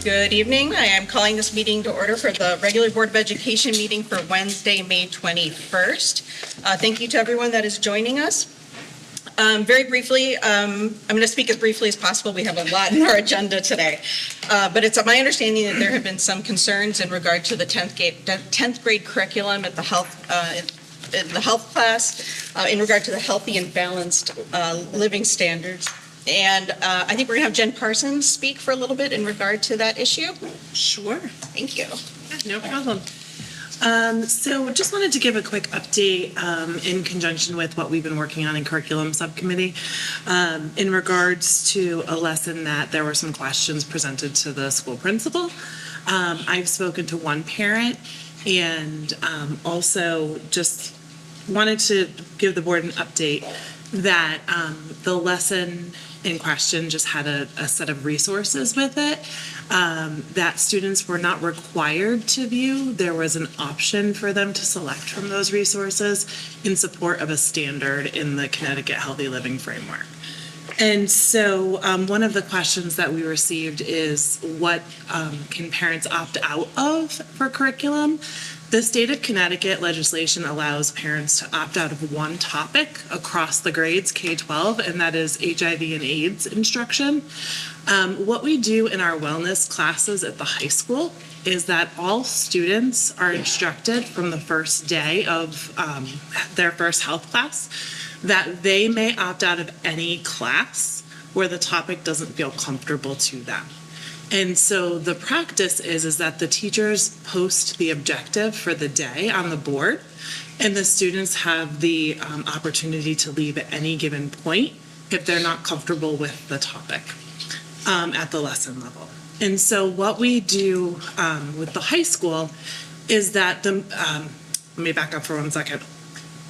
Good evening. I am calling this meeting to order for the regular Board of Education meeting for Wednesday, May 21st. Thank you to everyone that is joining us. Very briefly, I'm going to speak as briefly as possible. We have a lot in our agenda today. But it's my understanding that there have been some concerns in regard to the 10th grade curriculum at the health class in regard to the healthy and balanced living standards. And I think we're going to have Jen Parsons speak for a little bit in regard to that issue. Sure. Thank you. No problem. So just wanted to give a quick update in conjunction with what we've been working on in curriculum subcommittee in regards to a lesson that there were some questions presented to the school principal. I've spoken to one parent and also just wanted to give the board an update that the lesson in question just had a set of resources with it that students were not required to view. There was an option for them to select from those resources in support of a standard in the Connecticut Healthy Living Framework. And so one of the questions that we received is what can parents opt out of for curriculum? The state of Connecticut legislation allows parents to opt out of one topic across the grades, K-12, and that is HIV and AIDS instruction. What we do in our wellness classes at the high school is that all students are instructed from the first day of their first health class that they may opt out of any class where the topic doesn't feel comfortable to them. And so the practice is that the teachers post the objective for the day on the board, and the students have the opportunity to leave at any given point if they're not comfortable with the topic at the lesson level. And so what we do with the high school is that let me back up for 1 second.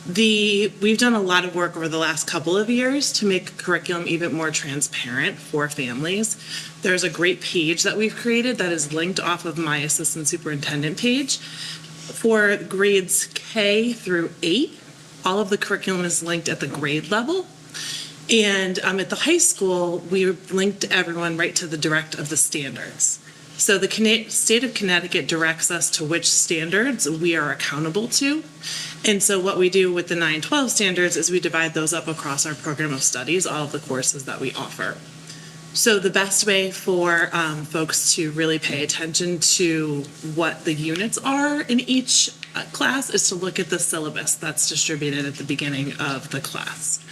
We've done a lot of work over the last couple of years to make curriculum even more transparent for families. There's a great page that we've created that is linked off of my assistant superintendent page. For grades K through 8, all of the curriculum is linked at the grade level. And at the high school, we linked everyone right to the direct of the standards. So the state of Connecticut directs us to which standards we are accountable to. And so what we do with the 9-12 standards is we divide those up across our program of studies, all of the courses that we offer. So the best way for folks to really pay attention to what the units are in each class is to look at the syllabus that's distributed at the beginning of the class.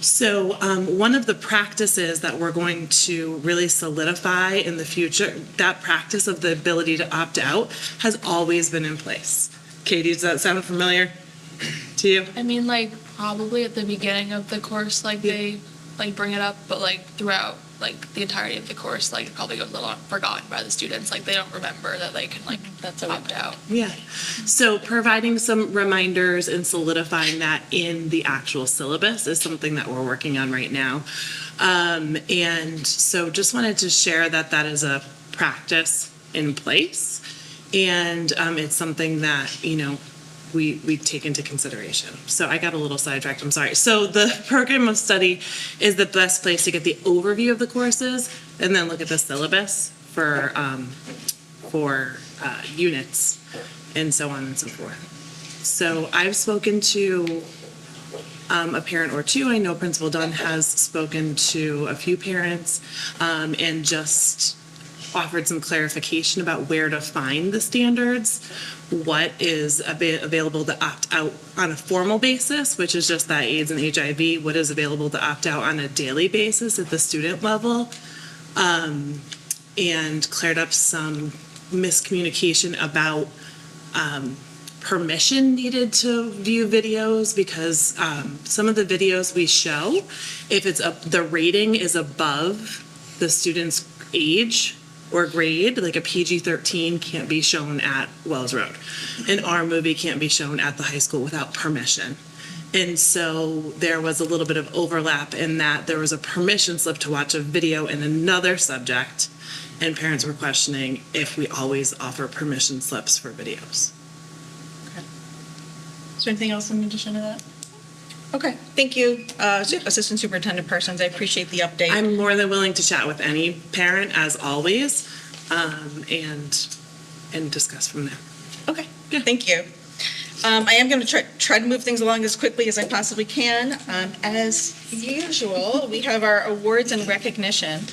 So one of the practices that we're going to really solidify in the future, that practice of the ability to opt out has always been in place. Katie, does that sound familiar to you? I mean, like, probably at the beginning of the course, like, they, like, bring it up, but, like, throughout, like, the entirety of the course, like, it probably goes a little forgotten by the students. Like, they don't remember that they can, like, opt out. Yeah. So providing some reminders and solidifying that in the actual syllabus is something that we're working on right now. And so just wanted to share that that is a practice in place. And it's something that, you know, we take into consideration. So I got a little sidetracked, I'm sorry. So the program of study is the best place to get the overview of the courses and then look at the syllabus for units and so on and so forth. So I've spoken to a parent or two. I know Principal Dunn has spoken to a few parents and just offered some clarification about where to find the standards, what is available to opt out on a formal basis, which is just that AIDS and HIV, what is available to opt out on a daily basis at the student level, and cleared up some miscommunication about permission needed to view videos, because some of the videos we show, if it's the rating is above the student's age or grade, like a PG-13 can't be shown at Wells Road. An R movie can't be shown at the high school without permission. And so there was a little bit of overlap in that there was a permission slip to watch a video in another subject, and parents were questioning if we always offer permission slips for videos. Okay. Is there anything else in addition to that? Okay, thank you, Assistant Superintendent Parsons. I appreciate the update. I'm more than willing to chat with any parent, as always, and discuss from there. Okay, thank you. I am going to try to move things along as quickly as I possibly can. As usual, we have our awards and recognition.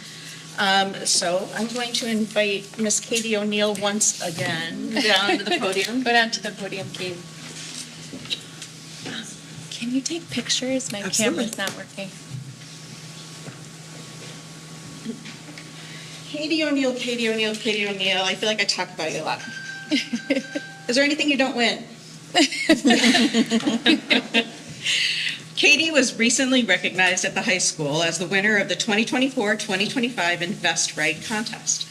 So I'm going to invite Miss Katie O'Neill once again down to the podium. Go down to the podium, please. Can you take pictures? My Absolutely. camera's not working. Katie O'Neill, Katie O'Neill, Katie O'Neill. I feel like I talk about you a lot. Is there anything you don't win? Katie was recently recognized at the high school as the winner of the 2024-2025 Invest Right contest.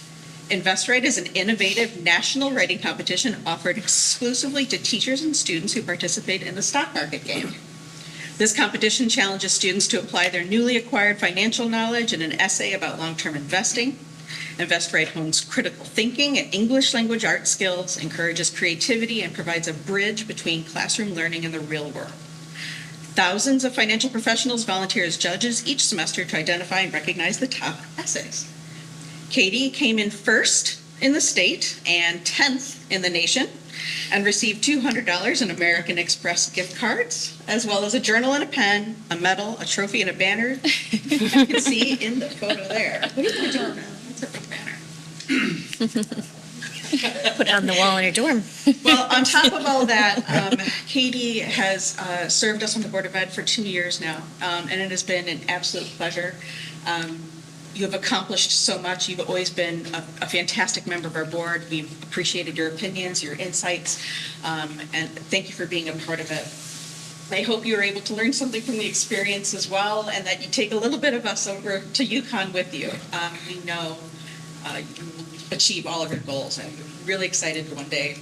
Invest Right is an innovative national writing competition offered exclusively to teachers and students who participate in the stock market game. This competition challenges students to apply their newly acquired financial knowledge in an essay about long-term investing. Invest Right hones critical thinking and English language art skills, encourages creativity, and provides a bridge between classroom learning and the real world. Thousands of financial professionals volunteer as judges each semester to identify and recognize the top essays. Katie came in first in the state and 10th in the nation and received $200 in American Express gift cards, as well as a journal and a pen, a medal, a trophy, and a banner. You can see in the photo there. What are you doing now? That's a big banner. Put it on the wall in your dorm. Well, on top of all that, Katie has served us on the Board of Ed for 2 years now, and it has been an absolute pleasure. You have accomplished so much. You've always been a fantastic member of our board. We've appreciated your opinions, your insights, and thank you for being a part of it. I hope you are able to learn something from the experience as well, and that you take a little bit of us over to UConn with you. We know you achieve all of your goals, and we're really excited to one day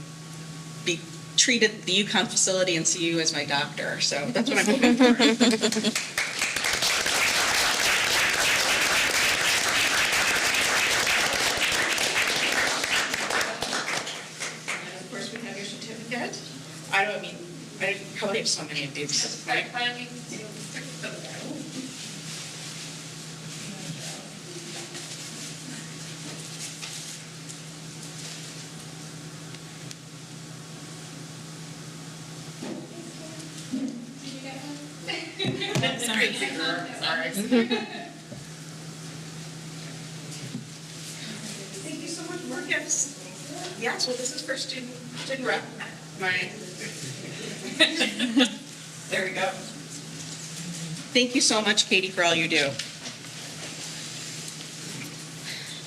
be treated at the UConn facility and see you as my doctor. So that's what I'm hoping for. Of course, we have your certificate. I probably have so many of these. Sorry. Thank you so much. More gifts. Yes, well, this is for student rep. Right. There we go. Thank you so much, Katie, for all you do.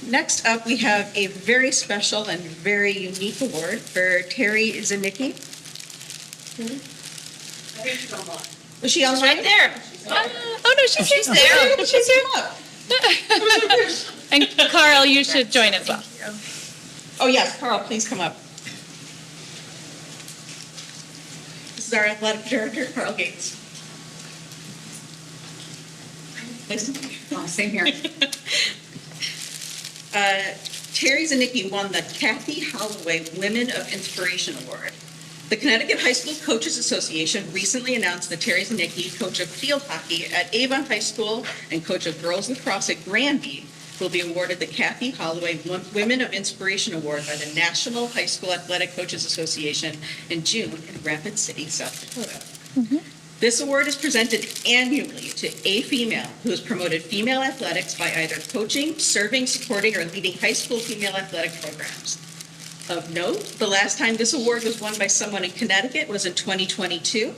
Next up, we have a very special and very unique award for Terry Zanicki. Was she all right there? Oh, no, she's there. She's here. And Carl, you should join as well. Oh, yes, Carl, please come up. This is our athletic director, Carl Gates. Nice to meet you. Oh, same here. Terry Zanicki won the Kathy Holloway Women of Inspiration Award. The Connecticut High School Coaches Association recently announced that Terry Zanicki, coach of field hockey at Avon High School and coach of girls lacrosse at Granby, will be awarded the Kathy Holloway Women of Inspiration Award by the National High School Athletic Coaches Association in June in Rapid City, South Dakota. This award is presented annually to a female who has promoted female athletics by either coaching, serving, supporting, or leading high school female athletic programs. Of note, the last time this award was won by someone in Connecticut was in 2022,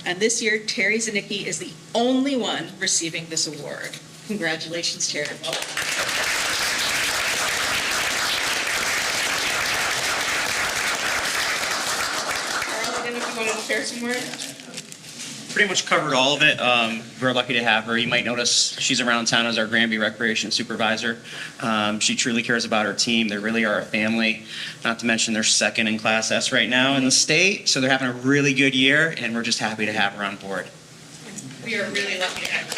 and this year Terry Zanicki is the only one receiving this award. Congratulations, Terry. Well, Carl, I don't know if you wanted to share some words. Pretty much covered all of it. We're lucky to have her. You might notice she's around town as our Granby Recreation Supervisor. She truly cares about her team. They really are a family. Not to mention they're second in Class S right now in the state, so they're having a really good year, and we're just happy to have her on board. We are really lucky to have you.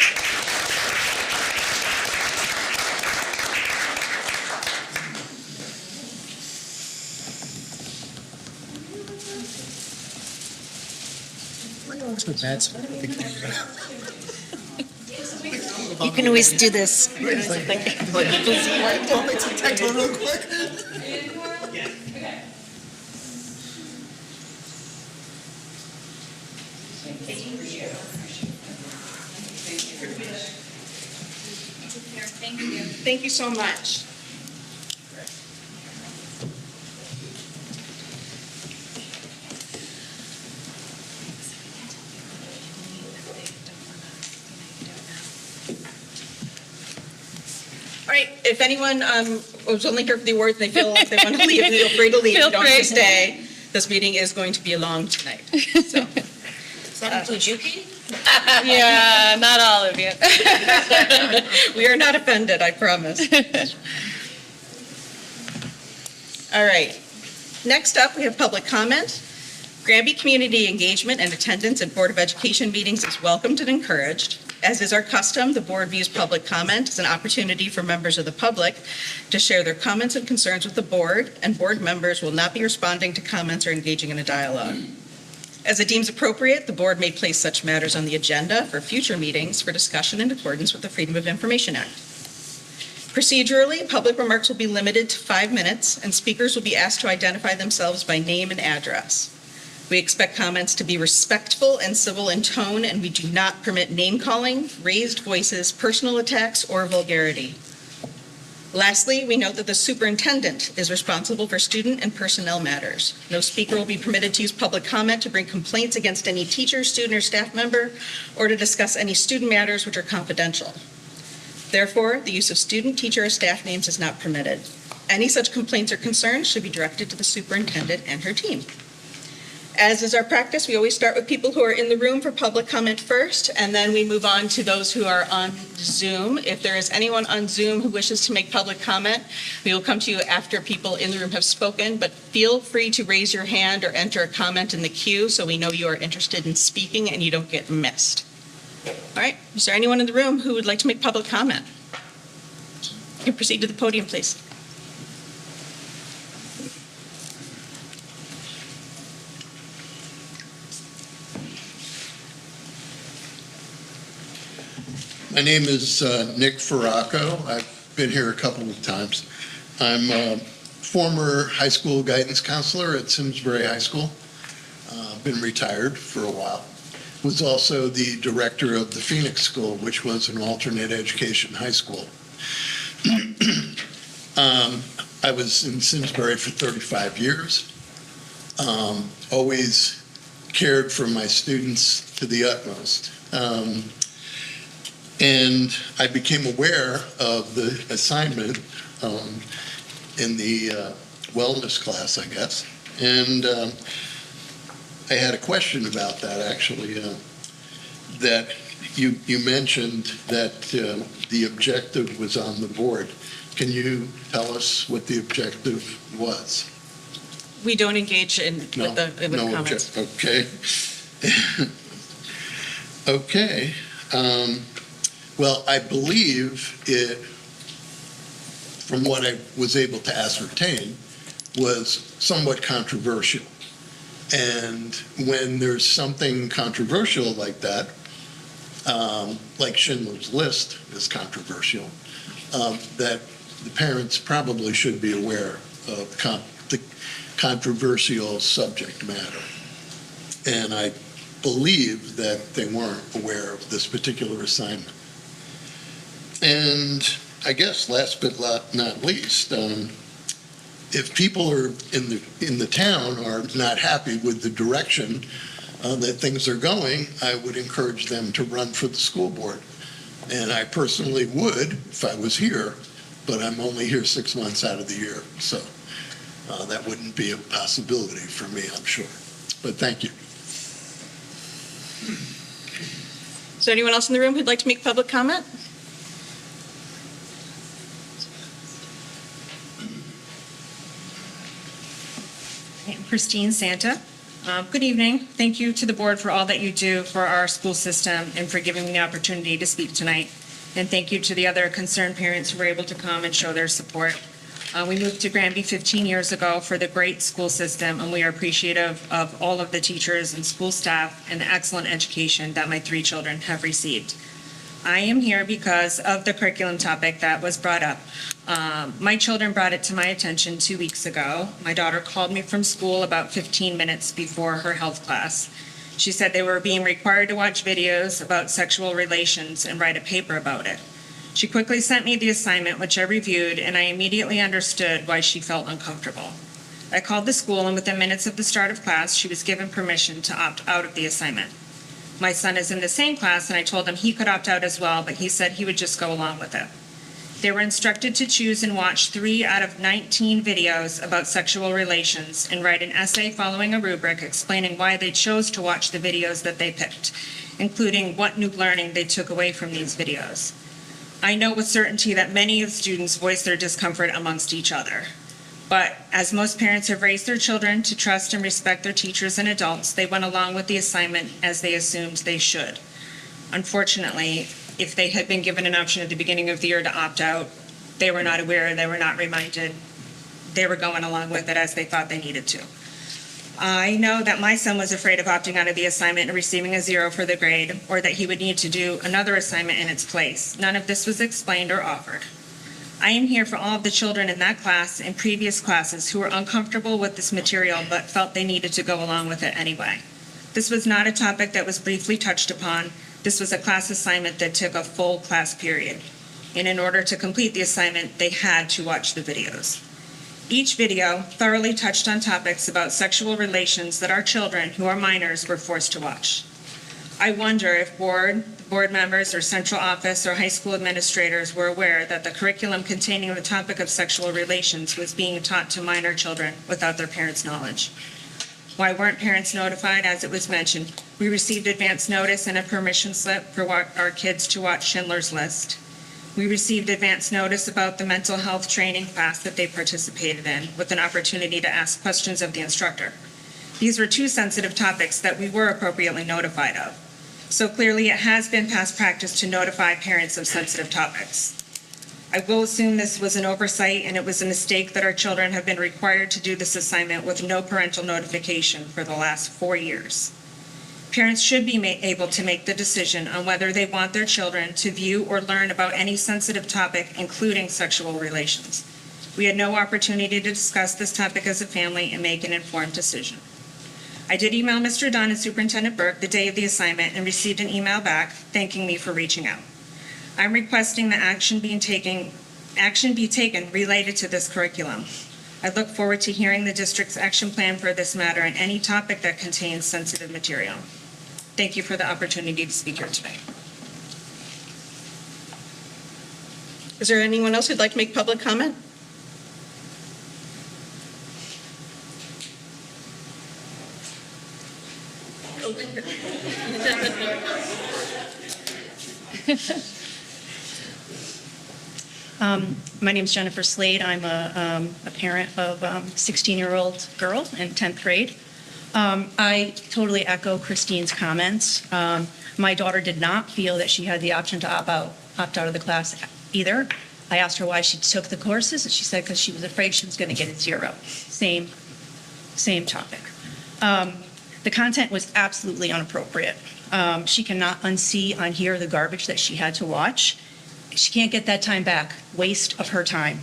You can always do this. Thank you so much. All right, if anyone was only here for the awards and they feel like they want to leave, feel free to leave. You Feel don't have free. to stay. This meeting is going to be long tonight. So, Does that include you, Katie? Yeah, not all of you. we are not offended, I promise. All right. Next up, we have public comment. Granby community engagement and attendance at Board of Education meetings is welcomed and encouraged. As is our custom, the board views public comment as an opportunity for members of the public to share their comments and concerns with the board, and board members will not be responding to comments or engaging in a dialogue. As it deems appropriate, the board may place such matters on the agenda for future meetings for discussion in accordance with the Freedom of Information Act. Procedurally, public remarks will be limited to 5 minutes, and speakers will be asked to identify themselves by name and address. We expect comments to be respectful and civil in tone, and we do not permit name-calling, raised voices, personal attacks, or vulgarity. Lastly, we note that the superintendent is responsible for student and personnel matters. No speaker will be permitted to use public comment to bring complaints against any teacher, student, or staff member, or to discuss any student matters which are confidential. Therefore, the use of student, teacher, or staff names is not permitted. Any such complaints or concerns should be directed to the superintendent and her team. As is our practice, we always start with people who are in the room for public comment first, and then we move on to those who are on Zoom. If there is anyone on Zoom who wishes to make public comment, we will come to you after people in the room have spoken, but feel free to raise your hand or enter a comment in the queue so we know you are interested in speaking and you don't get missed. All right, is there anyone in the room who would like to make public comment? You can proceed to the podium, please. My name is Nick Farraco. I've been here a couple of times. I'm a former high school guidance counselor at Simsbury High School. Been retired for a while. Was also the director of the Phoenix School, which was an alternate education high school. I was in Simsbury for 35 years. Always cared for my students to the utmost. And I became aware of the assignment in the wellness class, I guess. And I had a question about that, actually, that you mentioned that the objective was on the board. Can you tell us what the objective was? We don't engage in with the comments. Okay. Okay. Well, I believe it, from what I was able to ascertain, was somewhat controversial. And when there's something controversial like that, like Schindler's List is controversial, that the parents probably should be aware of the controversial subject matter. And I believe that they weren't aware of this particular assignment. And I guess last but not least, if people are in the town are not happy with the direction that things are going, I would encourage them to run for the school board. And I personally would if I was here, but I'm only here 6 months out of the year, so that wouldn't be a possibility for me, I'm sure. But thank you. Is there anyone else in the room who'd like to make public comment? I'm Christine Santa. Good evening. Thank you to the board for all that you do for our school system and for giving me the opportunity to speak tonight. And thank you to the other concerned parents who were able to come and show their support. We moved to Granby 15 years ago for the great school system, and we are appreciative of all of the teachers and school staff and the excellent education that my 3 children have received. I am here because of the curriculum topic that was brought up. My children brought it to my attention 2 weeks ago. My daughter called me from school about 15 minutes before her health class. She said they were being required to watch videos about sexual relations and write a paper about it. She quickly sent me the assignment, which I reviewed, and I immediately understood why she felt uncomfortable. I called the school, and within minutes of the start of class, she was given permission to opt out of the assignment. My son is in the same class, and I told him he could opt out as well, but he said he would just go along with it. They were instructed to choose and watch 3 out of 19 videos about sexual relations and write an essay following a rubric explaining why they chose to watch the videos that they picked, including what new learning they took away from these videos. I know with certainty that many of the students voiced their discomfort amongst each other. But as most parents have raised their children to trust and respect their teachers and adults, they went along with the assignment as they assumed they should. Unfortunately, if they had been given an option at the beginning of the year to opt out, they were not aware, they were not reminded, they were going along with it as they thought they needed to. I know that my son was afraid of opting out of the assignment and receiving a 0 for the grade, or that he would need to do another assignment in its place. None of this was explained or offered. I am here for all of the children in that class and previous classes who were uncomfortable with this material but felt they needed to go along with it anyway. This was not a topic that was briefly touched upon. This was a class assignment that took a full class period. And in order to complete the assignment, they had to watch the videos. Each video thoroughly touched on topics about sexual relations that our children, who are minors, were forced to watch. I wonder if board members or central office or high school administrators were aware that the curriculum containing the topic of sexual relations was being taught to minor children without their parents' knowledge. Why weren't parents notified? As it was mentioned, we received advance notice and a permission slip for our kids to watch Schindler's List. We received advance notice about the mental health training class that they participated in, with an opportunity to ask questions of the instructor. These were 2 sensitive topics that we were appropriately notified of. So clearly it has been past practice to notify parents of sensitive topics. I will assume this was an oversight and it was a mistake that our children have been required to do this assignment with no parental notification for the last 4 years. Parents should be able to make the decision on whether they want their children to view or learn about any sensitive topic, including sexual relations. We had no opportunity to discuss this topic as a family and make an informed decision. I did email Mr. Dunn and Superintendent Burke the day of the assignment and received an email back thanking me for reaching out. I'm requesting that action be taken related to this curriculum. I look forward to hearing the district's action plan for this matter and any topic that contains sensitive material. Thank you for the opportunity to speak here today. Is there anyone else who'd like to make public comment? My name is Jennifer Slade. I'm a parent of a 16-year-old girl in 10th grade. I totally echo Christine's comments. My daughter did not feel that she had the option to opt out of the class either. I asked her why she took the courses, and she said because she was afraid she was going to get a 0. Same topic. The content was absolutely inappropriate. She cannot unsee, unhear the garbage that she had to watch. She can't get that time back. Waste of her time.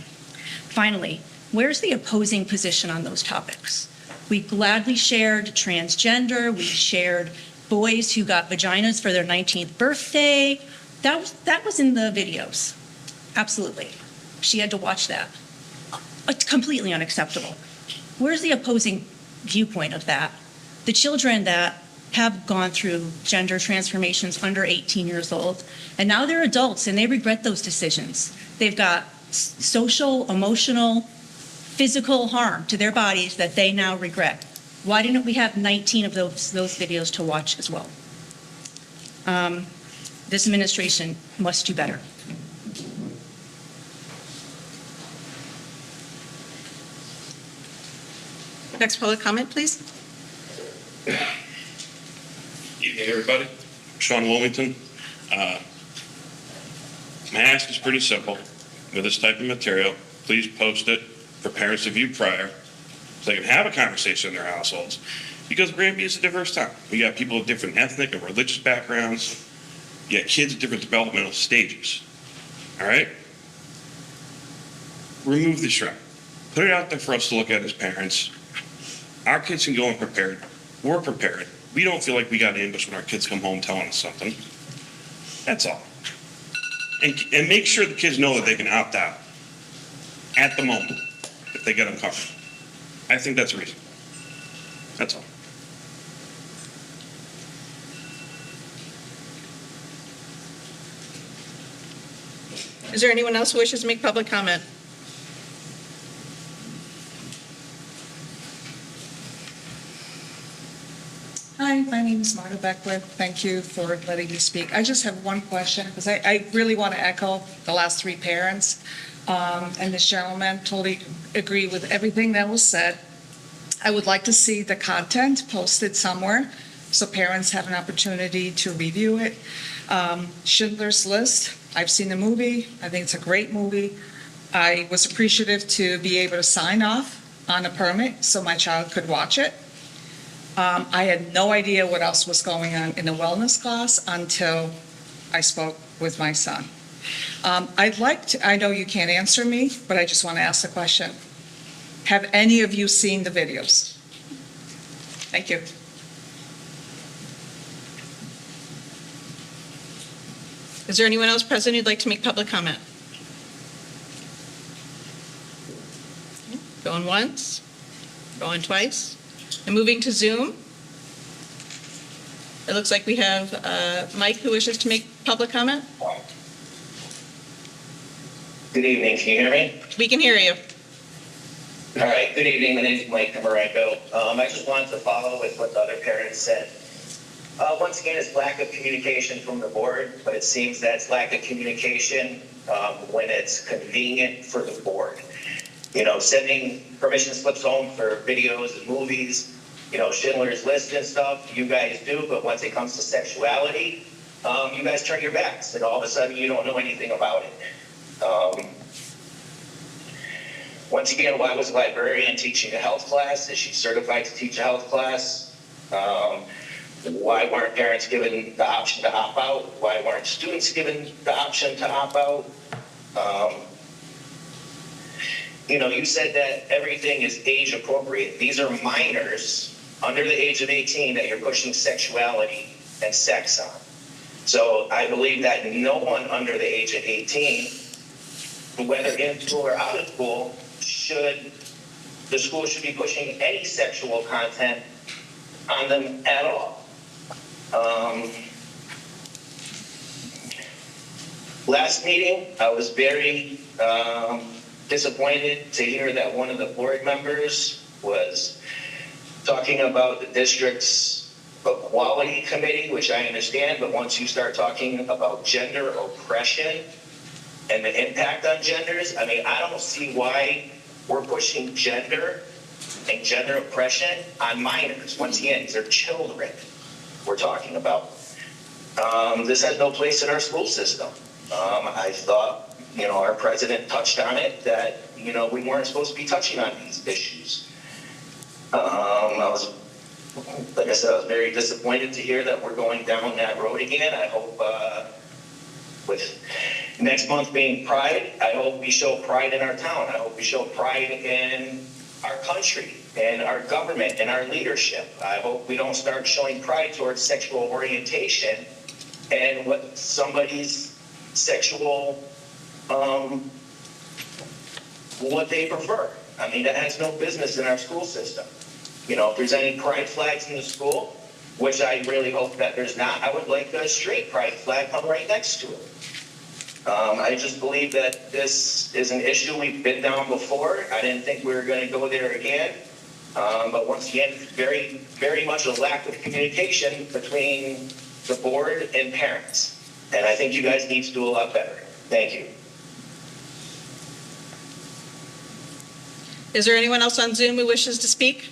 Finally, where's the opposing position on those topics? We gladly shared transgender. We shared boys who got vaginas for their 19th birthday. That was in the videos. Absolutely. She had to watch that. It's completely unacceptable. Where's the opposing viewpoint of that? The children that have gone through gender transformations under 18 years old, and now they're adults and they regret those decisions. They've got social, emotional, physical harm to their bodies that they now regret. Why didn't we have 19 of those videos to watch as well? This administration must do better. Next public comment, please. Evening, everybody. Sean Wilmington. My ask is pretty simple. With this type of material, please post it for parents to view prior so they can have a conversation in their households. Because Granby is a diverse town. We got people of different ethnic and religious backgrounds. You got kids at different developmental stages. All right? Remove the shroud. Put it out there for us to look at as parents. Our kids can go in prepared. We're prepared. We don't feel like we got ambushed when our kids come home telling us something. That's all. And make sure the kids know that they can opt out at the moment if they get uncovered. I think that's reasonable. That's all. Is there anyone else who wishes to make public comment? Hi, my name is Marta Beckwith. Thank you for letting me speak. I just have one question, because I really want to echo the last three parents. And this gentleman, totally agree with everything that was said. I would like to see the content posted somewhere so parents have an opportunity to review it. Schindler's List, I've seen the movie. I think it's a great movie. I was appreciative to be able to sign off on a permit so my child could watch it. I had no idea what else was going on in the wellness class until I spoke with my son. I'd like to, I know you can't answer me, but I just want to ask the question. Have any of you seen the videos? Thank you. Is there anyone else present who'd like to make public comment? Going once, going twice, and moving to Zoom. It looks like we have Mike who wishes to make public comment. Good evening, can you hear me? We can hear you. All right, good evening, my name is Mike Marenko. I just wanted to follow with what the other parents said. Once again, it's lack of communication from the board, but it seems that it's lack of communication when it's convenient for the board. You know, sending permission slips home for videos and movies, you know, Schindler's List and stuff, you guys do, but once it comes to sexuality, you guys turn your backs, and all of a sudden you don't know anything about it. Once again, why was a librarian teaching a health class? Is she certified to teach a health class? Why weren't parents given the option to opt out? Why weren't students given the option to opt out? You know, you said that everything is age appropriate. These are minors under the age of 18 that you're pushing sexuality and sex on. So I believe that no one under the age of 18, whether in school or out of school, the school should be pushing any sexual content on them at all. Last meeting, I was very disappointed to hear that one of the board members was talking about the district's equality committee, which I understand, but once you start talking about gender oppression and the impact on genders, I mean, I don't see why we're pushing gender and gender oppression on minors. Once again, these are children we're talking about. This has no place in our school system. I thought, you know, our president touched on it, that, you know, we weren't supposed to be touching on these issues. Like I said, I was very disappointed to hear that we're going down that road again. I hope with next month being Pride, I hope we show pride in our town. I hope we show pride in our country and our government and our leadership. I hope we don't start showing pride towards sexual orientation and what somebody's sexual, what they prefer. I mean, that has no business in our school system. You know, if there's any pride flags in the school, which I really hope that there's not, I would like a straight pride flag hung right next to it. I just believe that this is an issue we've been down before. I didn't think we were going to go there again. But once again, very, very much a lack of communication between the board and parents. And I think you guys need to do a lot better. Thank you. Is there anyone else on Zoom who wishes to speak?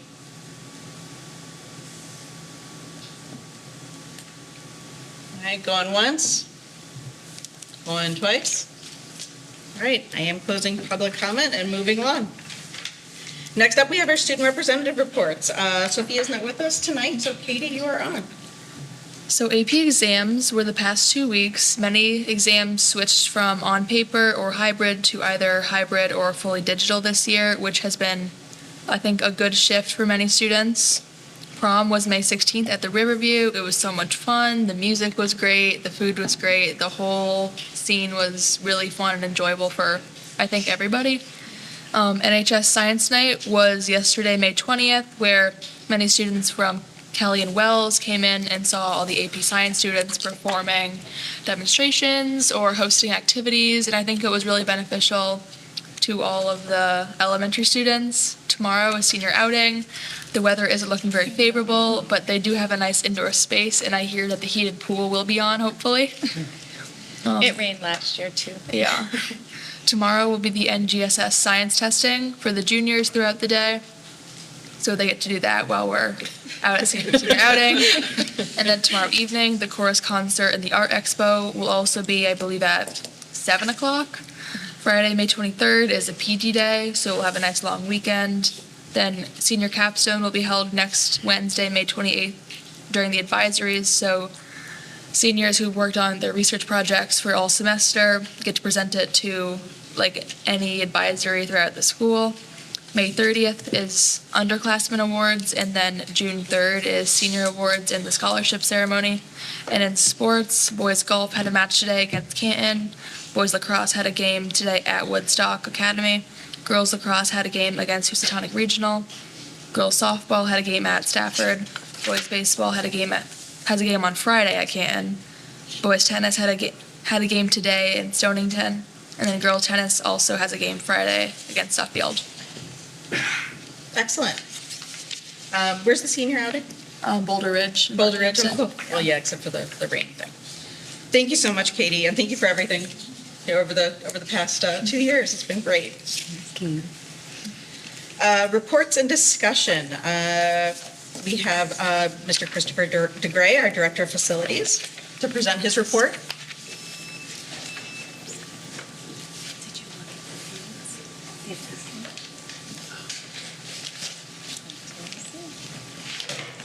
All right, going once, going twice. All right, I am closing public comment and moving on. Next up, we have our student representative reports. Sophia's not with us tonight, so Katie, you are on. So AP exams were the past 2 weeks. Many exams switched from on paper or hybrid to either hybrid or fully digital this year, which has been, I think, a good shift for many students. Prom was May 16th at the Riverview. It was so much fun. The music was great. The food was great. The whole scene was really fun and enjoyable for, I think, everybody. NHS Science Night was yesterday, May 20th, where many students from Kelly and Wells came in and saw all the AP Science students performing demonstrations or hosting activities, and I think it was really beneficial to all of the elementary students. Tomorrow is senior outing. The weather isn't looking very favorable, but they do have a nice indoor space, and I hear that the heated pool will be on, hopefully. It rained last year too. Yeah. Tomorrow will be the NGSS science testing for the juniors throughout the day. So they get to do that while we're out at senior outing. And then tomorrow evening, the chorus concert and the art expo will also be, I believe, at 7 o'clock. Friday, May 23rd is a PD day, so we'll have a nice long weekend. Then senior capstone will be held next Wednesday, May 28th, during the advisories. So seniors who've worked on their research projects for all semester get to present it to like any advisory throughout the school. May 30th is underclassmen awards, and then June 3rd is senior awards and the scholarship ceremony. And in sports, boys golf had a match today against Canton. Boys lacrosse had a game today at Woodstock Academy. Girls lacrosse had a game against Housatonic Regional. Girls softball had a game at Stafford. Boys baseball has a game on Friday at Canton. Boys tennis had a game today in Stonington. And then girls tennis also has a game Friday against Suffield. Excellent. Where's the senior outing? Boulder Ridge. Boulder Ridge. Well, yeah, except for the rain thing. Thank you so much, Katie, and thank you for everything over the past 2 years. It's been great. Reports and discussion. We have Mr. Christopher DeGray, our Director of Facilities, to present his report.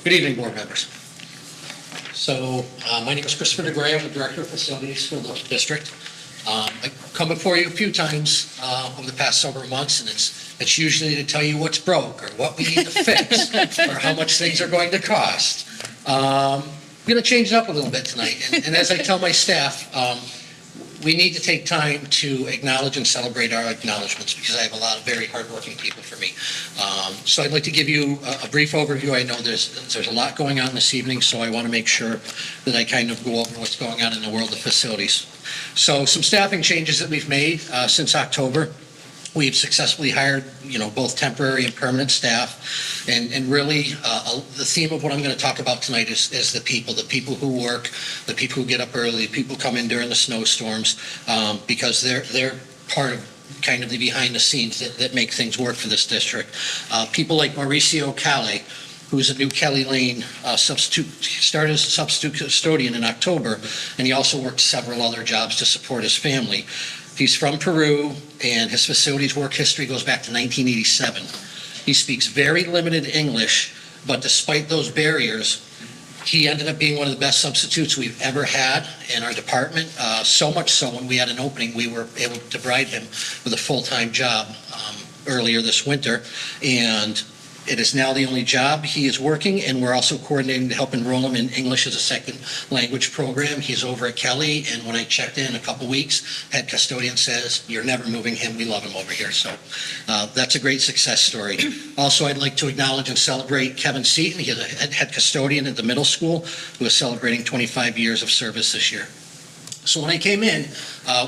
Good evening, board members. So my name is Christopher DeGray. I'm the Director of Facilities for the district. I've come before you a few times over the past several months, and it's usually to tell you what's broke or what we need to fix or how much things are going to cost. I'm going to change it up a little bit tonight. And as I tell my staff, we need to take time to acknowledge and celebrate our acknowledgements because I have a lot of very hardworking people for me. So I'd like to give you a brief overview. I know there's a lot going on this evening, so I want to make sure that I kind of go over what's going on in the world of facilities. So some staffing changes that we've made since October. We've successfully hired, both temporary and permanent staff. And really, the theme of what I'm going to talk about tonight is the people who work, the people who get up early, the people who come in during the snowstorms, because they're part of kind of the behind the scenes that make things work for this district. People like Mauricio Calle, who's a new Kelly Lane substitute, started as a substitute custodian in October, and he also worked several other jobs to support his family. He's from Peru, and his facilities work history goes back to 1987. He speaks very limited English, but despite those barriers, he ended up being one of the best substitutes we've ever had in our department. So much so, when we had an opening, we were able to provide him with a full-time job earlier this winter. And it is now the only job he is working, and we're also coordinating to help enroll him in English as a second language program. He's over at Kelly, and when I checked in a couple weeks, head custodian says, "You're never moving him. We love him over here." So that's a great success story. Also, I'd like to acknowledge and celebrate Kevin Seaton. He's a head custodian at the middle school who is celebrating 25 years of service this year. So when I came in,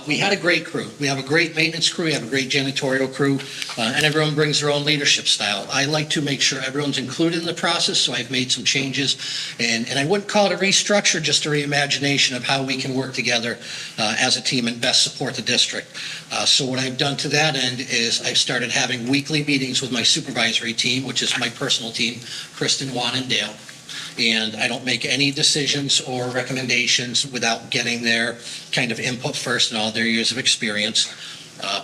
we had a great crew. We have a great maintenance crew, we have a great janitorial crew, and everyone brings their own leadership style. I like to make sure everyone's included in the process, so I've made some changes. And I wouldn't call it a restructure, just a reimagination of how we can work together as a team and best support the district. So what I've done to that end is I've started having weekly meetings with my supervisory team, which is my personal team, Kristen, Juan, and Dale. And I don't make any decisions or recommendations without getting their kind of input first and all their years of experience.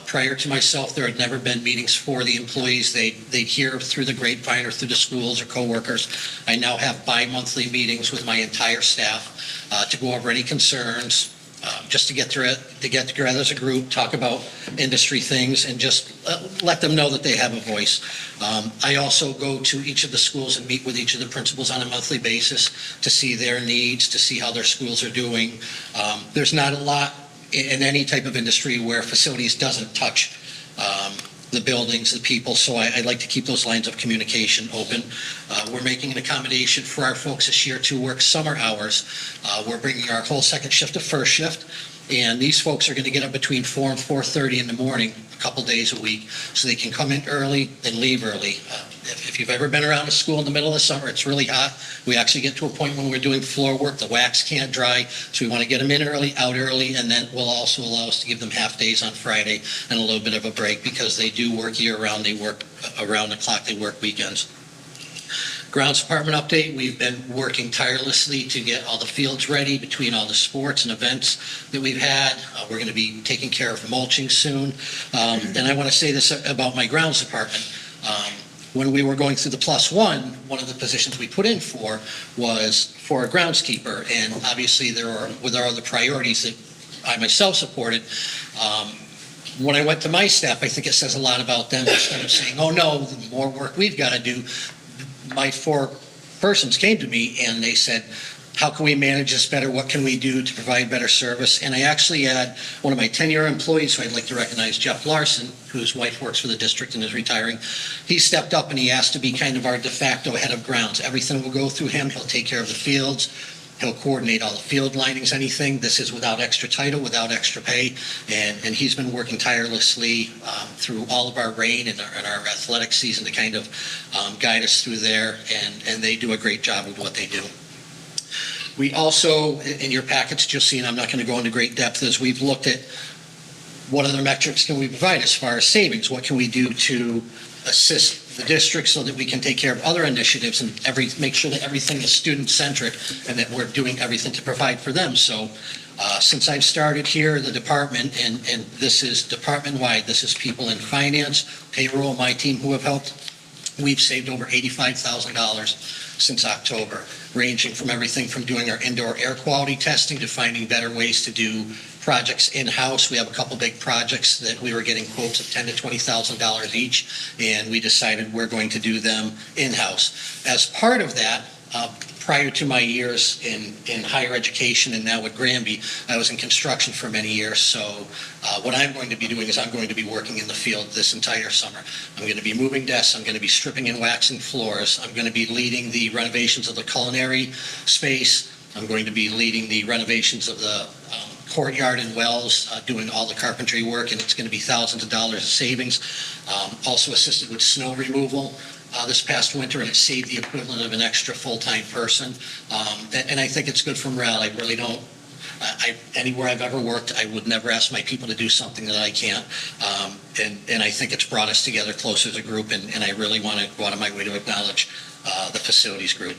Prior to myself, there had never been meetings for the employees. They'd hear through the grapevine or through the schools or coworkers. I now have bi-monthly meetings with my entire staff to go over any concerns, just to get together as a group, talk about industry things, and just let them know that they have a voice. I also go to each of the schools and meet with each of the principals on a monthly basis to see their needs, to see how their schools are doing. There's not a lot in any type of industry where facilities doesn't touch the buildings, the people, so I like to keep those lines of communication open. We're making an accommodation for our folks this year to work summer hours. We're bringing our whole second shift to first shift, and these folks are going to get up between 4 and 4:30 in the morning, a couple days a week, so they can come in early and leave early. If you've ever been around a school in the middle of the summer, it's really hot. We actually get to a point when we're doing floor work, the wax can't dry, so we want to get them in early, out early, and then will also allow us to give them half days on Friday and a little bit of a break because they do work year-round. They work around the clock. They work weekends. Grounds department update, we've been working tirelessly to get all the fields ready between all the sports and events that we've had. We're going to be taking care of mulching soon. And I want to say this about my grounds department. When we were going through the +1, one of the positions we put in for was for a groundskeeper. And obviously there are other priorities that I myself supported. When I went to my staff, I think it says a lot about them instead of saying, oh no, the more work we've got to do. My 4 persons came to me and they said, how can we manage this better? What can we do to provide better service? And I actually had one of my 10-year employees, who I'd like to recognize, Jeff Larson, whose wife works for the district and is retiring. He stepped up and he asked to be kind of our de facto head of grounds. Everything will go through him. He'll take care of the fields. He'll coordinate all the field linings, anything. This is without extra title, without extra pay. And he's been working tirelessly through all of our rain and our athletic season to kind of guide us through there. And they do a great job with what they do. We also, in your packets, you'll see, and I'm not going to go into great depth, is we've looked at what other metrics can we provide as far as savings? What can we do to assist the district so that we can take care of other initiatives and make sure that everything is student-centric and that we're doing everything to provide for them. So since I've started here, the department, and this is department-wide, this is people in finance, payroll, my team who have helped, we've saved over $85,000 since October, ranging from everything from doing our indoor air quality testing to finding better ways to do projects in-house. We have a couple big projects that we were getting quotes of $10,000 to $20,000 each, and we decided we're going to do them in-house. As part of that, prior to my years in higher education and now with Granby, I was in construction for many years. So what I'm going to be doing is I'm going to be working in the field this entire summer. I'm going to be moving desks. I'm going to be stripping and waxing floors. I'm going to be leading the renovations of the culinary space. I'm going to be leading the renovations of the courtyard and wells, doing all the carpentry work, and it's going to be thousands of dollars of savings. Also assisted with snow removal this past winter, and it saved the equivalent of an extra full-time person. And I think it's good for morale. I really don't, anywhere I've ever worked, I would never ask my people to do something that I can't. And I think it's brought us together closer as a group, and I really want to go out of my way to acknowledge the facilities group.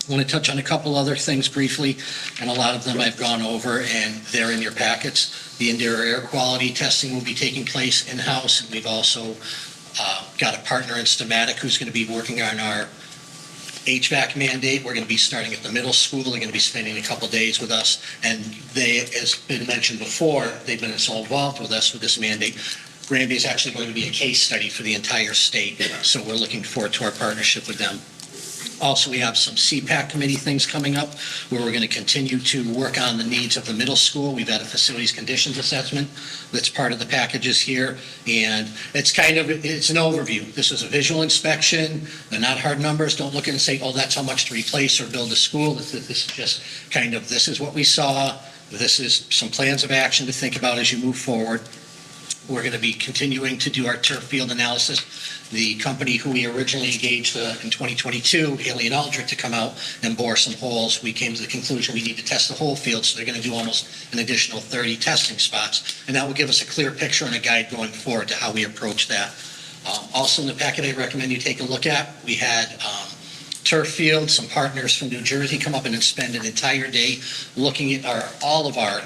I want to touch on a couple other things briefly, and a lot of them I've gone over, and they're in your packets. The indoor air quality testing will be taking place in-house, and we've also got a partner in Stamatic who's going to be working on our HVAC mandate. We're going to be starting at the middle school. They're going to be spending a couple days with us, and they, as been mentioned before, they've been so involved with us with this mandate. Granby is actually going to be a case study for the entire state, so we're looking forward to our partnership with them. Also, we have some CPAC committee things coming up where we're going to continue to work on the needs of the middle school. We've had a facilities conditions assessment that's part of the packages here, and it's an overview. This is a visual inspection. They're not hard numbers. Don't look at it and say, oh, that's how much to replace or build a school. This is just kind of, this is what we saw. This is some plans of action to think about as you move forward. We're going to be continuing to do our turf field analysis. The company who we originally engaged in 2022, Haley and Aldrich, to come out and bore some holes, we came to the conclusion we need to test the whole field, so they're going to do almost an additional 30 testing spots, and that will give us a clear picture and a guide going forward to how we approach that. Also in the packet I recommend you take a look at, we had turf field, some partners from New Jersey come up and spend an entire day looking at all of our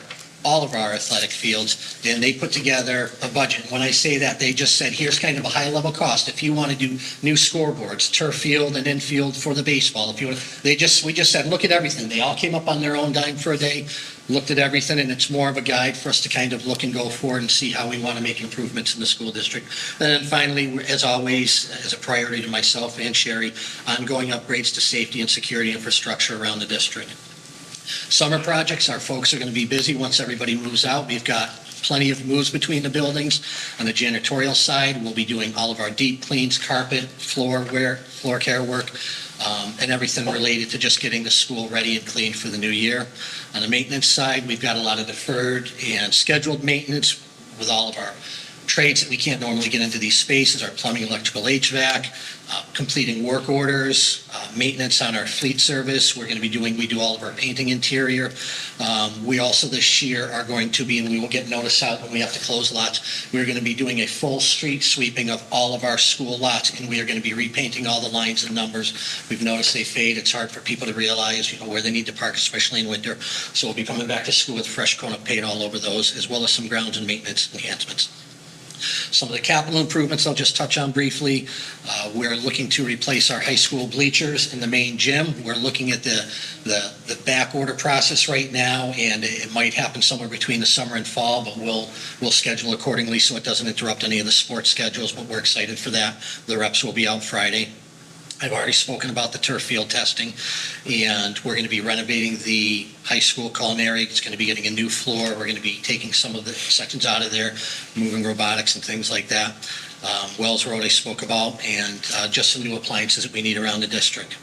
all of our athletic fields, and they put together a budget. When I say that, they just said, here's kind of a high-level cost. If you want to do new scoreboards, turf field and infield for the baseball, we just said, look at everything. They all came up on their own dime for a day, looked at everything, and it's more of a guide for us to kind of look and go forward and see how we want to make improvements in the school district. And then finally, as always, as a priority to myself and Sherry, ongoing upgrades to safety and security infrastructure around the district. Summer projects, our folks are going to be busy once everybody moves out. We've got plenty of moves between the buildings. On the janitorial side, we'll be doing all of our deep cleans, carpet, floor care work, and everything related to just getting the school ready and clean for the new year. On the maintenance side, we've got a lot of deferred and scheduled maintenance with all of our trades that we can't normally get into these spaces, our plumbing, electrical, HVAC, completing work orders, maintenance on our fleet service. We do all of our painting interior. We also this year are going to be, and we will get notice out when we have to close lots, we're going to be doing a full street sweeping of all of our school lots, and we are going to be repainting all the lines and numbers. We've noticed they fade. It's hard for people to realize, where they need to park, especially in winter. So we'll be coming back to school with fresh coat of paint all over those, as well as some grounds and maintenance enhancements. Some of the capital improvements I'll just touch on briefly. We're looking to replace our high school bleachers in the main gym. We're looking at the back order process right now, and it might happen somewhere between the summer and fall, but we'll schedule accordingly so it doesn't interrupt any of the sports schedules, but we're excited for that. The reps will be out Friday. I've already spoken about the turf field testing, and we're going to be renovating the high school culinary. It's going to be getting a new floor. We're going to be taking some of the sections out of there, moving robotics and things like that. Wells Road I spoke about, and just some new appliances that we need around the district.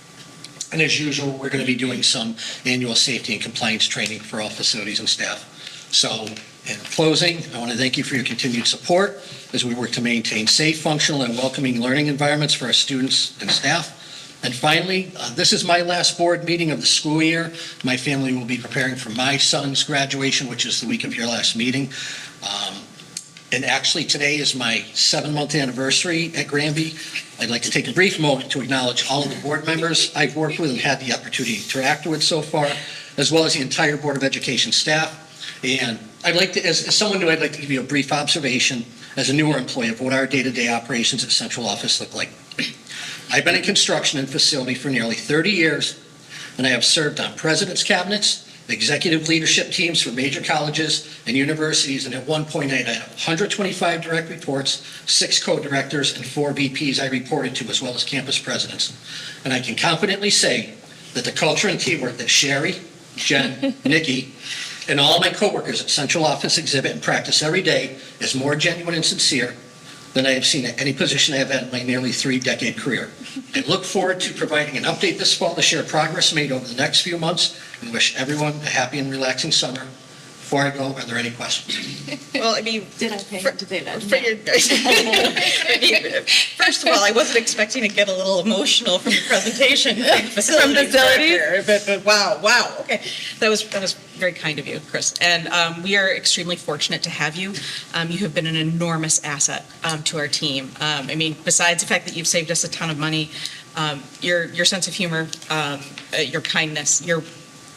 And as usual, we're going to be doing some annual safety and compliance training for all facilities and staff. So in closing, I want to thank you for your continued support as we work to maintain safe, functional, and welcoming learning environments for our students and staff. And finally, this is my last board meeting of the school year. My family will be preparing for my son's graduation, which is the week of your last meeting. And actually, today is my 7-month anniversary at Granby. I'd like to take a brief moment to acknowledge all of the board members I've worked with and had the opportunity to interact with so far, as well as the entire Board of Education staff. And I'd like to, as someone new, I'd like to give you a brief observation as a newer employee of what our day-to-day operations at central office look like. I've been in construction and facility for nearly 30 years, and I have served on president's cabinets, executive leadership teams for major colleges and universities, and at one point I had 125 direct reports, 6 co-directors, and 4 VPs I reported to, as well as campus presidents. And I can confidently say that the culture and teamwork that Sherry, Jen, Nikki, and all my coworkers at central office exhibit and practice every day is more genuine and sincere than I have seen at any position I have had in my nearly 3-decade career. I look forward to providing an update this fall to share progress made over the next few months, and wish everyone a happy and relaxing summer. Before I go, are there any questions? Well, I mean, Did I pay him to say that? first of all, I wasn't expecting to get a little emotional from the presentation from facilities. But wow, okay. That was very kind of you, Chris. And we are extremely fortunate to have you. You have been an enormous asset to our team. I mean, besides the fact that you've saved us a ton of money, your sense of humor, your kindness, your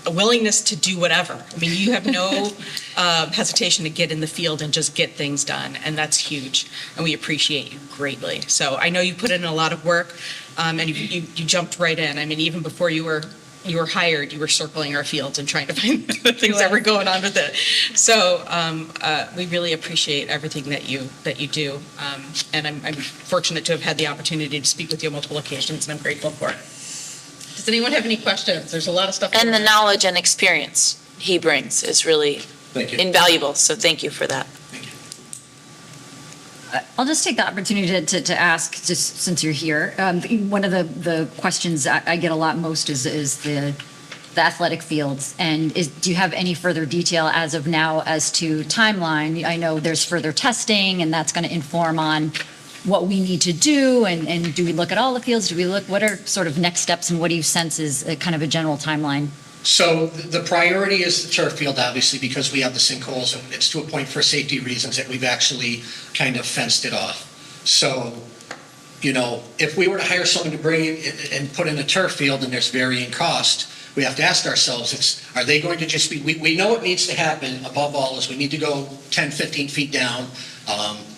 a willingness to do whatever. I mean, you have no hesitation to get in the field and just get things done, and that's huge, and we appreciate you greatly. So I know you put in a lot of work, and you jumped right in. I mean, even before you were hired, you were circling our fields and trying to find the things that were going on with it. So we really appreciate everything that you do, and I'm fortunate to have had the opportunity to speak with you on multiple occasions, and I'm grateful for it. Does anyone have any questions? There's a lot of stuff. And the knowledge and experience he brings is really invaluable, so thank you for that. I'll just take the opportunity to ask, just since you're here. One of the questions I get a lot most is the athletic fields. And do you have any further detail as of now as to timeline? I know there's further testing, and that's going to inform on what we need to do, and do we look at all the fields? What are sort of next steps, and what do you sense is a kind of a general timeline? So the priority is the turf field, obviously, because we have the sinkholes, and it's to a point for safety reasons that we've actually kind of fenced it off. So, if we were to hire someone to bring in and put in a turf field, and there's varying cost, we have to ask ourselves, are they going to just be, we know what needs to happen above all is we need to go 10, 15 feet down.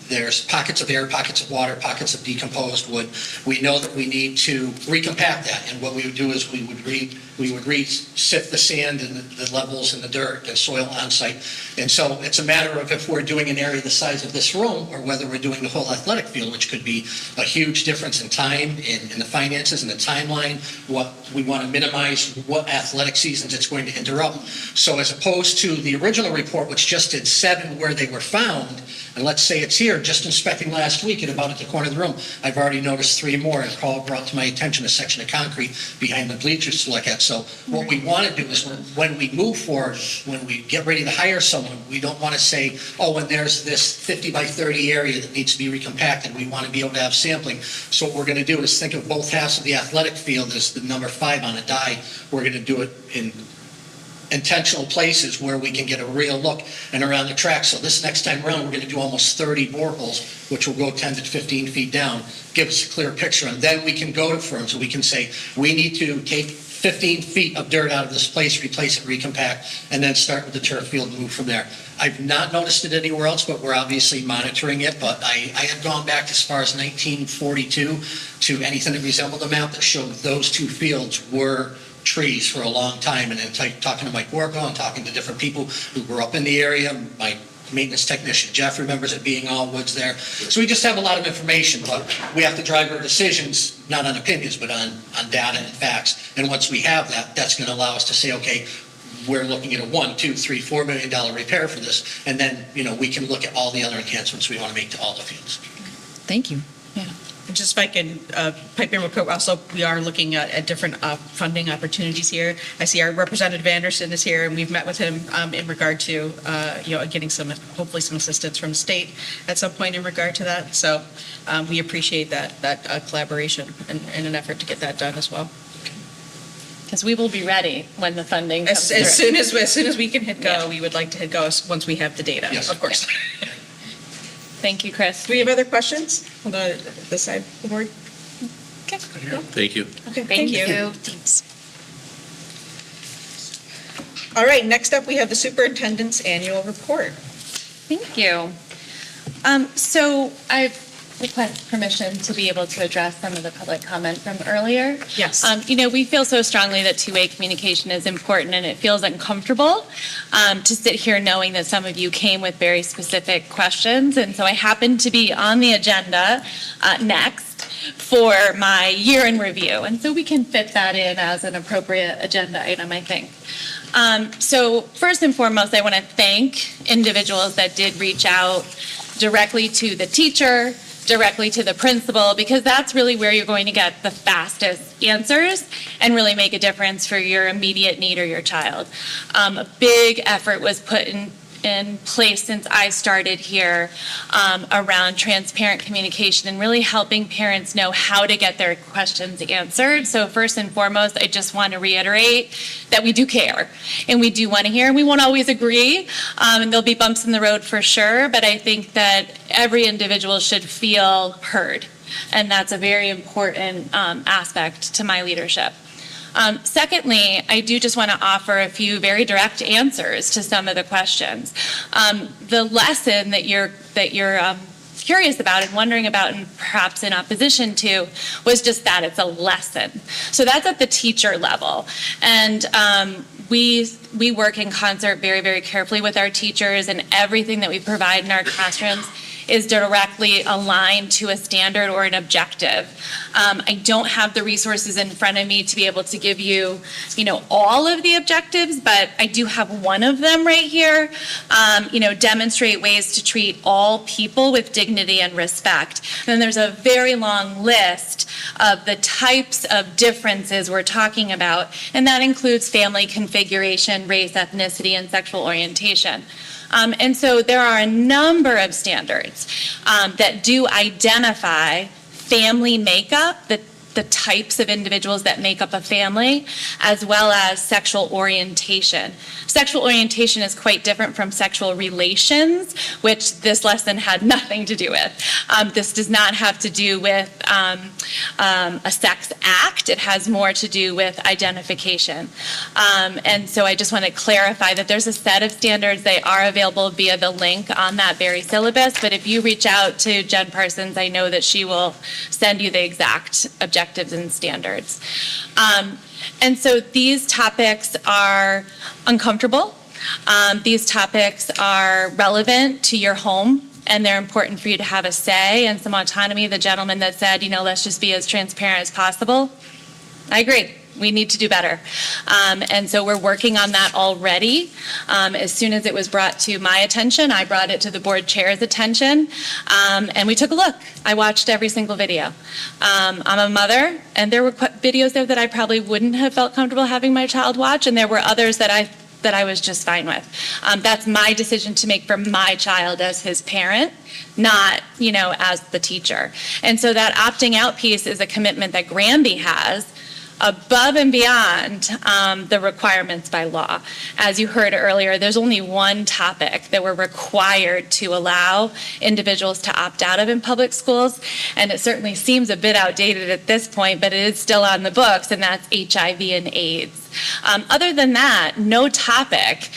There's pockets of air, pockets of water, pockets of decomposed wood. We know that we need to recompact that, and what we would do is we would sift the sand and the levels and the dirt and soil on site. And so it's a matter of if we're doing an area the size of this room or whether we're doing the whole athletic field, which could be a huge difference in time, in the finances, and the timeline, what we want to minimize, what athletic seasons it's going to interrupt. So as opposed to the original report, which just did 7 where they were found, and let's say it's here, just inspecting last week at about at the corner of the room, I've already noticed 3 more, and Carl brought to my attention a section of concrete behind the bleachers to look at. So what we want to do is when we move forward, when we get ready to hire someone, we don't want to say, oh, and there's this 50 by 30 area that needs to be recompacted. We want to be able to have sampling. So what we're going to do is think of both halves of the athletic field as the number 5 on a die. We're going to do it in intentional places where we can get a real look and around the track. So this next time around, we're going to do almost 30 boreholes, which will go 10 to 15 feet down, give us a clear picture. And then we can go to firms and we can say, we need to take 15 feet of dirt out of this place, replace it, recompact, and then start with the turf field and move from there. I've not noticed it anywhere else, but we're obviously monitoring it. But I have gone back as far as 1942 to anything that resembled a map that showed those 2 fields were trees for a long time. And then talking to Mike Wargo and talking to different people who were up in the area, my maintenance technician Jeff remembers it being all woods there. So we just have a lot of information, but we have to drive our decisions not on opinions, but on data and facts. And once we have that, that's going to allow us to say, okay, we're looking at a $1, $2, $3, $4 million repair for this, and then we can look at all the other enhancements we want to make to all the fields. Thank you. Just if I can pipe in real quick, also, we are looking at different funding opportunities here. I see our Representative Anderson is here, and we've met with him in regard to, getting hopefully some assistance from the state at some point in regard to that. So we appreciate that collaboration and an effort to get that done as well. Because we will be ready when the funding comes As through. soon as we can hit go, we would like to hit go once we have the data, Yes. of course. Thank you, Chris. Do we have other questions on the side of the board? Okay. Thank you. Okay, Thank you. Thanks. All right, next up, we have the superintendent's annual report. Thank you. So I request permission to be able to address some of the public comment from earlier. Yes. We feel so strongly that two-way communication is important, and it feels uncomfortable to sit here knowing that some of you came with very specific questions. And so I happen to be on the agenda next for my year in review. And so we can fit that in as an appropriate agenda item, I think. So first and foremost, I want to thank individuals that did reach out directly to the teacher, directly to the principal, because that's really where you're going to get the fastest answers and really make a difference for your immediate need or your child. A big effort was put in place since I started here around transparent communication and really helping parents know how to get their questions answered. So first and foremost, I just want to reiterate that we do care and we do want to hear, and we won't always agree, and there'll be bumps in the road for sure, but I think that every individual should feel heard, and that's a very important aspect to my leadership. Secondly, I do just want to offer a few very direct answers to some of the questions. The lesson that you're curious about and wondering about and perhaps in opposition to was just that it's a lesson. So that's at the teacher level. And we work in concert very, very carefully with our teachers, and everything that we provide in our classrooms is directly aligned to a standard or an objective. I don't have the resources in front of me to be able to give you, all of the objectives, but I do have one of them right here. Demonstrate ways to treat all people with dignity and respect. Then there's a very long list of the types of differences we're talking about, and that includes family configuration, race, ethnicity, and sexual orientation. And so there are a number of standards that do identify family makeup, the types of individuals that make up a family, as well as sexual orientation. Sexual orientation is quite different from sexual relations, which this lesson had nothing to do with. This does not have to do with a sex act. It has more to do with identification. And so I just want to clarify that there's a set of standards. They are available via the link on that very syllabus, but if you reach out to Jen Parsons, I know that she will send you the exact objectives and standards. And so these topics are uncomfortable. These topics are relevant to your home, and they're important for you to have a say and some autonomy. The gentleman that said, let's just be as transparent as possible, I agree. We need to do better. And so we're working on that already. As soon as it was brought to my attention, I brought it to the board chair's attention, and we took a look. I watched every single video. I'm a mother, and there were videos there that I probably wouldn't have felt comfortable having my child watch, and there were others that I was just fine with. That's my decision to make for my child as his parent, not, as the teacher. And so that opting out piece is a commitment that Granby has above and beyond the requirements by law. As you heard earlier, there's only one topic that we're required to allow individuals to opt out of in public schools, and it certainly seems a bit outdated at this point, but it is still on the books, and that's HIV and AIDS. Other than that, no topic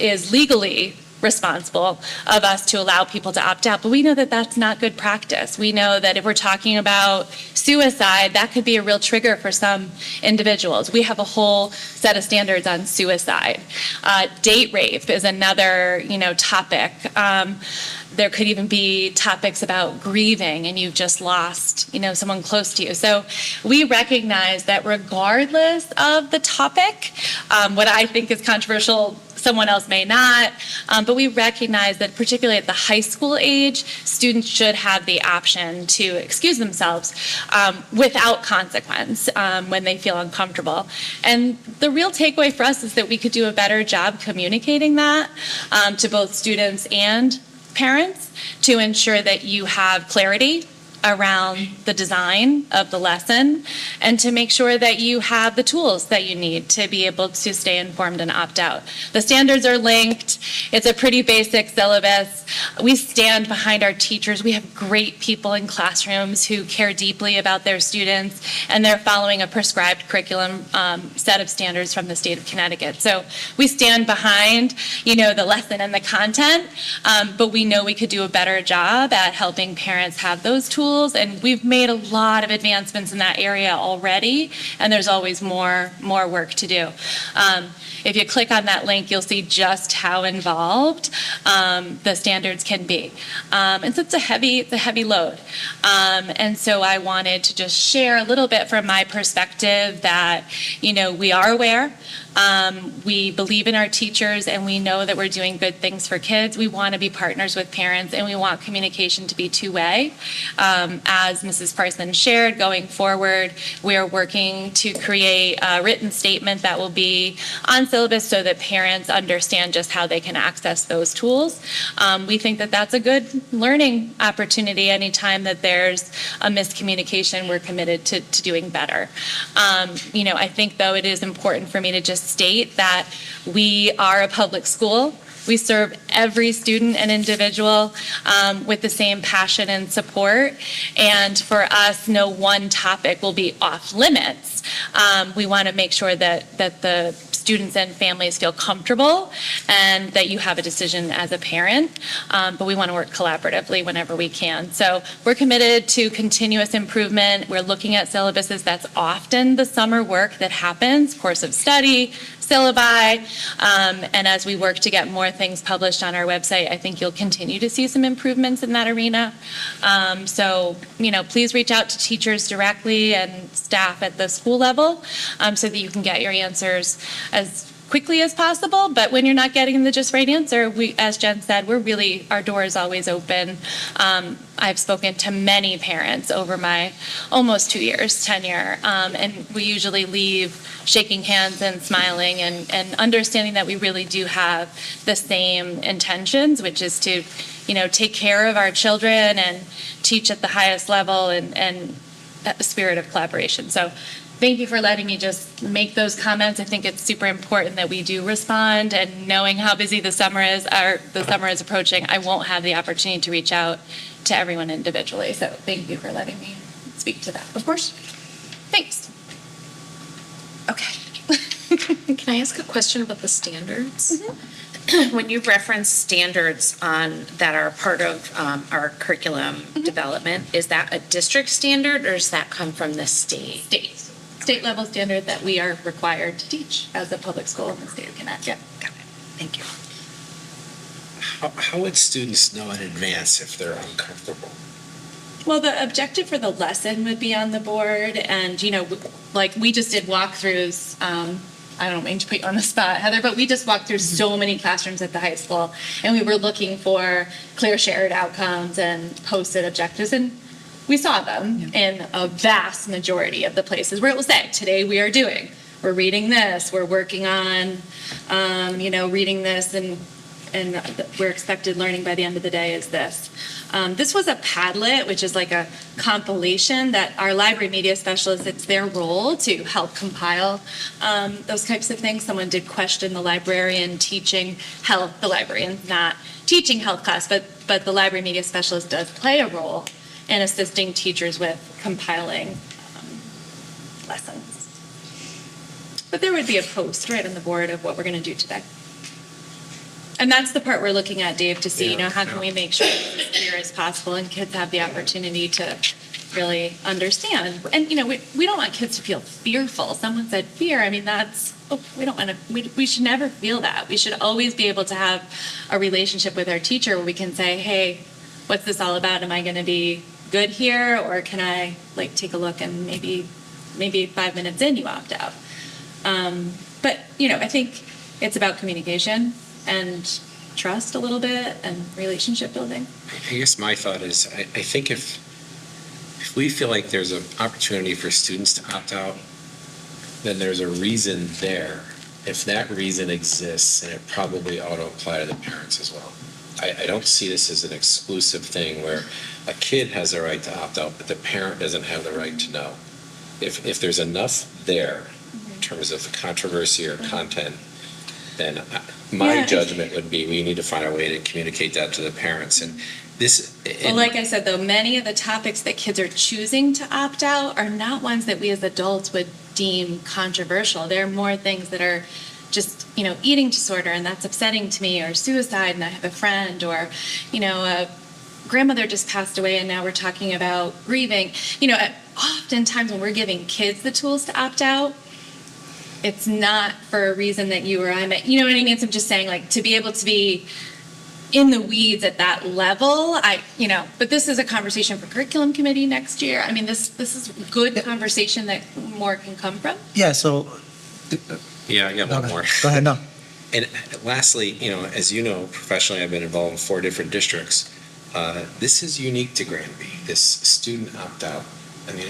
is legally responsible of us to allow people to opt out, but we know that that's not good practice. We know that if we're talking about suicide, that could be a real trigger for some individuals. We have a whole set of standards on suicide. Date rape is another, topic. There could even be topics about grieving and you've just lost, someone close to you. So we recognize that regardless of the topic, what I think is controversial, someone else may not, but we recognize that particularly at the high school age, students should have the option to excuse themselves without consequence when they feel uncomfortable. And the real takeaway for us is that we could do a better job communicating that to both students and parents to ensure that you have clarity around the design of the lesson and to make sure that you have the tools that you need to be able to stay informed and opt out. The standards are linked. It's a pretty basic syllabus. We stand behind our teachers. We have great people in classrooms who care deeply about their students, and they're following a prescribed curriculum set of standards from the state of Connecticut. So we stand behind, the lesson and the content, but we know we could do a better job at helping parents have those tools, and we've made a lot of advancements in that area already, and there's always more work to do. If you click on that link, you'll see just how involved the standards can be. And so it's a heavy load. And so I wanted to just share a little bit from my perspective that, we are aware. We believe in our teachers, and we know that we're doing good things for kids. We want to be partners with parents, and we want communication to be two-way. As Mrs. Parsons shared, going forward, we are working to create a written statement that will be on syllabus so that parents understand just how they can access those tools. We think that that's a good learning opportunity. Anytime that there's a miscommunication, we're committed to doing better. I think, though, it is important for me to just state that we are a public school. We serve every student and individual with the same passion and support. And for us, no one topic will be off limits. We want to make sure that the students and families feel comfortable and that you have a decision as a parent, but we want to work collaboratively whenever we can. So we're committed to continuous improvement. We're looking at syllabuses. That's often the summer work that happens, course of study, syllabi, and as we work to get more things published on our website, I think you'll continue to see some improvements in that arena. So, please reach out to teachers directly and staff at the school level so that you can get your answers as quickly as possible. But when you're not getting the just right answer, we, as Jen said, our door is always open. I've spoken to many parents over my almost 2 years tenure, and we usually leave shaking hands and smiling and understanding that we really do have the same intentions, which is to, take care of our children and teach at the highest level and a spirit of collaboration. So thank you for letting me just make those comments. I think it's super important that we do respond, and knowing how busy the summer is approaching, I won't have the opportunity to reach out to everyone individually. So thank you for letting me speak to that. Of course. Thanks. Okay. Can I ask a question about the standards? Mm-hmm. When you reference standards that are part of our curriculum Mm-hmm. development, is that a district standard or does that come from the state? State level standard that we are required to teach as a public school in the state of Connecticut. Got it. Thank you. How would students know in advance if they're uncomfortable? Well, the objective for the lesson would be on the board, and like we just did walkthroughs. I don't mean to put you on the spot, Heather, but we just walked through so many classrooms at the high school, and we were looking for clear shared outcomes and posted objectives, and we saw them in a vast majority of the places where it will say, today we are doing, we're reading this, we're working on, reading this, and we're expected learning by the end of the day is this. This was a Padlet, which is like a compilation that our library media specialists, it's their role to help compile those types of things. Someone did question the librarian teaching health, the librarian's not teaching health class, but the library media specialist does play a role in assisting teachers with compiling lessons. But there would be a post right on the board of what we're going to do today. And that's the part we're looking at, Dave, to see, how can we make sure it's as clear as possible and kids have the opportunity to really understand. And, we don't want kids to feel fearful. Someone said fear. I mean, we don't want to, we should never feel that. We should always be able to have a relationship with our teacher where we can say, hey, what's this all about? Am I going to be good here? Or can I take a look and maybe 5 minutes in you opt out? But, I think it's about communication and trust a little bit and relationship building. I guess my thought is, I think if we feel like there's an opportunity for students to opt out, then there's a reason there. If that reason exists, and it probably ought to apply to the parents as well. I don't see this as an exclusive thing where a kid has the right to opt out, but the parent doesn't have the right to know. If there's enough there in terms of controversy or content, then my judgment would be we need to find a way to communicate that to the parents. And well, like I said, though, many of the topics that kids are choosing to opt out are not ones that we as adults would deem controversial. They're more things that are just, eating disorder, and that's upsetting to me, or suicide, and I have a friend, or, a grandmother just passed away, and now we're talking about grieving. Oftentimes when we're giving kids the tools to opt out, it's not for a reason that you or I might, you know what I mean? So I'm just saying, to be able to be in the weeds at that level, but this is a conversation for curriculum committee next year. I mean, this is a good conversation that more can come from. Yeah, so. Yeah, I got one more. Go ahead, no. And lastly, as you know, professionally, I've been involved in 4 different districts. This is unique to Granby, this student opt-out. I mean,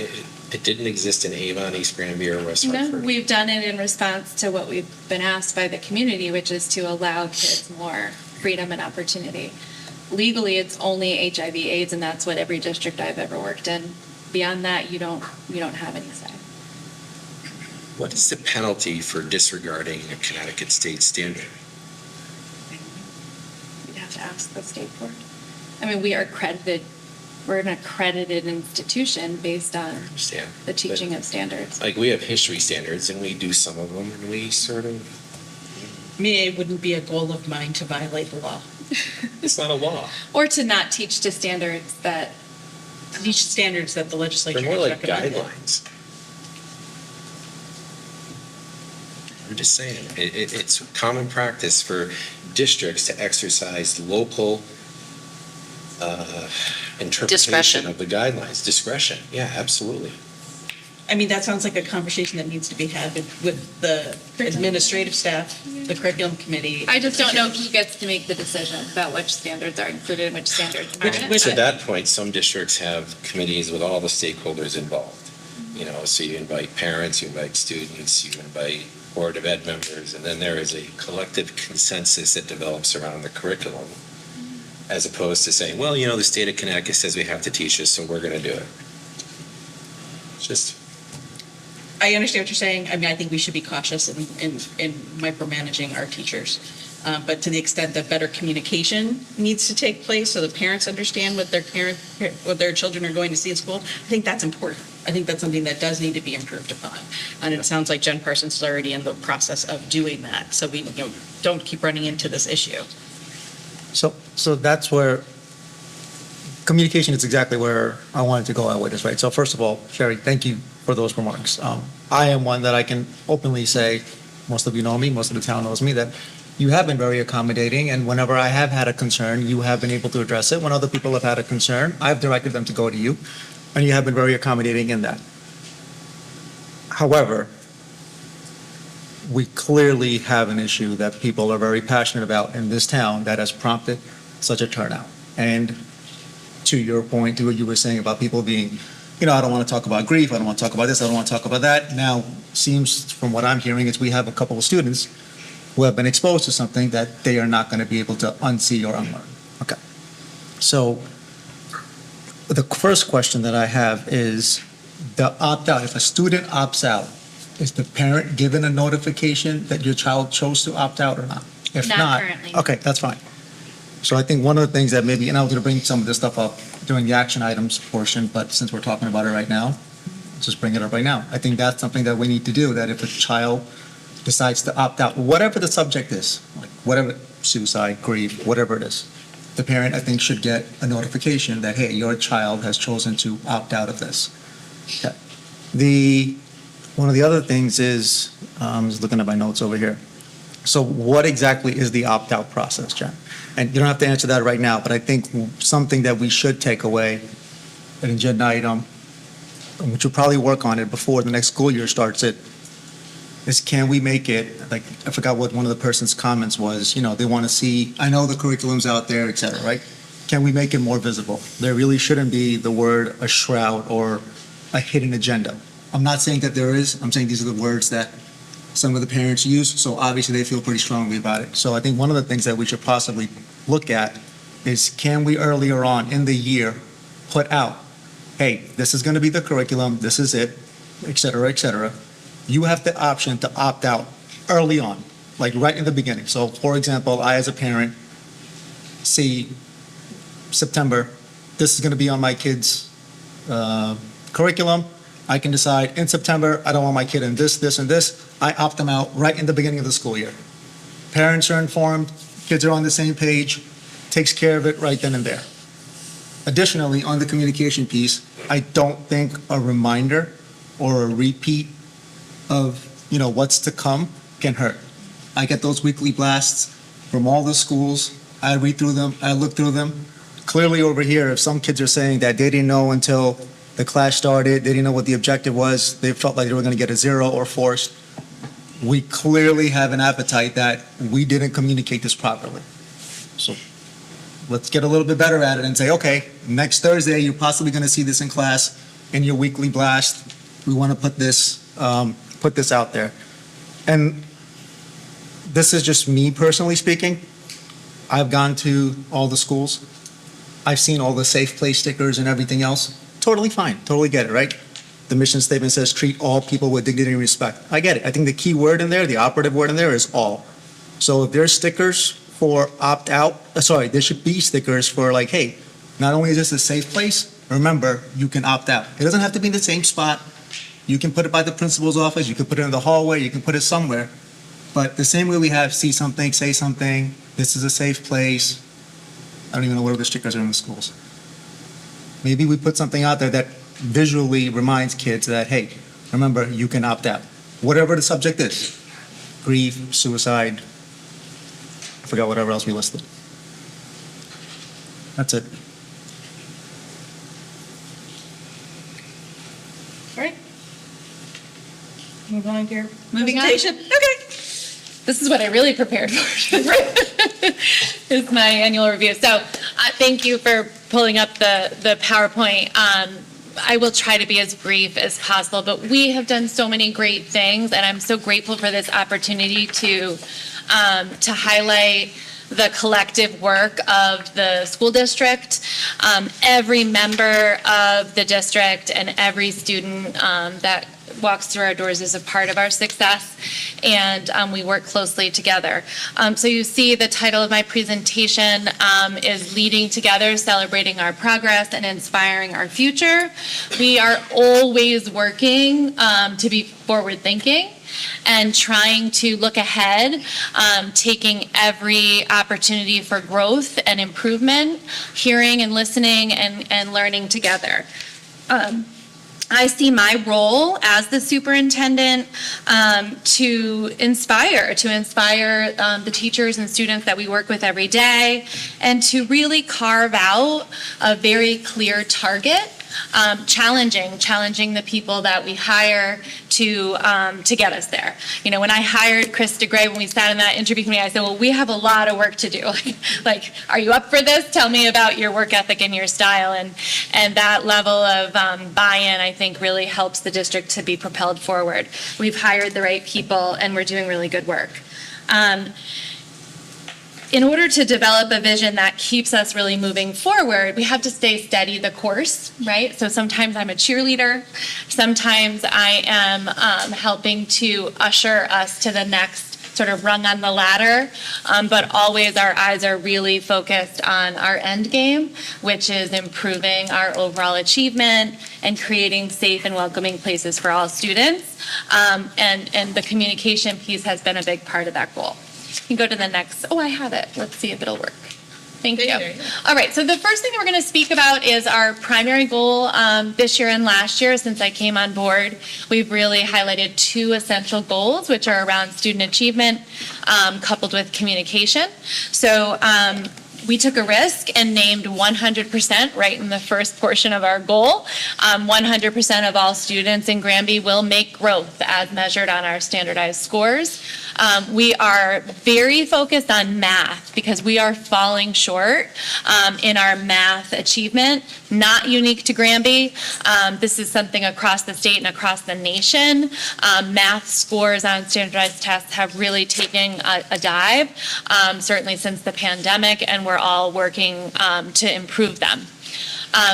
it didn't exist in Avon, East Granby, or West Hartford. No, we've done it in response to what we've been asked by the community, which is to allow kids more freedom and opportunity. Legally, it's only HIV/AIDS, and that's what every district I've ever worked in. Beyond that, you don't have any say. What is the penalty for disregarding a Connecticut state standard? You'd have to ask the state board. I mean, we are accredited. We're an accredited institution based on the teaching of standards. We have history standards, and we do some of them, and we sort of. I mean, it wouldn't be a goal of mine to violate the law. It's not a law. Or to not teach to standards that. Teach standards that the legislature They're more has like recommended. guidelines. I'm just saying, it's common practice for districts to exercise local interpretation Discretion. of the guidelines. Discretion, yeah, absolutely. I mean, that sounds like a conversation that needs to be had with the administrative staff, the curriculum committee. I just don't know who gets to make the decision about which standards are included and which standards aren't. To that point, some districts have committees with all the stakeholders involved. So you invite parents, you invite students, you invite Board of Ed members, and then there is a collective consensus that develops around the curriculum, as opposed to saying, well, the state of Connecticut says we have to teach this, so we're going to do it. It's just. I understand what you're saying. I mean, I think we should be cautious in micromanaging our teachers. But to the extent that better communication needs to take place so the parents understand what their children are going to see in school, I think that's important. I think that's something that does need to be improved upon. And it sounds like Jen Parsons is already in the process of doing that. So we don't keep running into this issue. So that's where communication is exactly where I wanted to go with this, right? So first of all, Sherry, thank you for those remarks. I am one that I can openly say, most of you know me, most of the town knows me, that you have been very accommodating, and whenever I have had a concern, you have been able to address it. When other people have had a concern, I've directed them to go to you, and you have been very accommodating in that. However, we clearly have an issue that people are very passionate about in this town that has prompted such a turnout. And to your point, to what you were saying about people being, I don't want to talk about grief, I don't want to talk about this, I don't want to talk about that. Now, seems from what I'm hearing is we have a couple of students who have been exposed to something that they are not going to be able to unsee or unlearn. Okay. So the first question that I have is the opt-out. If a student opts out, is the parent given a notification that your child chose to opt out or not? If Not currently. Okay, that's fine. So I think one of the things that maybe, and I was going to bring some of this stuff up during the action items portion, but since we're talking about it right now, let's just bring it up right now. I think that's something that we need to do, that if a child decides to opt out, whatever the subject is, like whatever, suicide, grief, whatever it is, the parent, I think, should get a notification that, hey, your child has chosen to opt out of this. Okay. One of the other things is, I'm just looking at my notes over here. So what exactly is the opt-out process, Jen? And you don't have to answer that right now, but I think something that we should take away, an agenda item, which we'll probably work on it before the next school year starts, is can we make it, like, I forgot what one of the person's comments was, they want to see, I know the curriculum's out there, et cetera, right? Can we make it more visible? There really shouldn't be the word a shroud or a hidden agenda. I'm not saying that there is, I'm saying these are the words that some of the parents use, so obviously they feel pretty strongly about it. So I think one of the things that we should possibly look at is, can we earlier on in the year put out, hey, this is going to be the curriculum, this is it, et cetera, et cetera. You have the option to opt out early on, like right in the beginning. So for example, I as a parent see September, this is going to be on my kid's curriculum. I can decide in September, I don't want my kid in this, this, and this. I opt them out right in the beginning of the school year. Parents are informed, kids are on the same page, takes care of it right then and there. Additionally, on the communication piece, I don't think a reminder or a repeat of, what's to come can hurt. I get those weekly blasts from all the schools. I read through them, I look through them. Clearly over here, if some kids are saying that they didn't know until the class started, they didn't know what the objective was, they felt like they were going to get a 0 or forced, we clearly have an appetite that we didn't communicate this properly. So let's get a little bit better at it and say, okay, next Thursday, you're possibly going to see this in class in your weekly blast. We want to put this out there. And this is just me personally speaking. I've gone to all the schools. I've seen all the safe place stickers and everything else. Totally fine, totally get it, right? The mission statement says treat all people with dignity and respect. I get it. I think the key word in there, the operative word in there is all. So if there's stickers for opt out, there should be stickers for like, hey, not only is this a safe place, remember, you can opt out. It doesn't have to be in the same spot. You can put it by the principal's office, you can put it in the hallway, you can put it somewhere. But the same way we have see something, say something, this is a safe place. I don't even know where the stickers are in the schools. Maybe we put something out there that visually reminds kids that, hey, remember, you can opt out. Whatever the subject is, grief, suicide, I forgot whatever else we listed. That's it. All right. Move on to your Moving on. presentation. Okay. This is what I really prepared for. It's my annual review. So thank you for pulling up the PowerPoint. I will try to be as brief as possible, but we have done so many great things, and I'm so grateful for this opportunity to highlight the collective work of the school district. Every member of the district and every student that walks through our doors is a part of our success, and we work closely together. So you see the title of my presentation is Leading Together, Celebrating Our Progress and Inspiring Our Future. We are always working to be forward-thinking and trying to look ahead, taking every opportunity for growth and improvement, hearing and listening and learning together. I see my role as the superintendent to inspire the teachers and students that we work with every day, and to really carve out a very clear target, challenging the people that we hire to get us there. You know, when I hired Chris DeGray, when we sat in that interview committee, I said, well, we have a lot of work to do. Like, are you up for this? Tell me about your work ethic and your style. And that level of buy-in, I think, really helps the district to be propelled forward. We've hired the right people, and we're doing really good work. In order to develop a vision that keeps us really moving forward, we have to stay steady the course, right? So sometimes I'm a cheerleader. Sometimes I am helping to usher us to the next sort of rung on the ladder. But always our eyes are really focused on our end game, which is improving our overall achievement and creating safe and welcoming places for all students. And the communication piece has been a big part of that goal. You can go to the next. Oh, I have it. Let's see if it'll work. Thank you. All right, so the first thing that we're going to speak about is our primary goal this year and last year. Since I came on board, we've really highlighted two essential goals, which are around student achievement coupled with communication. So we took a risk and named 100% right in the first portion of our goal. 100% of all students in Granby will make growth as measured on our standardized scores. We are very focused on math because we are falling short in our math achievement, not unique to Granby. This is something across the state and across the nation. Math scores on standardized tests have really taken a dive, certainly since the pandemic, and we're all working to improve them.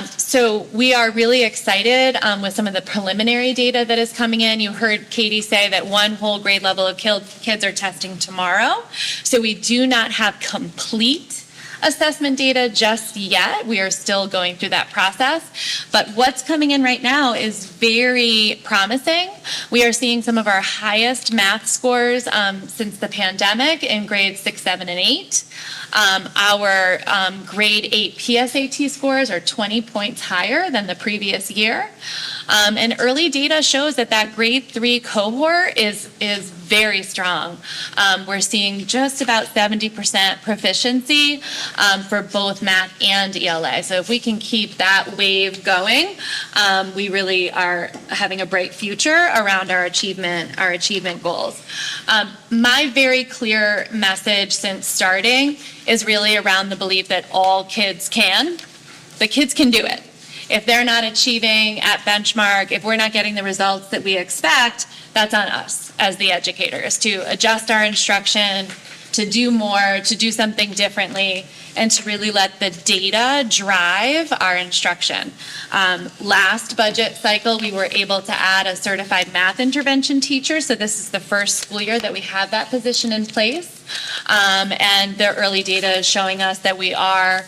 So we are really excited with some of the preliminary data that is coming in. You heard Katie say that one whole grade level of kids are testing tomorrow. So we do not have complete assessment data just yet. We are still going through that process. But what's coming in right now is very promising. We are seeing some of our highest math scores since the pandemic in grades 6, 7, and 8. Our grade 8 PSAT scores are 20 points higher than the previous year. And early data shows that grade 3 cohort is very strong. We're seeing just about 70% proficiency for both math and ELA. So if we can keep that wave going, we really are having a bright future around our achievement goals. My very clear message since starting is really around the belief that all kids can. The kids can do it. If they're not achieving at benchmark, if we're not getting the results that we expect, that's on us as the educators to adjust our instruction, to do more, to do something differently, and to really let the data drive our instruction. Last budget cycle, we were able to add a certified math intervention teacher, so this is the first school year that we have that position in place. And the early data is showing us that we are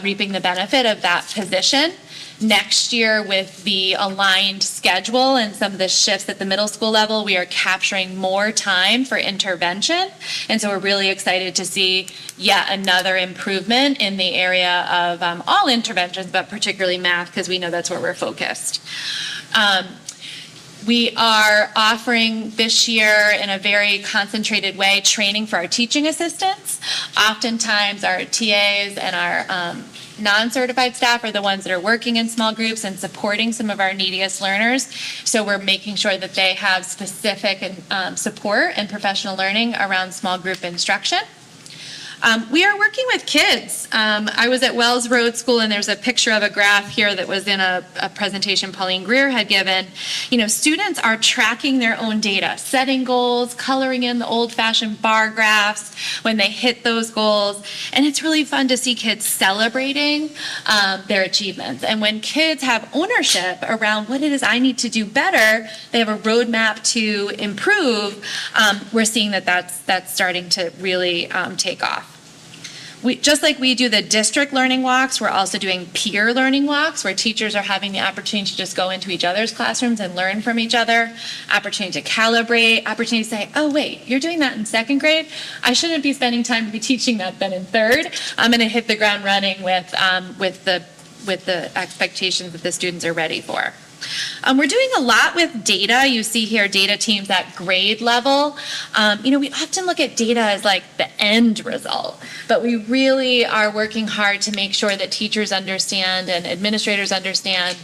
reaping the benefit of that position. Next year, with the aligned schedule and some of the shifts at the middle school level, we are capturing more time for intervention. And so we're really excited to see yet another improvement in the area of all interventions, but particularly math, because we know that's where we're focused. We are offering this year in a very concentrated way training for our teaching assistants. Oftentimes our TAs and our non-certified staff are the ones that are working in small groups and supporting some of our neediest learners. So we're making sure that they have specific support and professional learning around small group instruction. We are working with kids. I was at Wells Road School, and there's a picture of a graph here that was in a presentation Pauline Greer had given. Students are tracking their own data, setting goals, coloring in the old-fashioned bar graphs when they hit those goals, and it's really fun to see kids celebrating their achievements. And when kids have ownership around what it is I need to do better, they have a roadmap to improve, we're seeing that that's starting to really take off. Just like we do the district learning walks, we're also doing peer learning walks where teachers are having the opportunity to just go into each other's classrooms and learn from each other, opportunity to calibrate, opportunity to say, oh wait, you're doing that in second grade? I shouldn't be spending time to be teaching that then in third. I'm going to hit the ground running with the expectations that the students are ready for. We're doing a lot with data. You see here data teams at grade level. We often look at data as like the end result, but we really are working hard to make sure that teachers understand and administrators understand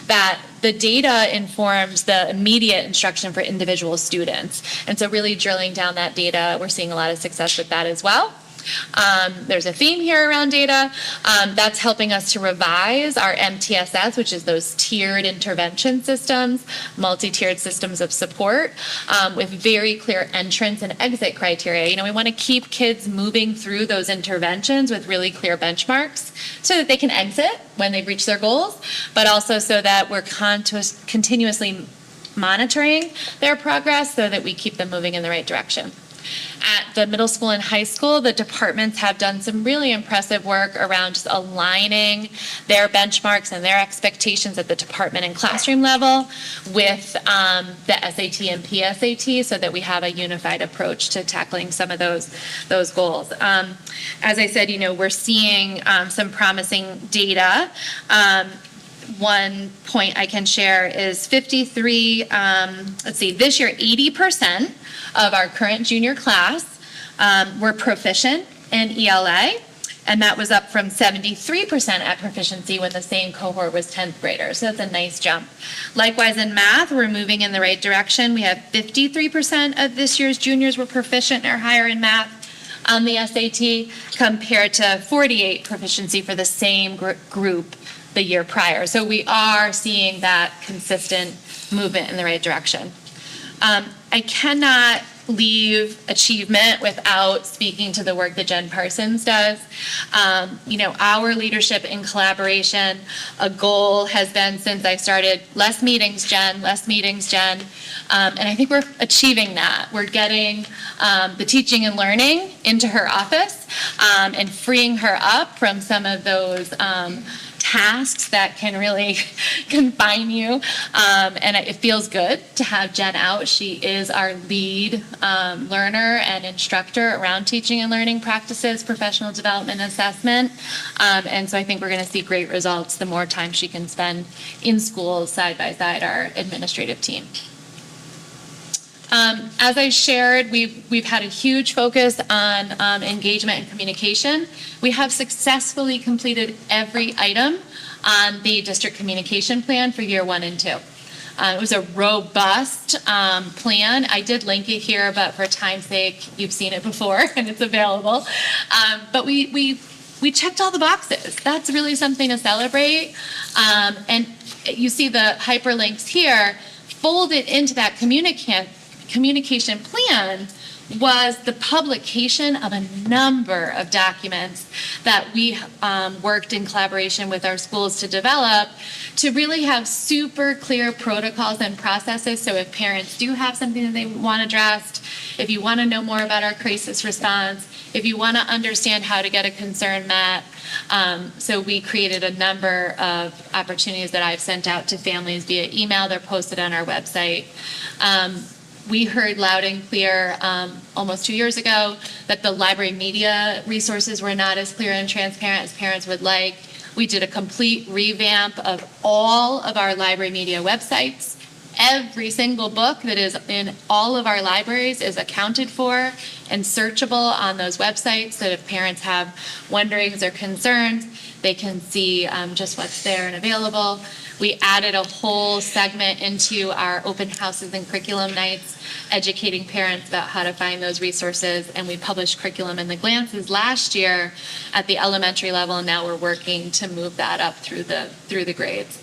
that the data informs the immediate instruction for individual students. And so really drilling down that data, we're seeing a lot of success with that as well. There's a theme here around data. That's helping us to revise our MTSS, which is those tiered intervention systems, multi-tiered systems of support, with very clear entrance and exit criteria. We want to keep kids moving through those interventions with really clear benchmarks so that they can exit when they've reached their goals, but also so that we're continuously monitoring their progress so that we keep them moving in the right direction. At the middle school and high school, the departments have done some really impressive work around just aligning their benchmarks and their expectations at the department and classroom level with the SAT and PSAT so that we have a unified approach to tackling some of those goals. As I said, we're seeing some promising data. One point I can share is 53, this year 80% of our current junior class were proficient in ELA, and that was up from 73% at proficiency when the same cohort was 10th graders. So that's a nice jump. Likewise in math, we're moving in the right direction. We have 53% of this year's juniors were proficient or higher in math on the SAT compared to 48 proficiency for the same group the year prior. So we are seeing that consistent movement in the right direction. I cannot leave achievement without speaking to the work that Jen Parsons does. Our leadership in collaboration, a goal has been since I started, less meetings, Jen. And I think we're achieving that. We're getting the teaching and learning into her office and freeing her up from some of those tasks that can really confine you. And it feels good to have Jen out. She is our lead learner and instructor around teaching and learning practices, professional development, assessment. And so I think we're going to see great results the more time she can spend in schools side by side our administrative team. As I shared, we've had a huge focus on engagement and communication. We have successfully completed every item on the district communication plan for year 1 and 2. It was a robust plan. I did link it here, but for time's sake, you've seen it before and it's available. But we checked all the boxes. That's really something to celebrate. And you see the hyperlinks here. Folded into that communication plan was the publication of a number of documents that we worked in collaboration with our schools to develop to really have super clear protocols and processes. So if parents do have something that they want addressed, if you want to know more about our crisis response, if you want to understand how to get a concern met, so we created a number of opportunities that I've sent out to families via email. They're posted on our website. We heard loud and clear almost 2 years ago that the library media resources were not as clear and transparent as parents would like. We did a complete revamp of all of our library media websites. Every single book that is in all of our libraries is accounted for and searchable on those websites so that if parents have wonderings or concerns, they can see just what's there and available. We added a whole segment into our open houses and curriculum nights, educating parents about how to find those resources. And we published curriculum in the glances last year at the elementary level, and now we're working to move that up through the grades.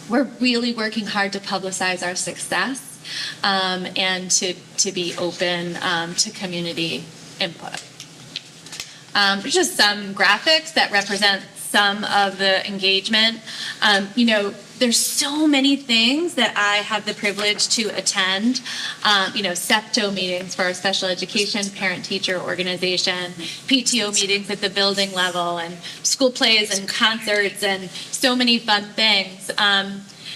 We're really working hard to publicize our success and to be open to community input. Just some graphics that represent some of the engagement. There's so many things that I have the privilege to attend. SEPTO meetings for our special education parent-teacher organization, PTO meetings at the building level, and school plays and concerts, and so many fun things.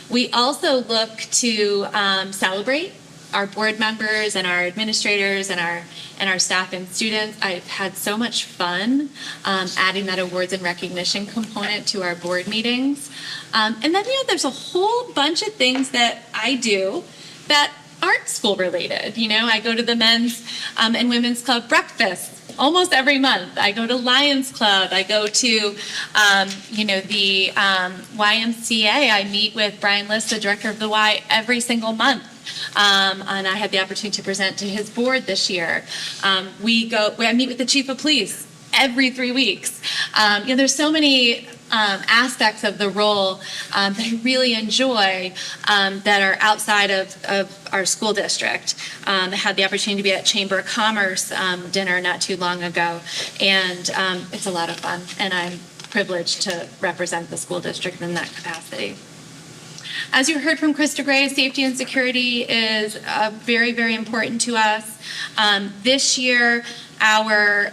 We also look to celebrate our board members and our administrators and our staff and students. I've had so much fun adding that awards and recognition component to our board meetings. And then, there's a whole bunch of things that I do that aren't school related. I go to the men's and women's club breakfast almost every month. I go to Lions Club. I go to, the YMCA. I meet with Brian List, the director of the Y, every single month. And I had the opportunity to present to his board this year. I meet with the chief of police every 3 weeks. There's so many aspects of the role that I really enjoy that are outside of our school district. I had the opportunity to be at Chamber of Commerce dinner not too long ago, and it's a lot of fun, and I'm privileged to represent the school district in that capacity. As you heard from Krista Gray, safety and security is very, very important to us. This year, our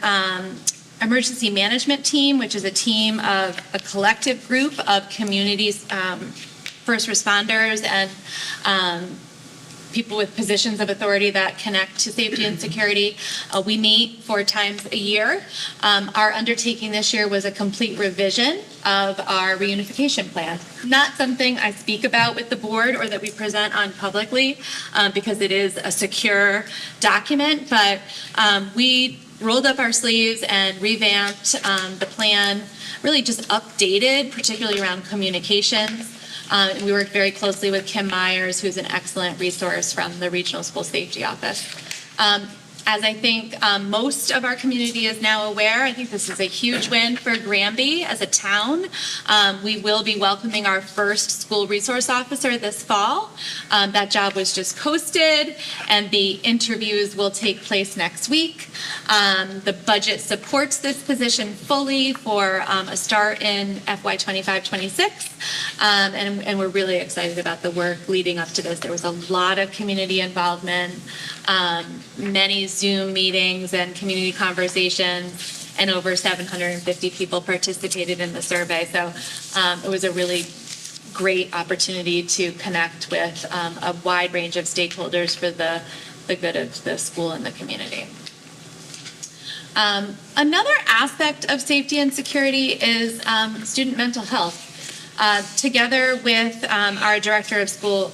emergency management team, which is a team of a collective group of communities, first responders, and people with positions of authority that connect to safety and security. We meet 4 times a year. Our undertaking this year was a complete revision of our reunification plan. Not something I speak about with the board or that we present on publicly because it is a secure document, but we rolled up our sleeves and revamped the plan, really just updated, particularly around communications. And we worked very closely with Kim Myers, who's an excellent resource from the Regional School Safety Office. As I think most of our community is now aware, I think this is a huge win for Granby as a town. We will be welcoming our first school resource officer this fall. That job was just posted, and the interviews will take place next week. The budget supports this position fully for a start in FY 25-26, and we're really excited about the work leading up to this. There was a lot of community involvement, many Zoom meetings and community conversations, and over 750 people participated in the survey. So it was a really great opportunity to connect with a wide range of stakeholders for the good of the school and the community. Another aspect of safety and security is student mental health. Together with our director of school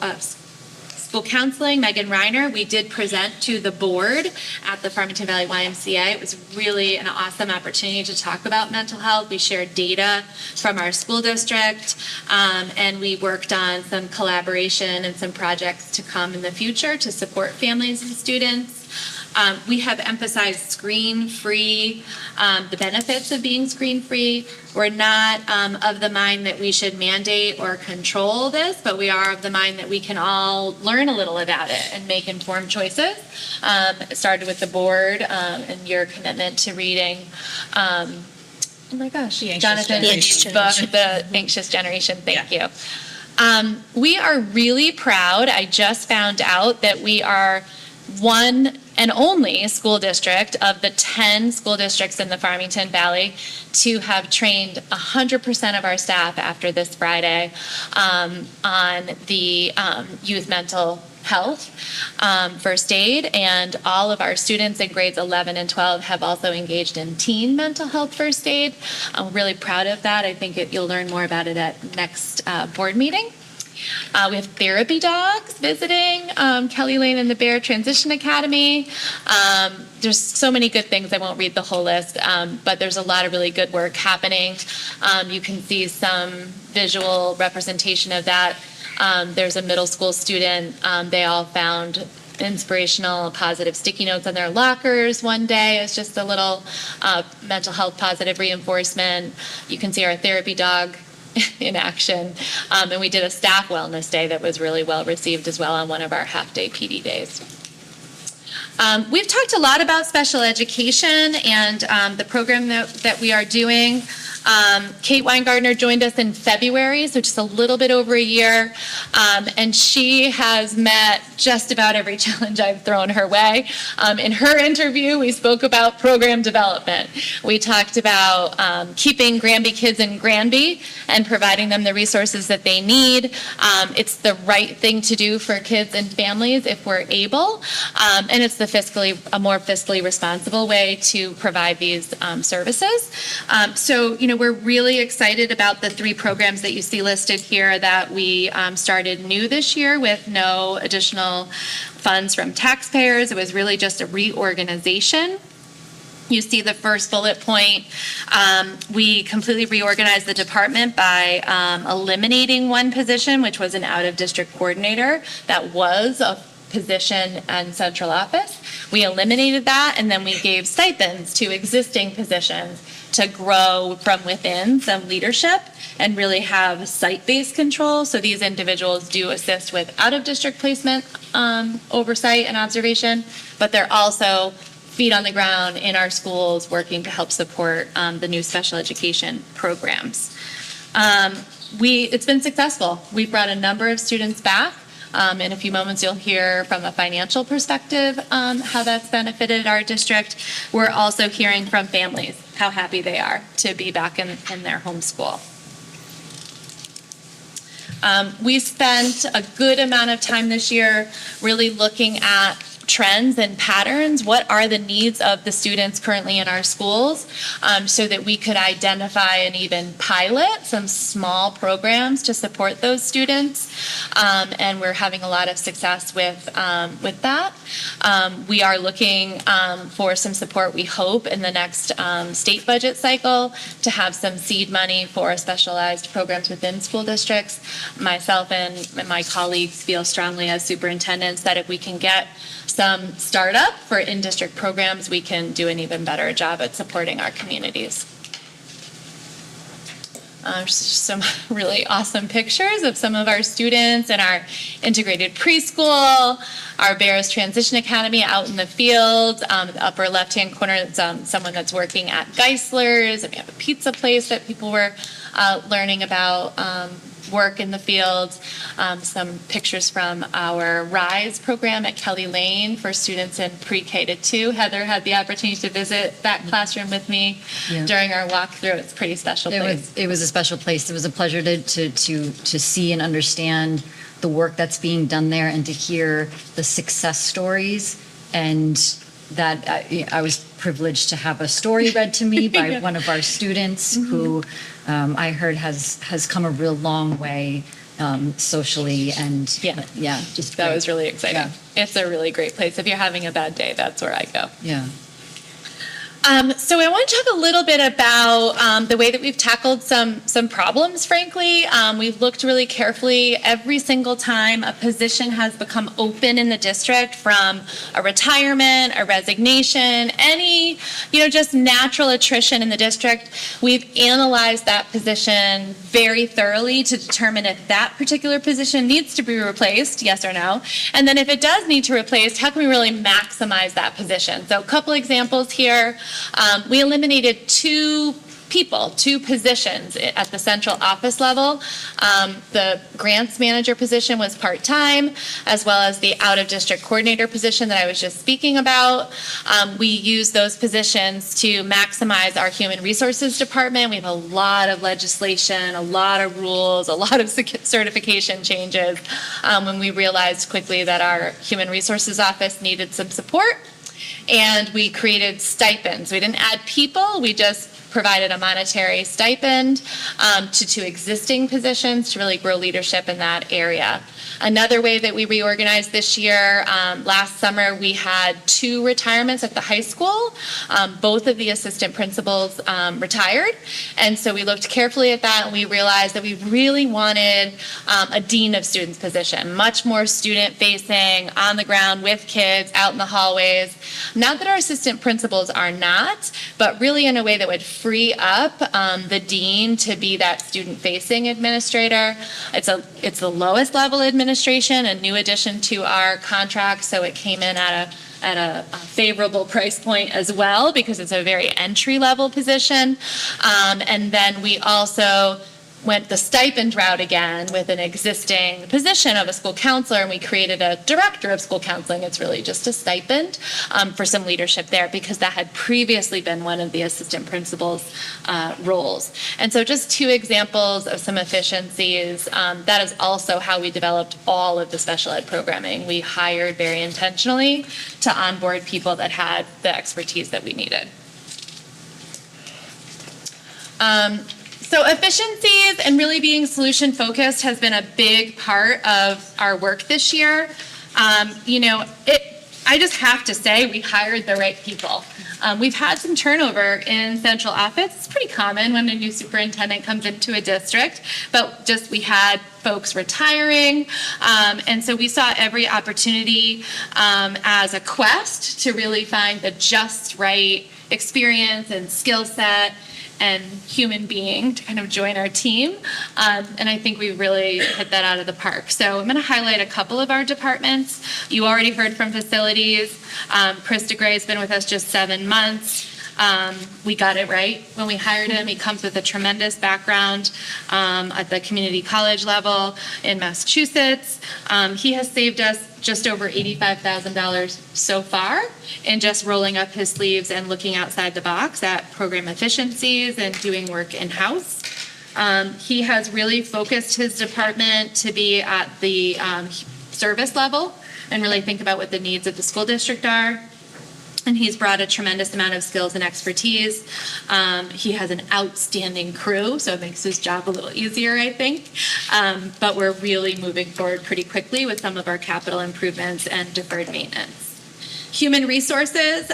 counseling, Megan Reiner, we did present to the board at the Farmington Valley YMCA. It was really an awesome opportunity to talk about mental health. We shared data from our school district, and we worked on some collaboration and some projects to come in the future to support families and students. We have emphasized screen-free, the benefits of being screen-free. We're not of the mind that we should mandate or control this, but we are of the mind that we can all learn a little about it and make informed choices. It started with the board and your commitment to reading. Oh my gosh, Jonathan's book, The Anxious Generation. Thank you. We are really proud. I just found out that we are one and only school district of the 10 school districts in the Farmington Valley to have trained 100% of our staff after this Friday on the youth mental health first aid, and all of our students in grades 11 and 12 have also engaged in teen mental health first aid. I'm really proud of that. I think you'll learn more about it at next board meeting. We have therapy dogs visiting Kelly Lane and the Bear Transition Academy. There's so many good things. I won't read the whole list, but there's a lot of really good work happening. You can see some visual representation of that. There's a middle school student. They all found inspirational, positive sticky notes on their lockers one day. It's just a little mental health positive reinforcement. You can see our therapy dog in action. And we did a staff wellness day that was really well received as well on one of our half-day PD days. We've talked a lot about special education and the program that we are doing. Kate Weingartner joined us in February, so just a little bit over a year, and she has met just about every challenge I've thrown her way. In her interview, we spoke about program development. We talked about keeping Granby kids in Granby and providing them the resources that they need. It's the right thing to do for kids and families if we're able, and it's a more fiscally responsible way to provide these services. So, we're really excited about the 3 programs that you see listed here that we started new this year with no additional funds from taxpayers. It was really just a reorganization. You see the first bullet point. We completely reorganized the department by eliminating one position, which was an out-of-district coordinator. That was a position in central office. We eliminated that, and then we gave stipends to existing positions to grow from within some leadership and really have site-based control. So these individuals do assist with out-of-district placement oversight and observation, but they're also feet on the ground in our schools working to help support the new special education programs. It's been successful. We've brought a number of students back. In a few moments, you'll hear from a financial perspective how that's benefited our district. We're also hearing from families how happy they are to be back in their home school. We spent a good amount of time this year really looking at trends and patterns. What are the needs of the students currently in our schools, so that we could identify and even pilot some small programs to support those students. And we're having a lot of success with that. We are looking for some support, we hope, in the next state budget cycle to have some seed money for specialized programs within school districts. Myself and my colleagues feel strongly as superintendents that if we can get some startup for in-district programs, we can do an even better job at supporting our communities. Just some really awesome pictures of some of our students in our integrated preschool, our Bears Transition Academy out in the field. The upper left-hand corner, it's someone that's working at Geisler's, and we have a pizza place that people were learning about work in the field. Some pictures from our RISE program at Kelly Lane for students in pre-K to 2. Heather had the opportunity to visit that classroom with me during our walkthrough. It's a pretty special place. It was a special place. It was a pleasure to see and understand the work that's being done there and to hear the success stories. And that I was privileged to have a story read to me by one of our students who I heard has come a real long way socially, and just that was really exciting. Yeah. It's a really great place. If you're having a bad day, that's where I go. Yeah. So I want to talk a little bit about the way that we've tackled some problems, frankly. We've looked really carefully every single time a position has become open in the district, from a retirement, a resignation, any, just natural attrition in the district. We've analyzed that position very thoroughly to determine if that particular position needs to be replaced, yes or no. And then if it does need to be replaced, how can we really maximize that position? So a couple examples here. We eliminated 2 positions at the central office level. The grants manager position was part-time, as well as the out-of-district coordinator position that I was just speaking about. We used those positions to maximize our human resources department. We have a lot of legislation, a lot of rules, a lot of certification changes, when we realized quickly that our human resources office needed some support. And we created stipends. We didn't add people, we just provided a monetary stipend to two existing positions to really grow leadership in that area. Another way that we reorganized this year, last summer we had 2 retirements at the high school. Both of the assistant principals retired, and so we looked carefully at that and we realized that we really wanted a dean of students position, much more student facing, on the ground with kids, out in the hallways. Not that our assistant principals are not, but really in a way that would free up the dean to be that student facing administrator. It's the lowest level administration, a new addition to our contract, so it came in at a favorable price point as well, because it's a very entry-level position. And then we also went the stipend route again with an existing position of a school counselor, and we created a director of school counseling. It's really just a stipend for some leadership there, because that had previously been one of the assistant principals' roles. And so just 2 examples of some efficiencies. That is also how we developed all of the special ed programming. We hired very intentionally to onboard people that had the expertise that we needed. So efficiencies and really being solution focused has been a big part of our work this year. I just have to say we hired the right people. We've had some turnover in central office. It's pretty common when a new superintendent comes into a district, but just we had folks retiring. And so we saw every opportunity as a quest to really find the just right experience and skill set and human being to kind of join our team. And I think we really hit that out of the park. So I'm going to highlight a couple of our departments. You already heard from facilities. Chris DeGray has been with us just 7 months. We got it right when we hired him. He comes with a tremendous background at the community college level in Massachusetts. He has saved us just over $85,000 so far in just rolling up his sleeves and looking outside the box at program efficiencies and doing work in-house. He has really focused his department to be at the service level and really think about what the needs of the school district are. And he's brought a tremendous amount of skills and expertise. He has an outstanding crew, so it makes his job a little easier, I think. But we're really moving forward pretty quickly with some of our capital improvements and deferred maintenance. Human resources,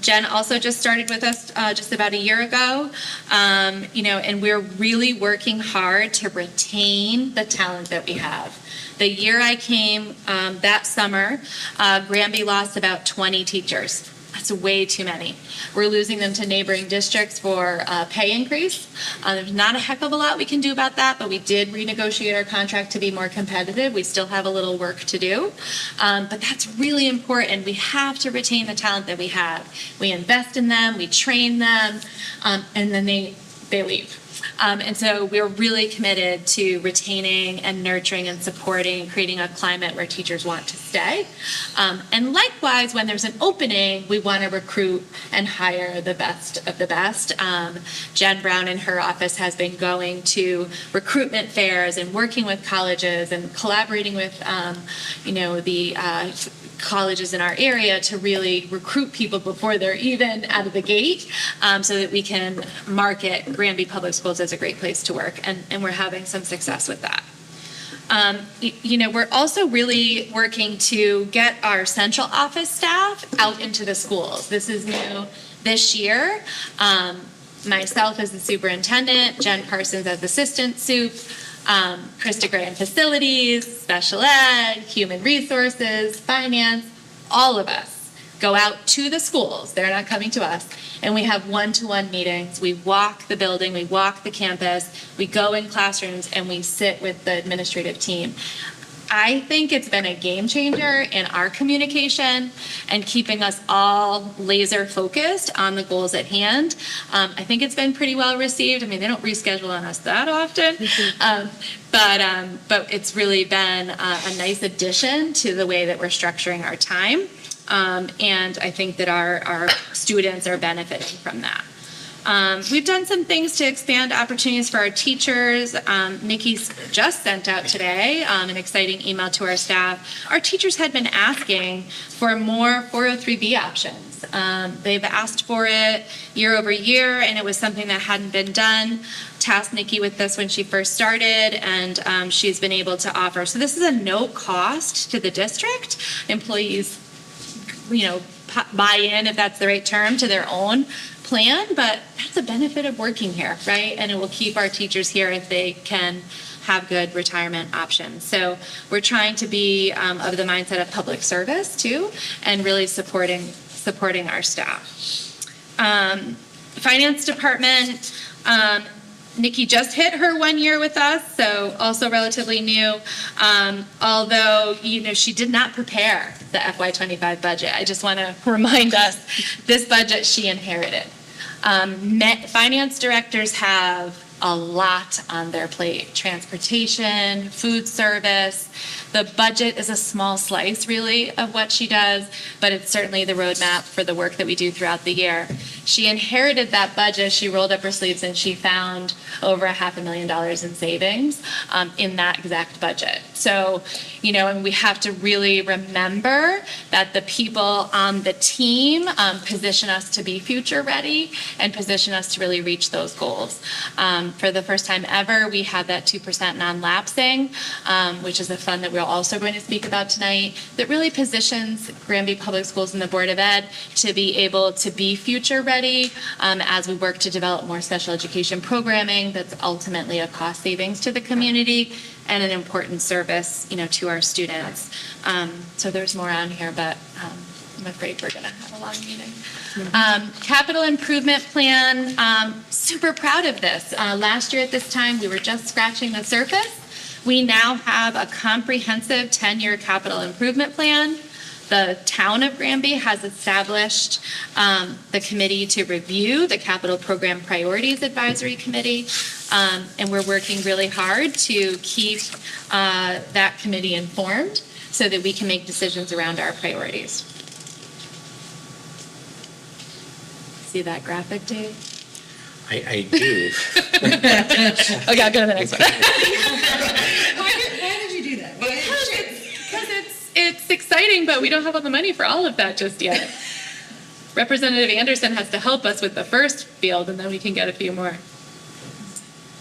Jen also just started with us just about a year ago, and we're really working hard to retain the talent that we have. The year I came that summer, Granby lost about 20 teachers. That's way too many. We're losing them to neighboring districts for a pay increase. There's not a heck of a lot we can do about that, but we did renegotiate our contract to be more competitive. We still have a little work to do, but that's really important. We have to retain the talent that we have. We invest in them, we train them, and then they leave. And so we're really committed to retaining and nurturing and supporting and creating a climate where teachers want to stay. And likewise, when there's an opening, we want to recruit and hire the best of the best. Jen Brown in her office has been going to recruitment fairs and working with colleges and collaborating with, the colleges in our area to really recruit people before they're even out of the gate, so that we can market Granby Public Schools as a great place to work, and we're having some success with that. We're also really working to get our central office staff out into the schools. This is new this year. Myself as the superintendent, Jen Parsons as assistant sup, Chris DeGray in facilities, special ed, human resources, finance, all of us go out to the schools. They're not coming to us. And we have one-to-one meetings. We walk the building, we walk the campus, we go in classrooms, and we sit with the administrative team. I think it's been a game changer in our communication and keeping us all laser focused on the goals at hand. I think it's been pretty well received. I mean, they don't reschedule on us that often, but it's really been a nice addition to the way that we're structuring our time. And I think that our students are benefiting from that. We've done some things to expand opportunities for our teachers. Nikki's just sent out today an exciting email to our staff. Our teachers had been asking for more 403B options. They've asked for it year over year, and it was something that hadn't been done. Tasked Nikki with this when she first started, and she's been able to offer. So this is a no cost to the district. Employees, buy in, if that's the right term, to their own plan, but that's a benefit of working here, right? And it will keep our teachers here if they can have good retirement options. So we're trying to be of the mindset of public service too, and really supporting our staff. Finance department, Nikki just hit her 1 year with us, so also relatively new. Although, she did not prepare the FY25 budget. I just want to remind us, this budget she inherited. Finance directors have a lot on their plate: transportation, food service. The budget is a small slice, really, of what she does, but it's certainly the roadmap for the work that we do throughout the year. She inherited that budget. She rolled up her sleeves and she found over $500,000 in savings in that exact budget. So, and we have to really remember that the people on the team position us to be future ready and position us to really reach those goals. For the first time ever, we have that 2% non-lapsing, which is a fund that we're also going to speak about tonight, that really positions Granby Public Schools and the Board of Ed to be able to be future ready as we work to develop more special education programming that's ultimately a cost savings to the community and an important service, to our students. So there's more on here, but I'm afraid we're going to have a long meeting. Capital improvement plan, super proud of this. Last year at this time, we were just scratching the surface. We now have a comprehensive 10-year capital improvement plan. The town of Granby has established the committee to review the capital program priorities advisory committee, and we're working really hard to keep that committee informed so that we can make decisions around our priorities. See that graphic, Dave? I do. Okay, I'll go to the next one. Why did you do that? Because it's exciting, but we don't have all the money for all of that just yet. Representative Anderson has to help us with the first field, and then we can get a few more.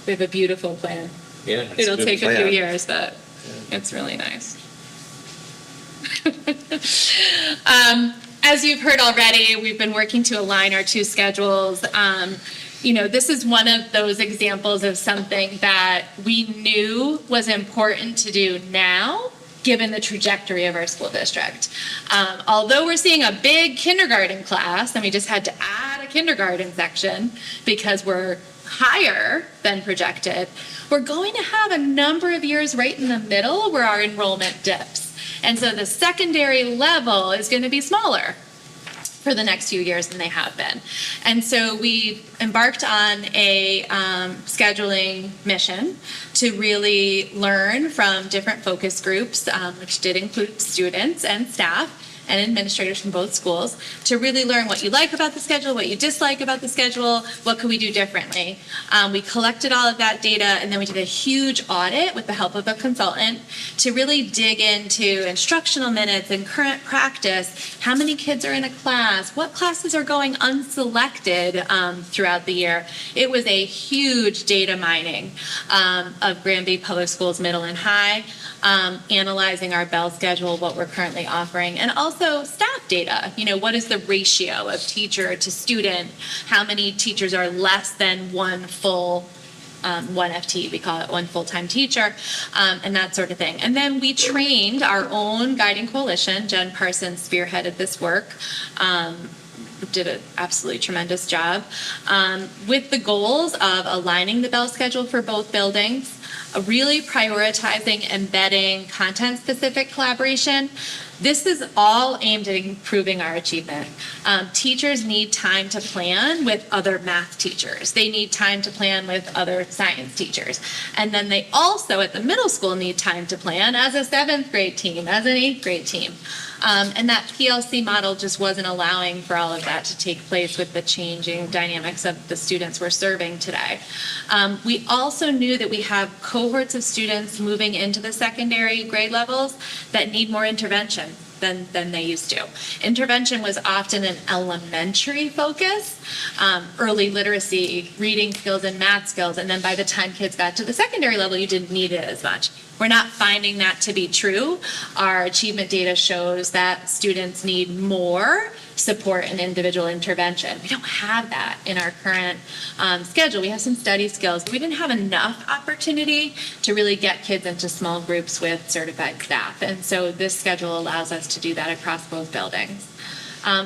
We have a beautiful plan. Yeah, It'll take a few years, but it's really nice. As you've heard already, we've been working to align our two schedules. This is one of those examples of something that we knew was important to do now, given the trajectory of our school district. Although we're seeing a big kindergarten class, and we just had to add a kindergarten section because we're higher than projected, we're going to have a number of years right in the middle where our enrollment dips. And so the secondary level is going to be smaller for the next few years than they have been. And so we embarked on a scheduling mission to really learn from different focus groups, which did include students and staff and administrators from both schools, to really learn what you like about the schedule, what you dislike about the schedule, what could we do differently. We collected all of that data, and then we did a huge audit with the help of a consultant to really dig into instructional minutes and current practice, how many kids are in a class, what classes are going unselected throughout the year. It was a huge data mining of Granby Public Schools middle and high, analyzing our bell schedule, what we're currently offering, and also staff data. What is the ratio of teacher to student? How many teachers are less than one full, one FT, we call it one full-time teacher, and that sort of thing. And then we trained our own guiding coalition. Jen Parsons spearheaded this work. Did an absolutely tremendous job with the goals of aligning the bell schedule for both buildings, really prioritizing embedding content-specific collaboration, This is all aimed at improving our achievement. Teachers need time to plan with other math teachers. They need time to plan with other science teachers. And then they also, at the middle school, need time to plan as a 7th grade team, as an 8th grade team. And that PLC model just wasn't allowing for all of that to take place with the changing dynamics of the students we're serving today. We also knew that we have cohorts of students moving into the secondary grade levels that need more intervention than they used to. Intervention was often an elementary focus, early literacy, reading skills and math skills, and then by the time kids got to the secondary level, you didn't need it as much. We're not finding that to be true. Our achievement data shows that students need more support and individual intervention. We don't have that in our current schedule. We have some study skills, but we didn't have enough opportunity to really get kids into small groups with certified staff. And so this schedule allows us to do that across both buildings.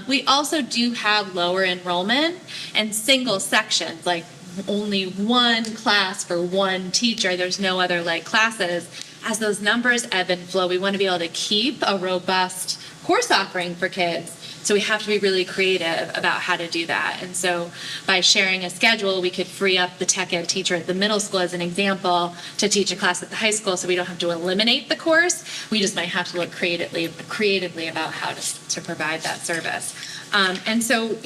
We also do have lower enrollment and single sections, like only one class for one teacher. There's no other like classes. As those numbers ebb and flow, we want to be able to keep a robust course offering for kids. So we have to be really creative about how to do that. And so by sharing a schedule, we could free up the tech ed teacher at the middle school, as an example, to teach a class at the high school, so we don't have to eliminate the course. We just might have to look creatively about how to provide that service. And so,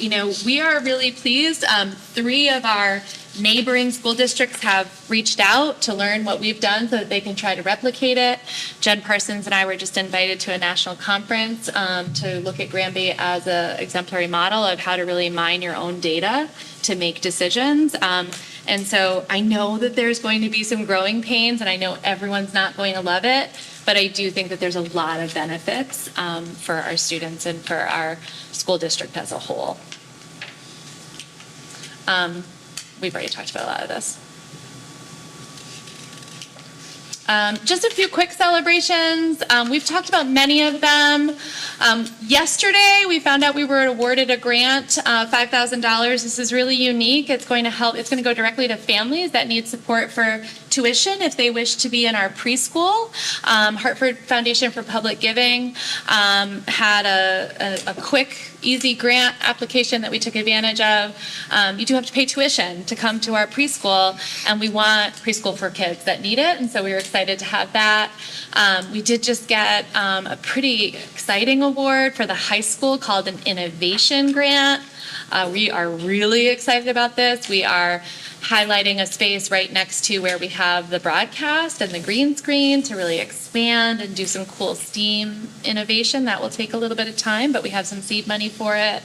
we are really pleased. 3 of our neighboring school districts have reached out to learn what we've done so that they can try to replicate it. Jen Parsons and I were just invited to a national conference to look at Granby as an exemplary model of how to really mine your own data to make decisions. And so I know that there's going to be some growing pains, and I know everyone's not going to love it, but I do think that there's a lot of benefits for our students and for our school district as a whole. We've already talked about a lot of this. Just a few quick celebrations. We've talked about many of them. Yesterday, we found out we were awarded a grant, $5,000. This is really unique. It's going to go directly to families that need support for tuition if they wish to be in our preschool. Hartford Foundation for Public Giving had a quick, easy grant application that we took advantage of. You do have to pay tuition to come to our preschool, and we want preschool for kids that need it, and so we were excited to have that. We did just get a pretty exciting award for the high school called an innovation grant. We are really excited about this. We are highlighting a space right next to where we have the broadcast and the green screen to really expand and do some cool STEAM innovation. That will take a little bit of time, but we have some seed money for it.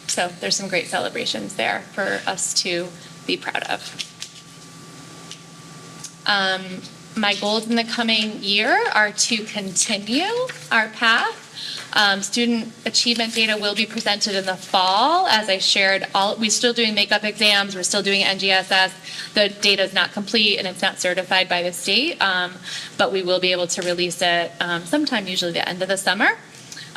So there's some great celebrations there for us to be proud of. My goals in the coming year are to continue our path. Student achievement data will be presented in the fall. As I shared, we're still doing makeup exams, we're still doing NGSS. The data is not complete and it's not certified by the state, but we will be able to release it sometime, usually the end of the summer.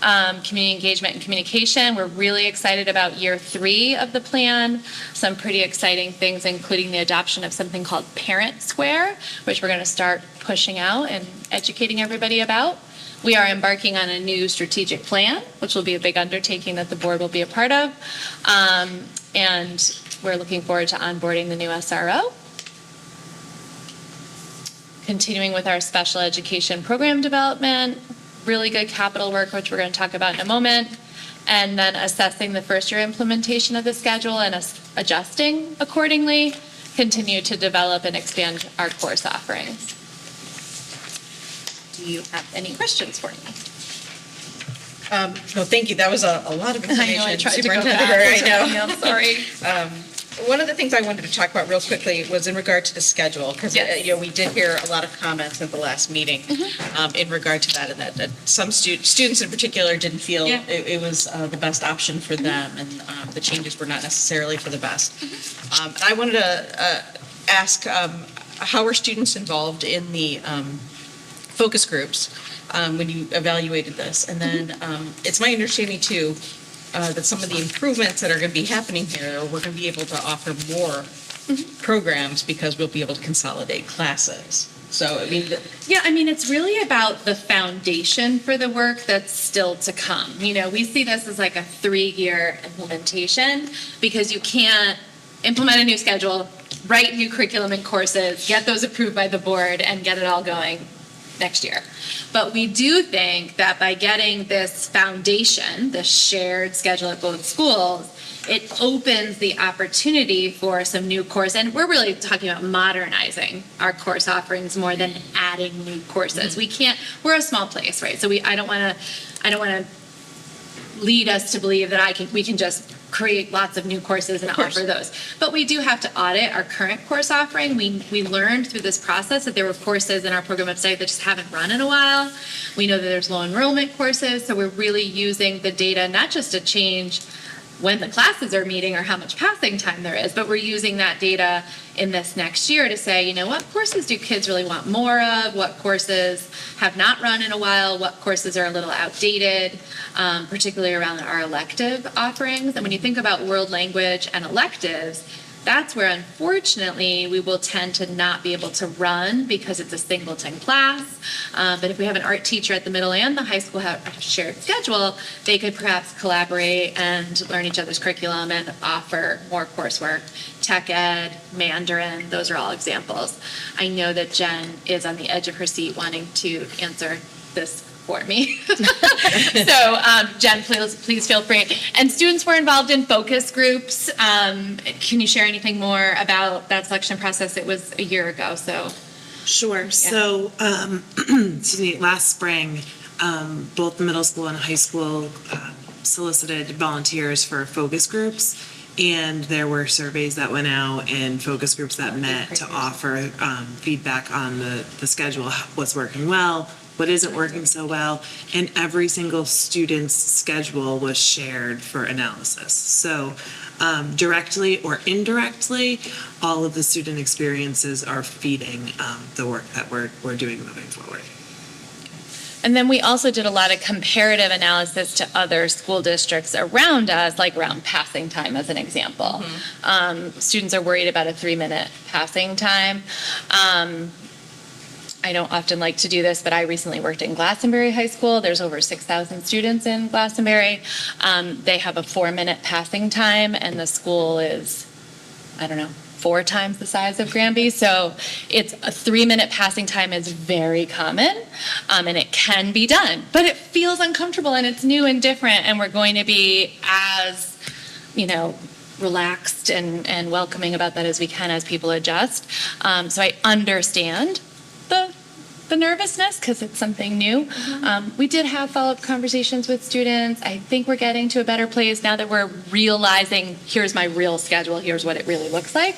Community engagement and communication. We're really excited about year 3 of the plan. Some pretty exciting things, including the adoption of something called Parent Square, which we're going to start pushing out and educating everybody about. We are embarking on a new strategic plan, which will be a big undertaking that the board will be a part of. And we're looking forward to onboarding the new SRO. Continuing with our special education program development, really good capital work, which we're going to talk about in a moment, and then assessing the first year implementation of the schedule and adjusting accordingly, continue to develop and expand our course offerings. Do you have any questions for me? No, thank you. That was a lot of information. I know, I tried to go Superintendent, fast. I know. I'm sorry. One of the things I wanted to talk about real quickly was in regard to the schedule, because we did hear a lot of comments at the last meeting in regard to that, and that some students in particular didn't feel it was the best option for them, and the changes were not necessarily for the best. And I wanted to ask, how are students involved in the focus groups when you evaluated this? And then it's my understanding too that some of the improvements that are going to be happening here, we're going to be able to offer more programs because we'll be able to consolidate classes. So, I mean, Yeah, I mean, it's really about the foundation for the work that's still to come. You know, we see this as like a 3-year implementation because you can't implement a new schedule, write new curriculum and courses, get those approved by the board, and get it all going next year. But we do think that by getting this foundation, the shared schedule at both schools, it opens the opportunity for some new course, and we're really talking about modernizing our course offerings more than adding new courses. We're a small place, right? So I don't want to lead us to believe that we can just create lots of new courses and offer those. But we do have to audit our current course offering. We learned through this process that there were courses in our program website that just haven't run in a while. We know that there's low enrollment courses, so we're really using the data not just to change when the classes are meeting or how much passing time there is, but we're using that data in this next year to say, you know, what courses do kids really want more of? What courses have not run in a while? What courses are a little outdated, particularly around our elective offerings? And when you think about world language and electives, that's where, unfortunately, we will tend to not be able to run because it's a singleton class. But if we have an art teacher at the middle and the high school have a shared schedule, they could perhaps collaborate and learn each other's curriculum and offer more coursework. Tech ed, Mandarin, those are all examples. I know that Jen is on the edge of her seat wanting to answer this for me. So Jen, please feel free. And students were involved in focus groups. Can you share anything more about that selection process? It was a year ago, so. Sure. Yeah. So, excuse me, last spring, both the middle school and high school solicited volunteers for focus groups. And there were surveys that went out and focus groups that met to offer feedback on the schedule, what's working well, what isn't working so well, and every single student's schedule was shared for analysis. So directly or indirectly, all of the student experiences are feeding the work that we're doing moving forward. And then we also did a lot of comparative analysis to other school districts around us, like around passing time as an example. Students are worried about a 3-minute passing time. I don't often like to do this, but I recently worked in Glastonbury High School. There's over 6,000 students in Glastonbury. They have a 4-minute passing time, and the school is, 4 times the size of Granby. So it's a 3-minute passing time is very common, and it can be done, but it feels uncomfortable and it's new and different, and we're going to be as, relaxed and welcoming about that as we can as people adjust. So I understand the nervousness because it's something new. We did have follow-up conversations with students. I think we're getting to a better place now that we're realizing, here's my real schedule, here's what it really looks like.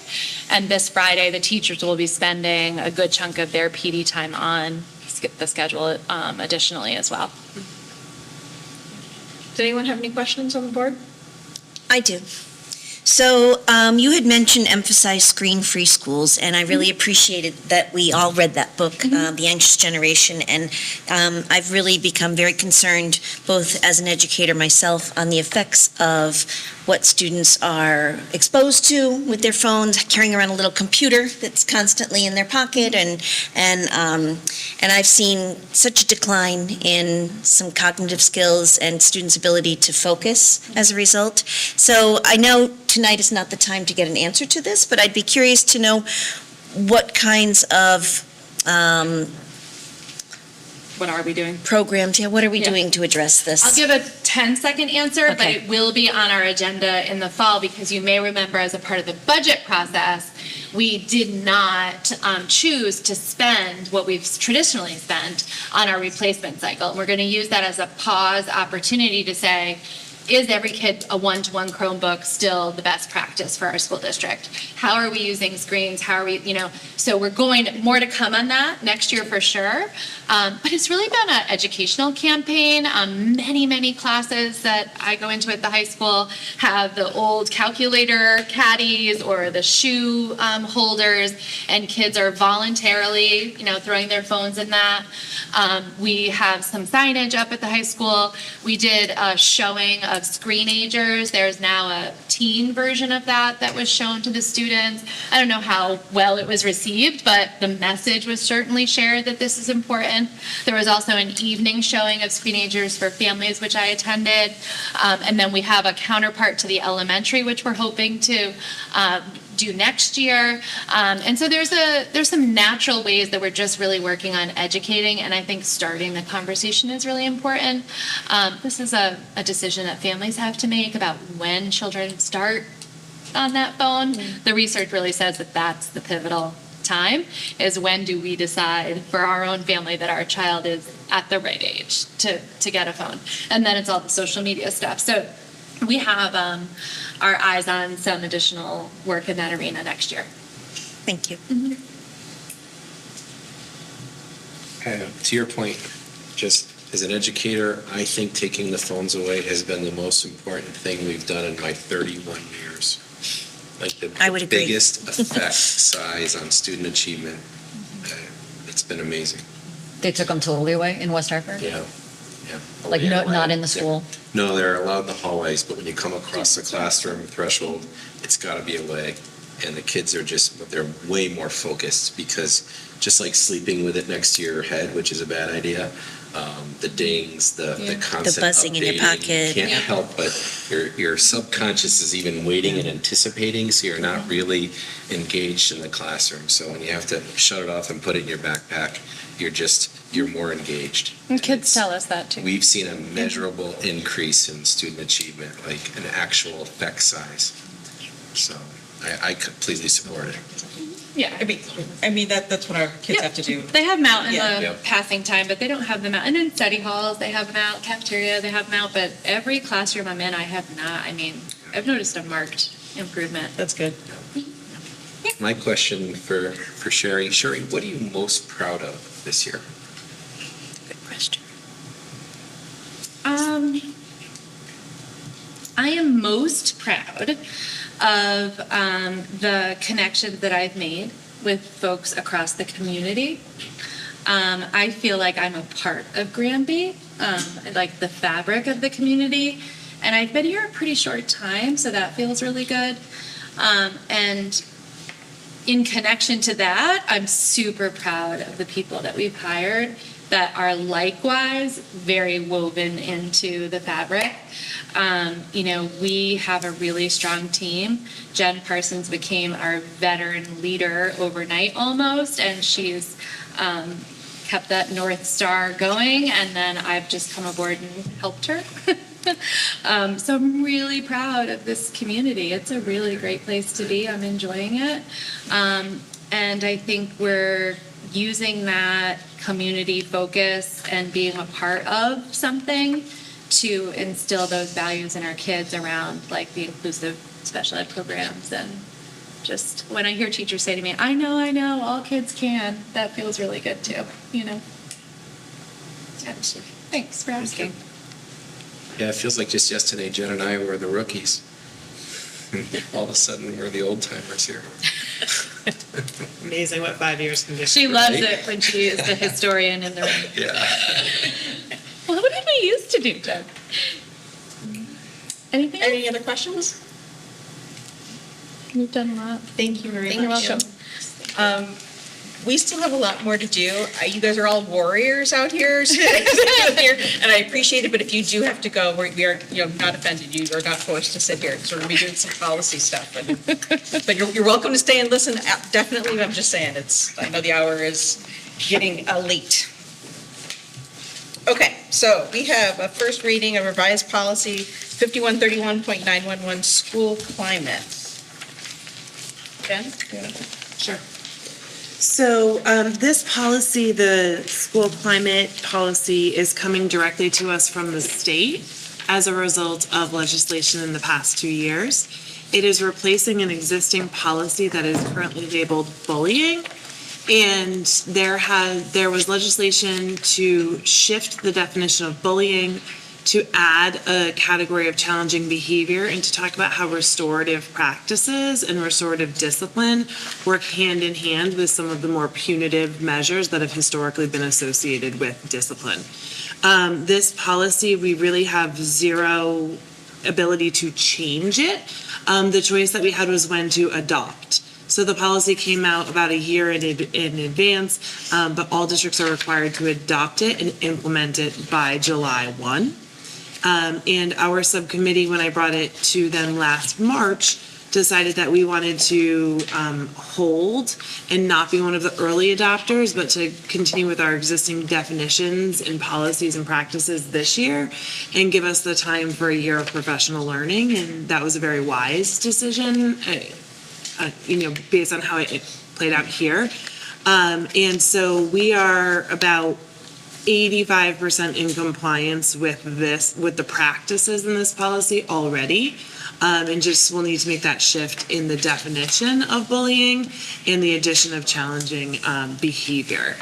And this Friday, the teachers will be spending a good chunk of their PD time on the schedule additionally as well. Does anyone have any questions on the board? I do. So you had mentioned emphasize screen-free schools, and I really appreciated that we all read that book, The Anxious Generation, and I've really become very concerned, both as an educator myself, on the effects of what students are exposed to with their phones, carrying around a little computer that's constantly in their pocket, and I've seen such a decline in some cognitive skills and students' ability to focus as a result. So I know tonight is not the time to get an answer to this, but I'd be curious to know what kinds of what are we doing? Programs, what are we doing to address this? I'll give a 10-second answer, but it will be on our agenda in the fall because you may remember as a part of the budget process, we did not choose to spend what we've traditionally spent on our replacement cycle. And we're going to use that as a pause opportunity to say, is every kid a one-to-one Chromebook still the best practice for our school district? How are we using screens? How are we, so we're going, more to come on that next year for sure. But it's really been an educational campaign. Many classes that I go into at the high school have the old calculator caddies or the shoe holders, and kids are voluntarily, throwing their phones in that. We have some signage up at the high school. We did a showing of screenagers. There's now a teen version of that was shown to the students. I don't know how well it was received, but the message was certainly shared that this is important. There was also an evening showing of screenagers for families, which I attended. And then we have a counterpart to the elementary, which we're hoping to do next year. And so there's some natural ways that we're just really working on educating, and I think starting the conversation is really important. This is a decision that families have to make about when children start on that phone. The research really says that that's the pivotal time, is when do we decide for our own family that our child is at the right age to get a phone. And then it's all the social media stuff. So we have our eyes on some additional work in that arena next year. Thank you. To your point, just as an educator, I think taking the phones away has been the most important thing we've done in my 31 years. Like I would the agree. biggest effect size on student achievement. It's been amazing. They took them totally away in West Hartford? Yeah. Like, no, not in the school? No, they're allowed in the hallways, but when you come across the classroom threshold, it's got to be away. And the kids are they're way more focused, because just like sleeping with it next to your head, which is a bad idea, the dings, the constant The buzzing in your updating, pocket. you can't help but your subconscious is even waiting and anticipating, so you're not really engaged in the classroom. So when you have to shut it off and put it in your backpack, you're more engaged. And kids tell us that too. We've seen a measurable increase in student achievement, like an actual effect size. So I completely support it. Yeah, I mean that's what our kids have to do. They have them out in Yeah. the passing time, but they don't have them out. And in study halls, they have them out, cafeteria, they have them out, but every classroom I'm in, I have not. I mean, I've noticed a marked improvement. That's good. My question for Sherry, what are you most proud of this year? Good question. I am most proud of the connections that I've made with folks across the community. I feel like I'm a part of Granby, like the fabric of the community. And I've been here a pretty short time, so that feels really good. And in connection to that, I'm super proud of the people that we've hired that are likewise very woven into the fabric. We have a really strong team. Jen Parsons became our veteran leader overnight almost, and she's kept that North Star going, and then I've just come aboard and helped her. So I'm really proud of this community. It's a really great place to be. I'm enjoying it. And I think we're using that community focus and being a part of something to instill those values in our kids around like the inclusive special ed programs. And just when I hear teachers say to me, I know, all kids can, that feels really good too, Thanks for asking. Yeah, it feels like just yesterday, Jen and I were the rookies. All of a sudden, we're the old timers here. Amazing what 5 years can do. She loves it when she is the historian in the room. Yeah. Well, what did we used to do, Jen? Anything? Any other questions? We've done a lot. Thank you very You're much. welcome. We still have a lot more to do. You guys are all warriors out here, and I appreciate it, but if you do have to go, we are not offended. You are not forced to sit here. So we're going to be doing some policy stuff. But you're welcome to stay and listen. Definitely, I'm just saying, I know the hour is getting late. Okay, so we have a first reading of revised policy 5131.911, school climate. Jen? Sure. So this policy, the school climate policy, is coming directly to us from the state as a result of legislation in the past 2 years. It is replacing an existing policy that is currently labeled bullying. And there was legislation to shift the definition of bullying, to add a category of challenging behavior, and to talk about how restorative practices and restorative discipline work hand in hand with some of the more punitive measures that have historically been associated with discipline. This policy, we really have zero ability to change it. The choice that we had was when to adopt. So the policy came out about a year in advance, but all districts are required to adopt it and implement it by July 1. And our subcommittee, when I brought it to them last March, decided that we wanted to hold and not be one of the early adopters, but to continue with our existing definitions and policies and practices this year and give us the time for a year of professional learning. And that was a very wise decision, based on how it played out here. And so we are about 85% in compliance with the practices in this policy already. And just we'll need to make that shift in the definition of bullying and the addition of challenging behavior.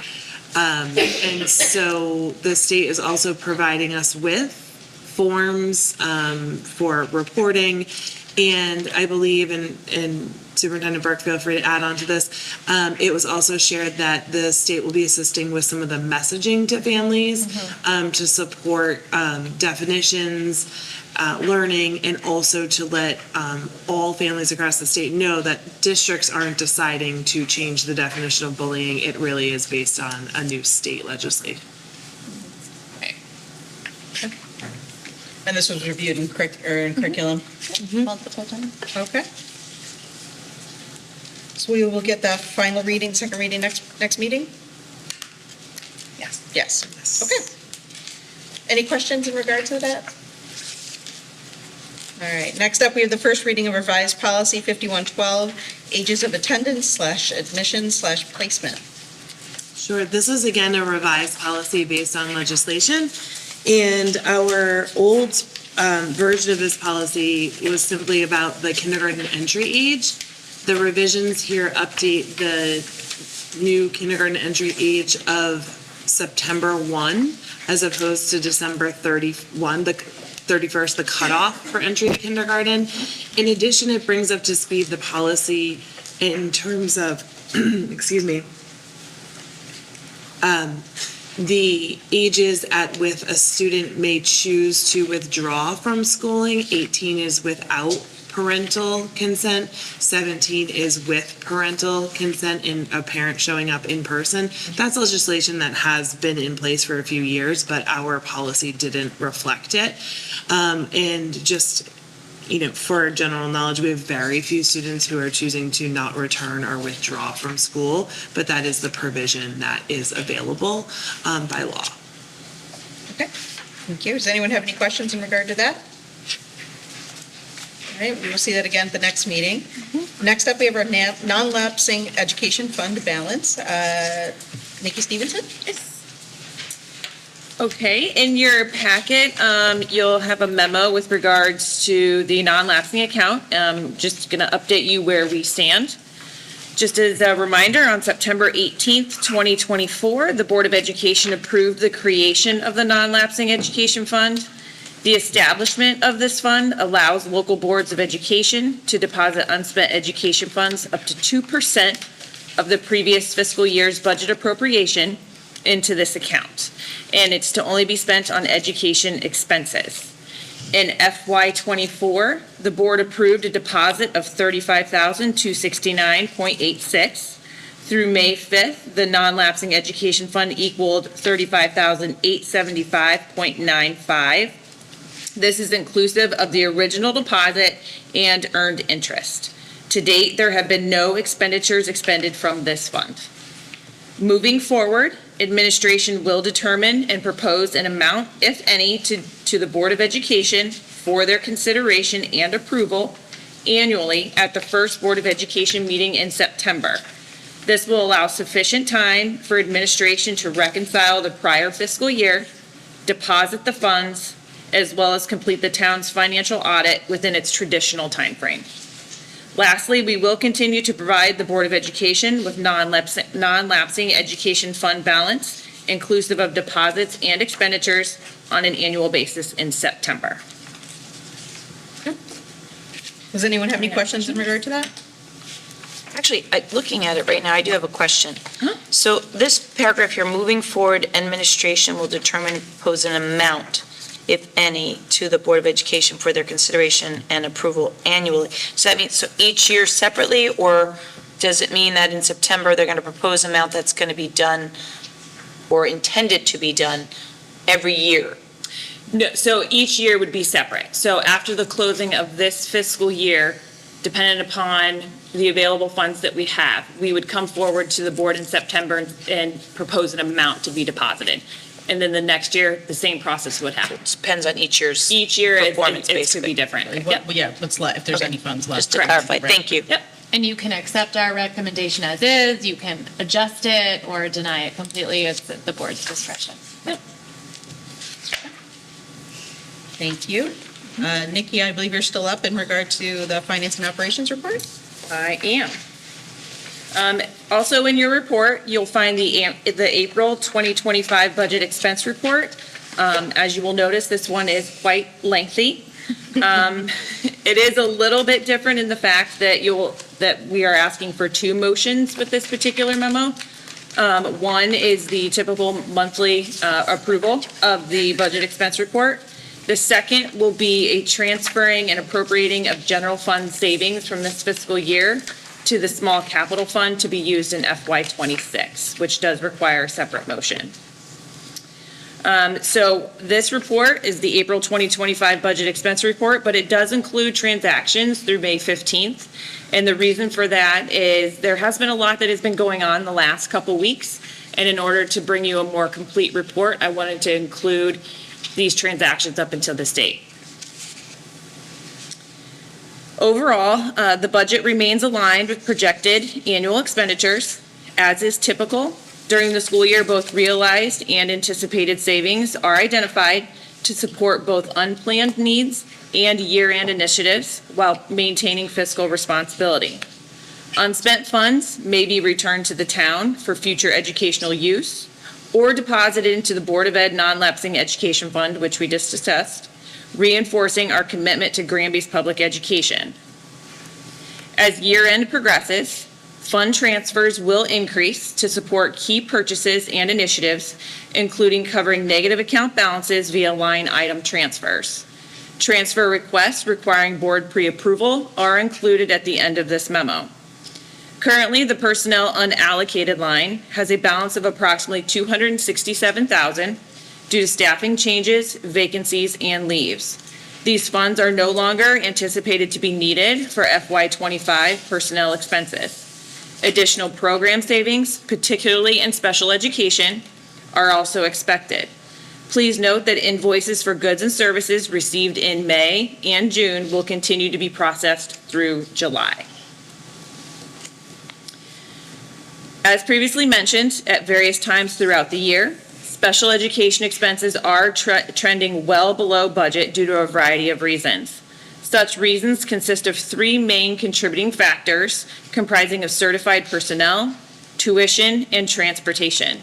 And so the state is also providing us with forms for reporting. And I believe, and Superintendent Burke, feel free to add on to this, it was also shared that the state will be assisting with some of the messaging to families to support definitions, learning, and also to let all families across the state know that districts aren't deciding to change the definition of bullying. It really is based on a new state legislation. And this was reviewed in curriculum? Multiple times. Okay. So we will get that final reading, second reading next meeting? Yes. Yes. Okay. Any questions in regard to that? All right, next up, we have the first reading of revised policy 5112, ages of attendance/admission/placement. Sure, this is again a revised policy based on legislation. And our old version of this policy was simply about the kindergarten entry age. The revisions here update the new kindergarten entry age of September 1 as opposed to December 31, the 31st, the cutoff for entry to kindergarten. In addition, it brings up to speed the policy in terms of, excuse me, the ages at which a student may choose to withdraw from schooling. 18 is without parental consent, 17 is with parental consent and a parent showing up in person. That's legislation that has been in place for a few years, but our policy didn't reflect it. And just, for general knowledge, we have very few students who are choosing to not return or withdraw from school, but that is the provision that is available by law. Okay, thank you. Does anyone have any questions in regard to that? All right, we will see that again at the next meeting. Next up, we have our non-lapsing education fund balance. Nikki Stevenson? Okay, in your packet, you'll have a memo with regards to the non-lapsing account. Just going to update you where we stand. Just as a reminder, on September 18th, 2024, the Board of Education approved the creation of the non-lapsing education fund. The establishment of this fund allows local boards of education to deposit unspent education funds up to 2% of the previous fiscal year's budget appropriation into this account. And it's to only be spent on education expenses. In FY24, the board approved a deposit of $35,269.86. Through May 5th, the non-lapsing education fund equaled $35,875.95. This is inclusive of the original deposit and earned interest. To date, there have been no expenditures expended from this fund. Moving forward, administration will determine and propose an amount, if any, to the Board of Education for their consideration and approval annually at the first Board of Education meeting in September. This will allow sufficient time for administration to reconcile the prior fiscal year, deposit the funds, as well as complete the town's financial audit within its traditional timeframe. Lastly, we will continue to provide the Board of Education with non-lapsing education fund balance, inclusive of deposits and expenditures, on an annual basis in September. Does anyone have any questions in regard to that? Actually, looking at it right now, I do have a question. So this paragraph here, moving forward, administration will determine and propose an amount. if any, to the Board of Education for their consideration and approval annually. So that means, so each year separately, or does it mean that in September, they're going to propose an amount that's going to be done or intended to be done every year? No, so each year would be separate. So after the closing of this fiscal year, dependent upon the available funds that we have, we would come forward to the board in September and propose an amount to be deposited. And then the next year, the same process would happen. Depends on each year's Each year, performance, it could basically. be different. Yep. Yeah, what's left, if there's any funds left. Just to clarify, Right. thank you. Yep. And you can accept our recommendation as is, you can adjust it or deny it completely. It's at the board's discretion. Thank you. Nikki, I believe you're still up in regard to the finance and operations report? I am. Also in your report, you'll find the April 2025 budget expense report. As you will notice, this one is quite lengthy. It is a little bit different in the fact that we are asking for two motions with this particular memo. One is the typical monthly approval of the budget expense report. The second will be a transferring and appropriating of general fund savings from this fiscal year to the small capital fund to be used in FY26, which does require a separate motion. So this report is the April 2025 budget expense report, but it does include transactions through May 15th. And the reason for that is there has been a lot that has been going on the last couple weeks. And in order to bring you a more complete report, I wanted to include these transactions up until this date. Overall, the budget remains aligned with projected annual expenditures. As is typical, during the school year, both realized and anticipated savings are identified to support both unplanned needs and year-end initiatives while maintaining fiscal responsibility. Unspent funds may be returned to the town for future educational use or deposited into the Board of Ed Non-Lapsing Education Fund, which we just discussed, reinforcing our commitment to Granby's public education. As year-end progresses, fund transfers will increase to support key purchases and initiatives, including covering negative account balances via line item transfers. Transfer requests requiring board pre-approval are included at the end of this memo. Currently, the personnel unallocated line has a balance of approximately $267,000 due to staffing changes, vacancies, and leaves. These funds are no longer anticipated to be needed for FY25 personnel expenses. Additional program savings, particularly in special education, are also expected. Please note that invoices for goods and services received in May and June will continue to be processed through July. As previously mentioned, at various times throughout the year, special education expenses are trending well below budget due to a variety of reasons. Such reasons consist of three main contributing factors comprising of certified personnel, tuition, and transportation.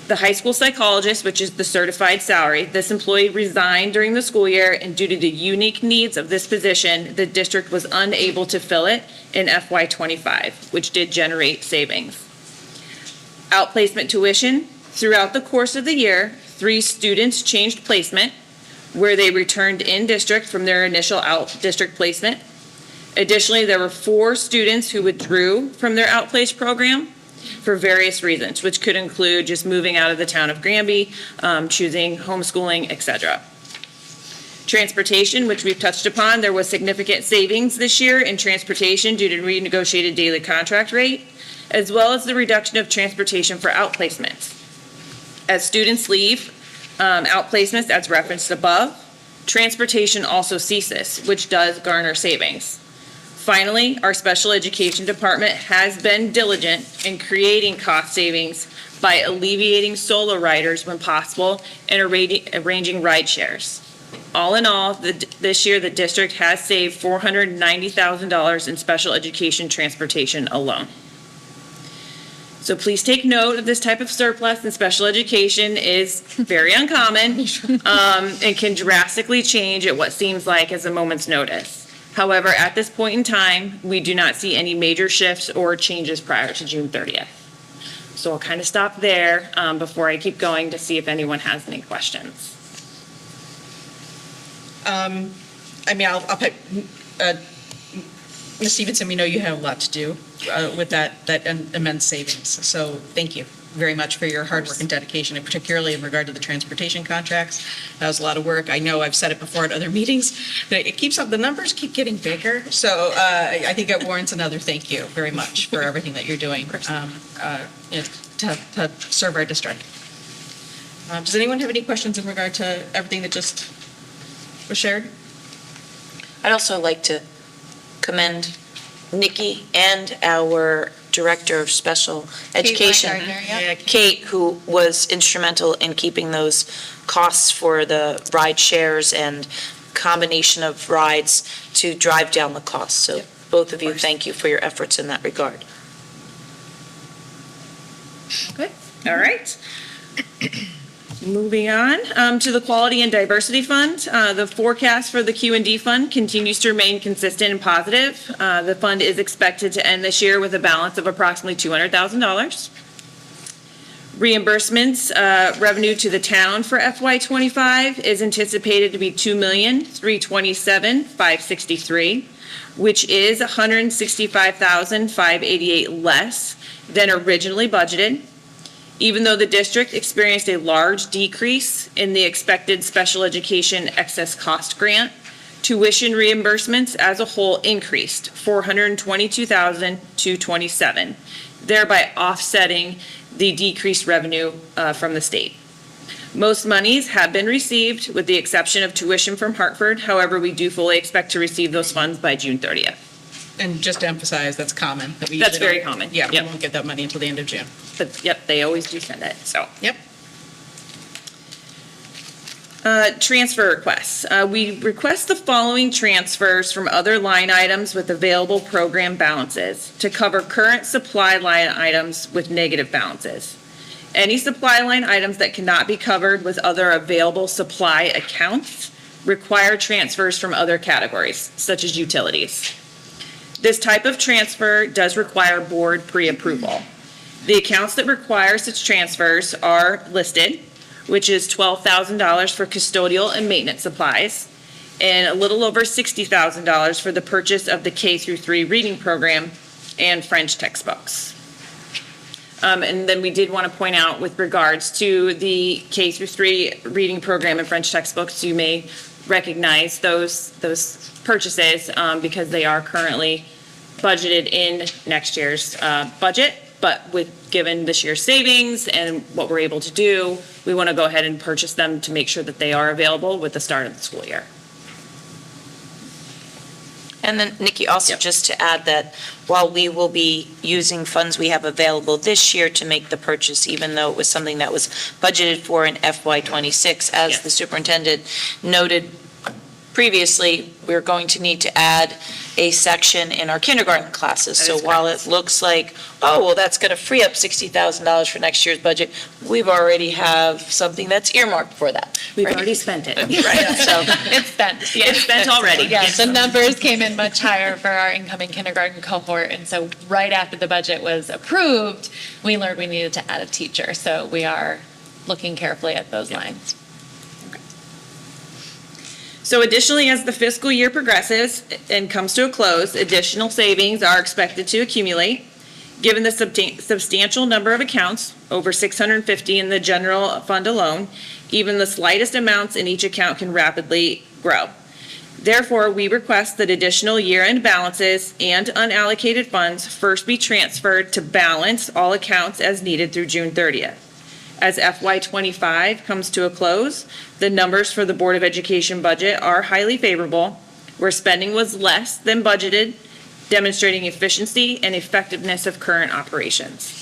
The high school psychologist, which is the certified salary, this employee resigned during the school year, and due to the unique needs of this position, the district was unable to fill it in FY25, which did generate savings. Outplacement tuition, throughout the course of the year, 3 students changed placement, where they returned in district from their initial out-district placement. Additionally, there were 4 students who withdrew from their outplaced program for various reasons, which could include just moving out of the town of Granby, choosing homeschooling, etc. Transportation, which we've touched upon, there was significant savings this year in transportation due to renegotiated daily contract rate, as well as the reduction of transportation for outplacements. As students leave outplacements, as referenced above, transportation also ceases, which does garner savings. Finally, our special education department has been diligent in creating cost savings by alleviating solo riders when possible and arranging ride shares. All in all, this year the district has saved $490,000 in special education transportation alone. So please take note of this type of surplus in special education is very uncommon and can drastically change at what seems like as a moment's notice. However, at this point in time, we do not see any major shifts or changes prior to June 30th. So I'll kind of stop there before I keep going to see if anyone has any questions. I mean, I'll put, Ms. Stevenson, we know you have a lot to do with that immense savings. So thank you very much for your hard work and dedication, and particularly in regard to the transportation contracts. That was a lot of work. I know I've said it before at other meetings, but it keeps up, the numbers keep getting bigger. So I think it warrants another thank you very much for everything that you're doing to serve our district. Does anyone have any questions in regard to everything that just was shared? I'd also like to commend Nikki and our Director of Special Education, Kate, who was instrumental in keeping those costs for the ride shares and combination of rides to drive down the costs. So both of you, thank you for your efforts in that regard. Okay, all right. Moving on to the Quality and Diversity Fund. The forecast for the Q&D Fund continues to remain consistent and positive. The fund is expected to end this year with a balance of approximately $200,000. Reimbursements revenue to the town for FY25 is anticipated to be $2,327,563, which is $165,588 less than originally budgeted. Even though the district experienced a large decrease in the expected special education excess cost grant, tuition reimbursements as a whole increased $422,227, thereby offsetting the decreased revenue from the state. Most monies have been received with the exception of tuition from Hartford. However, we do fully expect to receive those funds by June 30th. And just to emphasize, that's common. That we That's usually very don't- common. Yeah, we Yep. won't get that money until the end of June. But, yep, they always do send it, so. Yep. Transfer requests. We request the following transfers from other line items with available program balances to cover current supply line items with negative balances. Any supply line items that cannot be covered with other available supply accounts require transfers from other categories, such as utilities. This type of transfer does require board pre-approval. The accounts that require such transfers are listed, which is $12,000 for custodial and maintenance supplies, and a little over $60,000 for the purchase of the K-3 reading program and French textbooks. And then we did want to point out with regards to the K-3 reading program and French textbooks, you may recognize those purchases because they are currently budgeted in next year's budget, but given this year's savings and what we're able to do, we want to go ahead and purchase them to make sure that they are available with the start of the school year. And then, Nikki, also just to add that while we will be using funds we have available this year to make the purchase, even though it was something that was budgeted for in FY26, as the superintendent noted previously, we're going to need to add a section in our kindergarten classes. So while it looks like, oh, well, that's going to free up $60,000 for next year's budget, we've already have something that's earmarked for that. We've already spent it. Right, so It's spent. It's spent already. Yes, the numbers came in much higher for our incoming kindergarten cohort. And so right after the budget was approved, we learned we needed to add a teacher. So we are looking carefully at those lines. So additionally, as the fiscal year progresses and comes to a close, additional savings are expected to accumulate. Given the substantial number of accounts, over 650 in the general fund alone, even the slightest amounts in each account can rapidly grow. Therefore, we request that additional year-end balances and unallocated funds first be transferred to balance all accounts as needed through June 30th. As FY25 comes to a close, the numbers for the Board of Education budget are highly favorable, where spending was less than budgeted, demonstrating efficiency and effectiveness of current operations.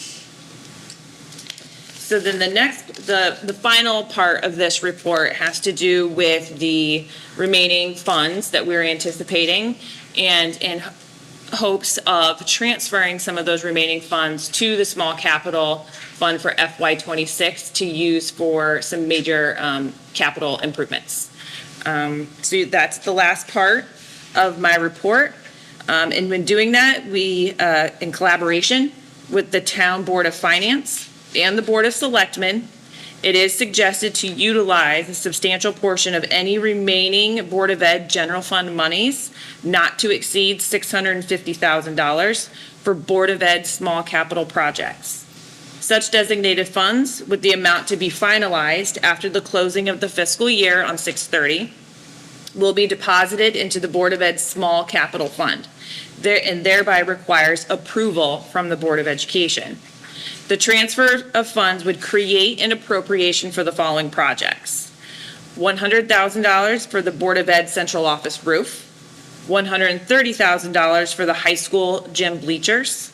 So then the final part of this report has to do with the remaining funds that we're anticipating and in hopes of transferring some of those remaining funds to the small capital fund for FY26 to use for some major capital improvements. So that's the last part of my report. And when doing that, we, in collaboration with the Town Board of Finance and the Board of Selectmen It is suggested to utilize a substantial portion of any remaining Board of Ed general fund monies not to exceed $650,000 for Board of Ed small capital projects. Such designated funds, with the amount to be finalized after the closing of the fiscal year on 6/30, will be deposited into the Board of Ed small capital fund, and thereby requires approval from the Board of Education. The transfer of funds would create an appropriation for the following projects: $100,000 for the Board of Ed central office roof, $130,000 for the high school gym bleachers,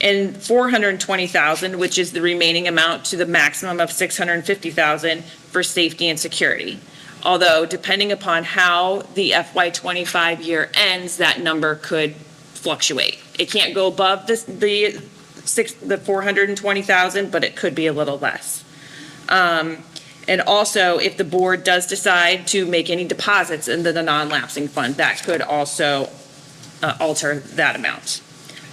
and $420,000, which is the remaining amount to the maximum of $650,000 for safety and security. Although, depending upon how the FY25 year ends, that number could fluctuate. It can't go above the 420,000, but it could be a little less. And also, if the board does decide to make any deposits into the non-lapsing fund, that could also alter that amount.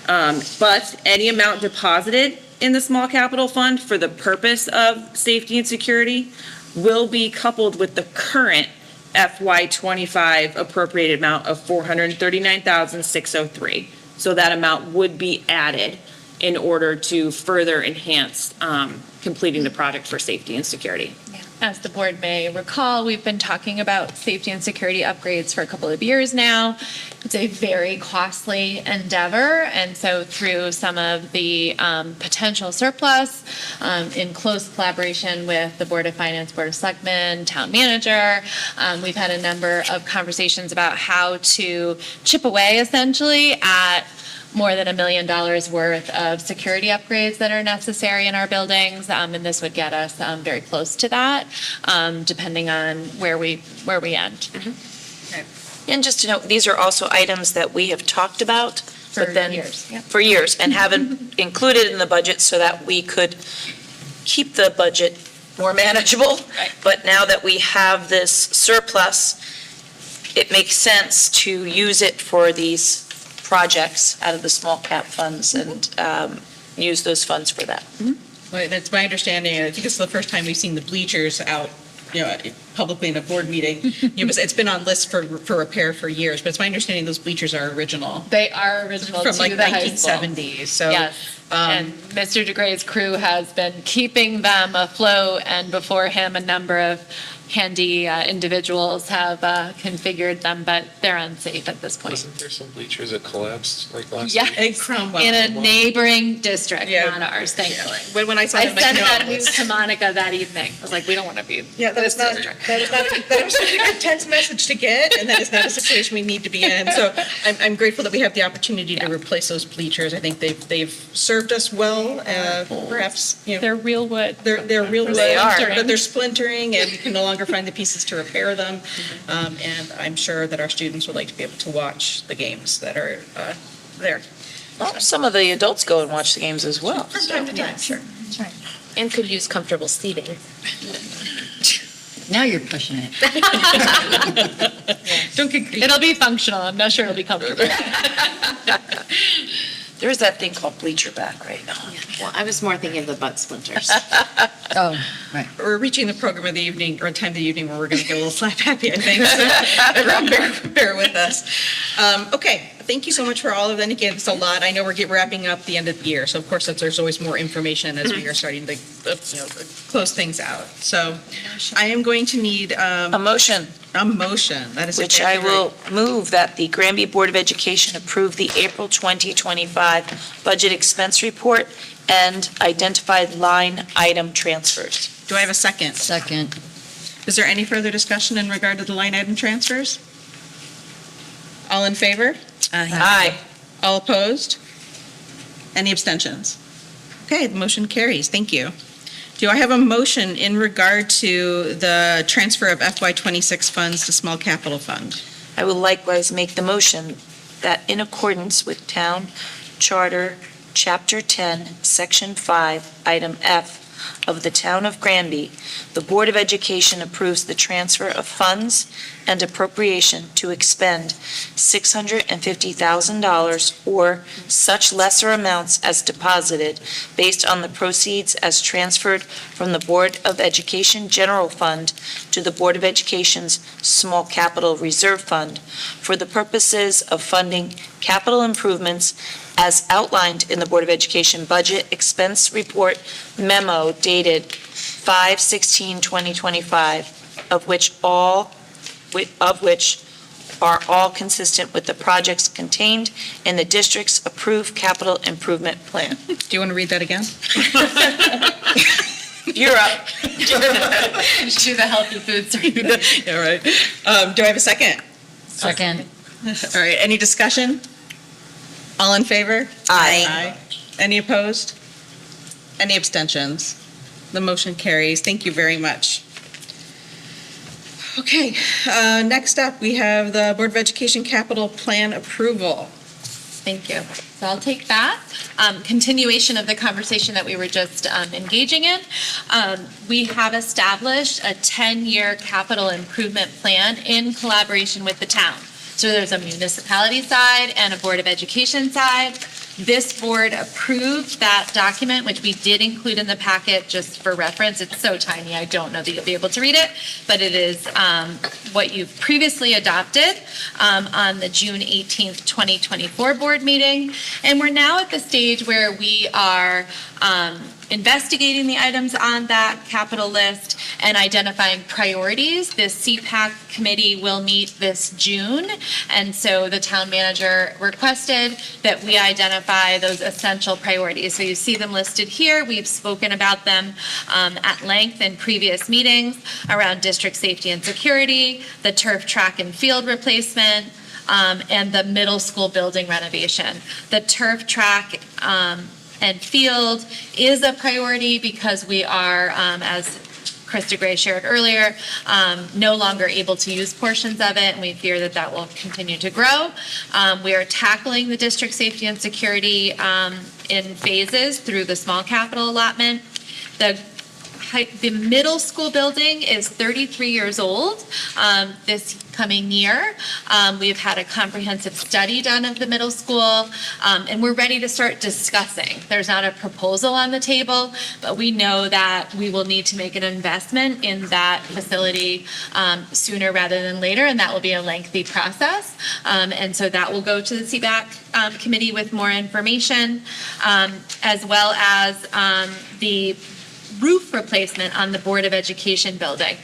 But any amount deposited in the small capital fund for the purpose of safety and security will be coupled with the current FY25 appropriated amount of $439,603. So that amount would be added in order to further enhance completing the project for safety and security. As the board may recall, we've been talking about safety and security upgrades for a couple of years now. It's a very costly endeavor, and so through some of the potential surplus, in close collaboration with the Board of Finance, Board of Selectmen, Town Manager, we've had a number of conversations about how to chip away essentially at more than $1 million worth of security upgrades that are necessary in our buildings, and this would get us very close to that, depending on where we end. And just to note, these are also items that we have talked about For years, yeah. for years and haven't included in the budget so that we could keep the budget more manageable. Right. But now that we have this surplus, it makes sense to use it for these projects out of the small cap funds and use those funds for that. Well, that's my understanding. I think it's the first time we've seen the bleachers out, publicly in a board meeting. It's been on lists for repair for years, but it's my understanding those bleachers are original. They are original From to like the high school. 1970s. So, Yes, and Mr. DeGray's crew has been keeping them afloat, and before him, a number of handy individuals have configured them, but they're unsafe at this point. Wasn't there some bleachers that collapsed like last Yeah, week? in a neighboring district, not ours, thankfully. when I saw I them, sent that news to Monica that evening. I was like, we don't want to be that was not an intense message to get, and that is not a situation we need to be in. So I'm grateful that we have the opportunity to replace those bleachers. I think they've served us well. Perhaps they're real wood. They're real wood. They are. But they're splintering, and we can no longer find the pieces to repair them. And I'm sure that our students would like to be able to watch the games that are there. Well, some of the adults go and watch the games as well. From time to time, sure. That's right. And could use comfortable seating. Now you're pushing it. Don't get greedy. It'll be functional. I'm not sure it'll be comfortable. There is that thing called bleacher back right now. Well, I was more thinking of the butt splinters. Oh, right. We're reaching the program of the evening, or time of the evening, where we're going to get a little slap happy, I think. So everyone bear with us. Okay, thank you so much for all of that. Again, it's a lot. I know we're wrapping up the end of the year, so of course there's always more information as we are starting to close things out. So I am going to need A motion. a motion. That is Which I exactly will right. move that the Granby Board of Education approve the April 2025 budget expense report and identified line item transfers. Do I have a second? Second. Is there any further discussion in regard to the line item transfers? All in favor? Aye. All opposed? Any abstentions? Okay, the motion carries. Thank you. Do I have a motion in regard to the transfer of FY26 funds to small capital fund? I will likewise make the motion that in accordance with Town Charter, Chapter 10, Section 5, Item F, of the Town of Granby, the Board of Education approves the transfer of funds and appropriation to expend $650,000 or such lesser amounts as deposited based on the proceeds as transferred from the Board of Education General Fund to the Board of Education's Small Capital Reserve Fund for the purposes of funding capital improvements as outlined in the Board of Education Budget Expense Report memo dated 5/16/2025, of which are all consistent with the projects contained in the district's approved capital improvement plan. Do you want to read that again? You're up. Do the healthy food survey. Yeah, right. Do I have a second? Second. All right, any discussion? All in favor? Aye. Any opposed? Any abstentions? The motion carries. Thank you very much. Okay, next up, we have the Board of Education capital plan approval. Thank you. So I'll take that. Continuation of the conversation that we were just engaging in. We have established a 10-year capital improvement plan in collaboration with the town. So there's a municipality side and a Board of Education side. This board approved that document, which we did include in the packet just for reference. It's so tiny, I don't know that you'll be able to read it, but it is what you've previously adopted on the June 18th, 2024 board meeting. And we're now at the stage where we are investigating the items on that capital list and identifying priorities. This CPAC committee will meet this June, and so the town manager requested that we identify those essential priorities. So you see them listed here. We've spoken about them at length in previous meetings around district safety and security, the turf track and field replacement, and the middle school building renovation. The turf track and field is a priority because we are, as Krista Gray shared earlier, no longer able to use portions of it, and we fear that that will continue to grow. We are tackling the district safety and security in phases through the small capital allotment. The middle school building is 33 years old this coming year. We've had a comprehensive study done of the middle school, and we're ready to start discussing. There's not a proposal on the table, but we know that we will need to make an investment in that facility sooner rather than later, and that will be a lengthy process. And so that will go to the CBAC committee with more information, as well as the roof replacement on the Board of Education building.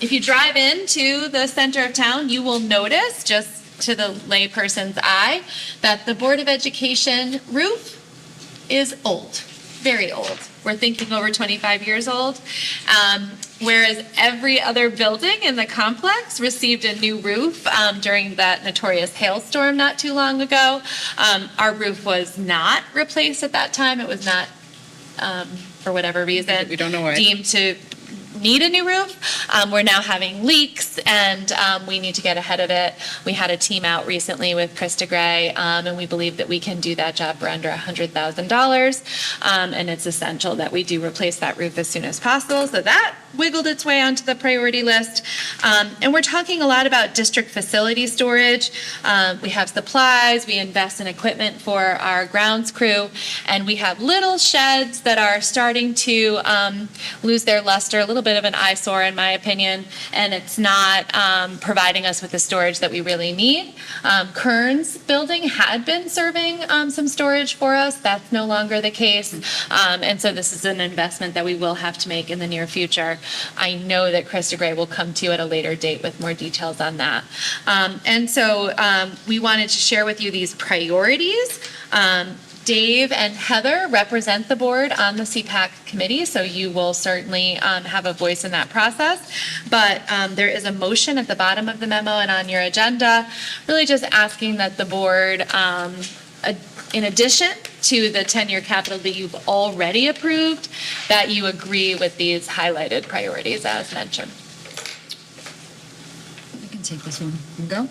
If you drive into the center of town, you will notice, just to the layperson's eye, that the Board of Education roof is old, very old. We're thinking over 25 years old. Whereas every other building in the complex received a new roof during that notorious hailstorm not too long ago. Our roof was not replaced at that time. It was not for whatever reason, we don't know why, deemed to need a new roof. We're now having leaks, and we need to get ahead of it. We had a team out recently with Krista Gray, and we believe that we can do that job for under $100,000. And it's essential that we do replace that roof as soon as possible. So that wiggled its way onto the priority list. And we're talking a lot about district facility storage. We have supplies, we invest in equipment for our grounds crew, and we have little sheds that are starting to lose their luster, a little bit of an eyesore in my opinion, and it's not providing us with the storage that we really need. Kearns building had been serving some storage for us. That's no longer the case. And so this is an investment that we will have to make in the near future. I know that Krista Gray will come to you at a later date with more details on that. And so we wanted to share with you these priorities. Dave and Heather represent the board on the CPAC committee, so you will certainly have a voice in that process. But there is a motion at the bottom of the memo and on your agenda, really just asking that the board, in addition to the 10-year capital that you've already approved, that you agree with these highlighted priorities as mentioned. You can take this one and go.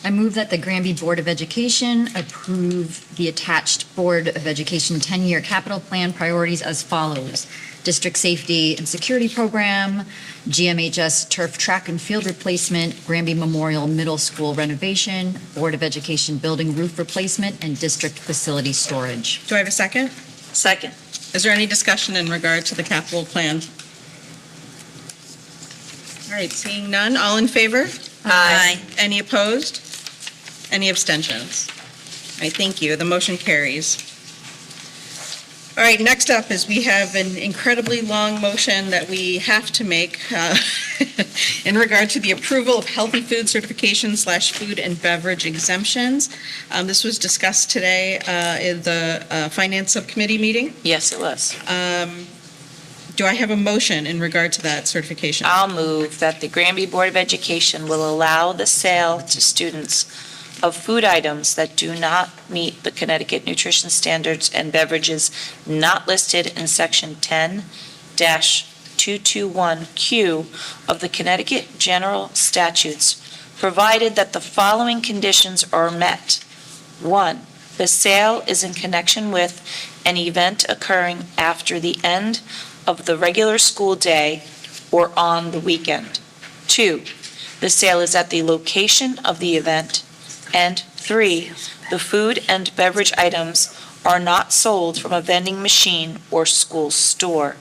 I move that the Granby Board of Education approve the attached Board of Education 10-year capital plan priorities as follows. District Safety and Security Program, GMHS Turf Track and Field Replacement, Granby Memorial Middle School renovation, Board of Education Building Roof Replacement, and District Facility Storage. Do I have a second? Second. Is there any discussion in regard to the capital plan? All right, seeing none, all in favor? Aye. Any opposed? Any abstentions? All right, thank you. The motion carries. All right, next up is we have an incredibly long motion that we have to make in regard to the approval of healthy food certification / food and beverage exemptions. This was discussed today in the Finance Subcommittee meeting. Yes, it was. Do I have a motion in regard to that certification? I'll move that the Granby Board of Education will allow the sale to students of food items that do not meet the Connecticut nutrition standards and beverages not listed in Section 10-221Q of the Connecticut General Statutes, provided that the following conditions are met. 1, the sale is in connection with an event occurring after the end of the regular school day or on the weekend. 2, the sale is at the location of the event. And 3, the food and beverage items are not sold from a vending machine or school store.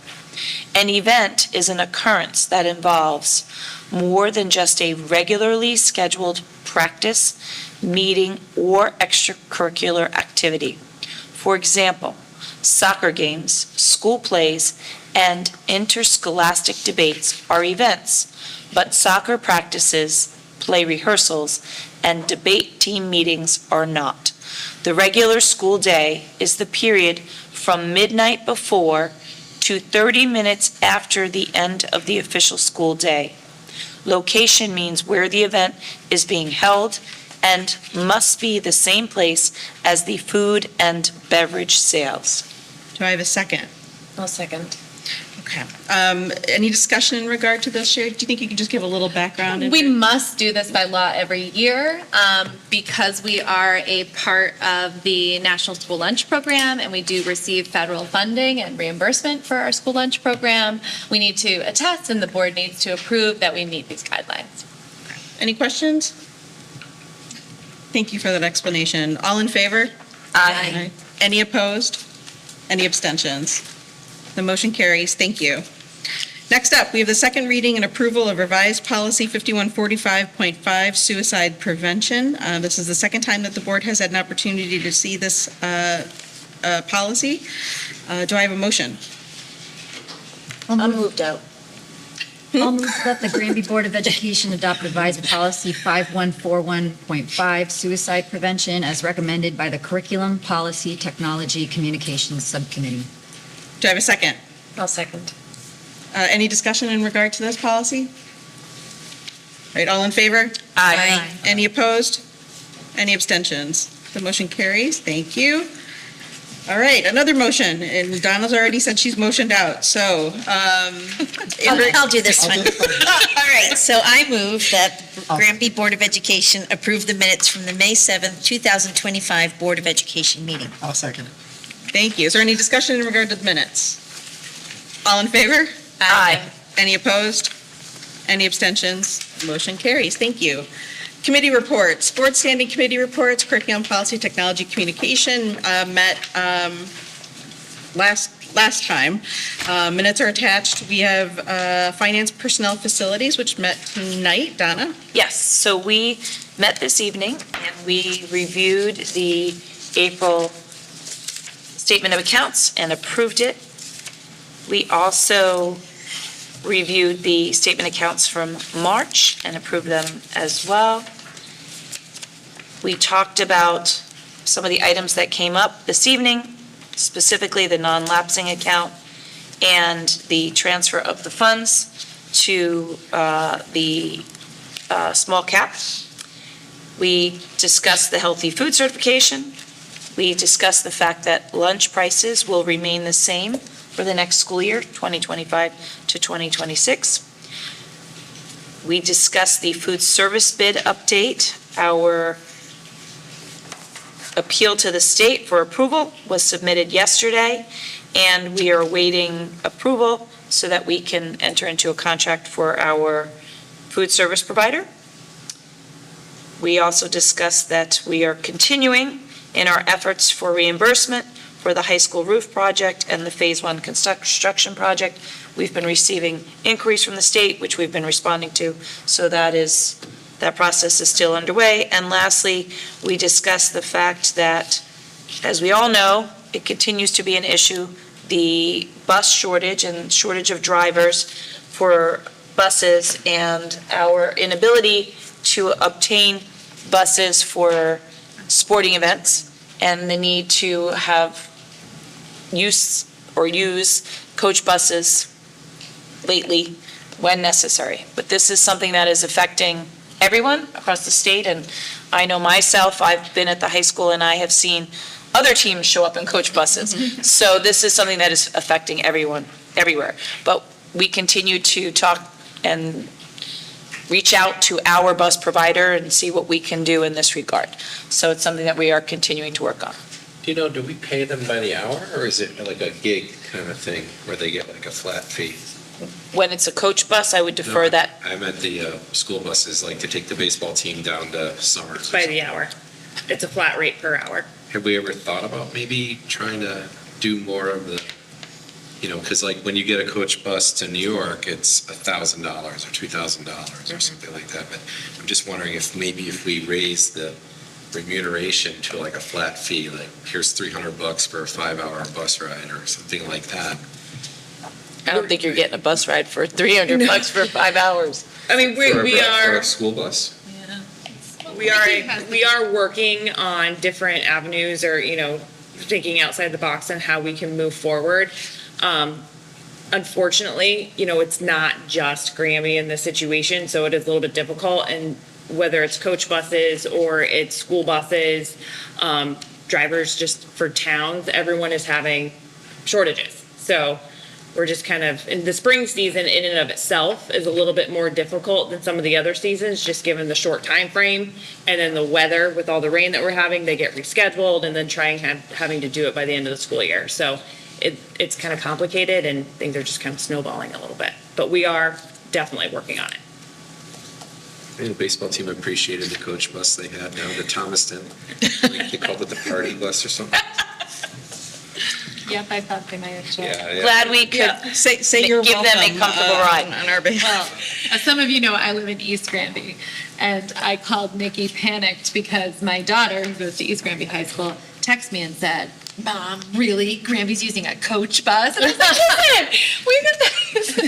An event is an occurrence that involves more than just a regularly scheduled practice, meeting, or extracurricular activity. For example, soccer games, school plays, and interscholastic debates are events, but soccer practices, play rehearsals, and debate team meetings are not. The regular school day is the period from midnight before to 30 minutes after the end of the official school day. Location means where the event is being held and must be the same place as the food and beverage sales. Do I have a second? I'll second. Okay. Any discussion in regard to this, Sherry? Do you think you could just give a little background? We must do this by law every year because we are a part of the National School Lunch Program and we do receive federal funding and reimbursement for our school lunch program. We need to attest and the board needs to approve that we meet these guidelines. Any questions? Thank you for that explanation. All in favor? Aye. Any opposed? Any abstentions? The motion carries. Thank you. Next up, we have the second reading and approval of revised policy 5145.5, suicide prevention. This is the second time that the board has had an opportunity to see this policy. Do I have a motion? I'm moved out. I'll move that the Granby Board of Education adopt revised policy 5141.5, suicide prevention, as recommended by the Curriculum, Policy, Technology, Communications Subcommittee. Do I have a second? I'll second. Any discussion in regard to this policy? All right, all in favor? Aye. Any opposed? Any abstentions? The motion carries. Thank you. All right, another motion, and Donna's already said she's motioned out, so. I'll do this one. All right, so I move that the Granby Board of Education approve the minutes from the May 7th, 2025 Board of Education meeting. I'll second it. Thank you. Is there any discussion in regard to the minutes? All in favor? Aye. Any opposed? Any abstentions? Motion carries. Thank you. Committee reports, board standing committee reports, curriculum, policy, technology, communication, met last time. Minutes are attached. We have finance, personnel, facilities, which met tonight. Donna? Yes, so we met this evening and we reviewed the April statement of accounts and approved it. We also reviewed the statement accounts from March and approved them as well. We talked about some of the items that came up this evening, specifically the non-lapsing account and the transfer of the funds to the small cap. We discussed the healthy food certification. We discussed the fact that lunch prices will remain the same for the next school year, 2025 to 2026. We discussed the food service bid update Our appeal to the state for approval was submitted yesterday, and we are awaiting approval so that we can enter into a contract for our food service provider. We also discussed that we are continuing in our efforts for reimbursement for the high school roof project and the Phase 1 construction project. We've been receiving inquiries from the state, which we've been responding to, so that process is still underway. And lastly, we discussed the fact that, as we all know, it continues to be an issue, the bus shortage and shortage of drivers for buses and our inability to obtain buses for sporting events and the need to have use coach buses lately when necessary. But this is something that is affecting everyone across the state, and I know myself, I've been at the high school and I have seen other teams show up in coach buses. So this is something that is affecting everyone, everywhere. But we continue to talk and reach out to our bus provider and see what we can do in this regard. So it's something that we are continuing to work on. Do you know, do we pay them by the hour, or is it like a gig kind of thing where they get like a flat fee? When it's a coach bus, I would defer that. I meant the school buses, like to take the baseball team down to Summers. By the hour. It's a flat rate per hour. Have we ever thought about maybe trying to do more of the, because like when you get a coach bus to New York, it's $1,000 or $2,000 or something like that. But I'm just wondering if we raise the remuneration to like a flat fee, like here's $300 for a 5-hour bus ride or something like that. I don't think you're getting a bus ride for $300 for 5 hours. I mean, For we are. a school bus? We are working on different avenues or, thinking outside the box on how we can move forward. Unfortunately, it's not just Granby in this situation, so it is a little bit difficult. And whether it's coach buses or it's school buses, drivers just for towns, everyone is having shortages. So we're just kind of, in the spring season in and of itself is a little bit more difficult than some of the other seasons, just given the short time frame. And then the weather with all the rain that we're having, they get rescheduled and then having to do it by the end of the school year. So it's kind of complicated and things are just kind of snowballing a little bit. But we are definitely working on it. The baseball team appreciated the coach bus they had down to Thomaston. They called it the party bus or something. Yep, I thought they might have. Yeah. Glad we could Say you're give them a welcome, comfortable ride. on our behalf. Well, as some of you know, I live in East Granby, and I called Nikki panicked because my daughter, who goes to East Granby High School, texted me and said, "Mom, really? Granby's using a coach bus?" And I was like, listen,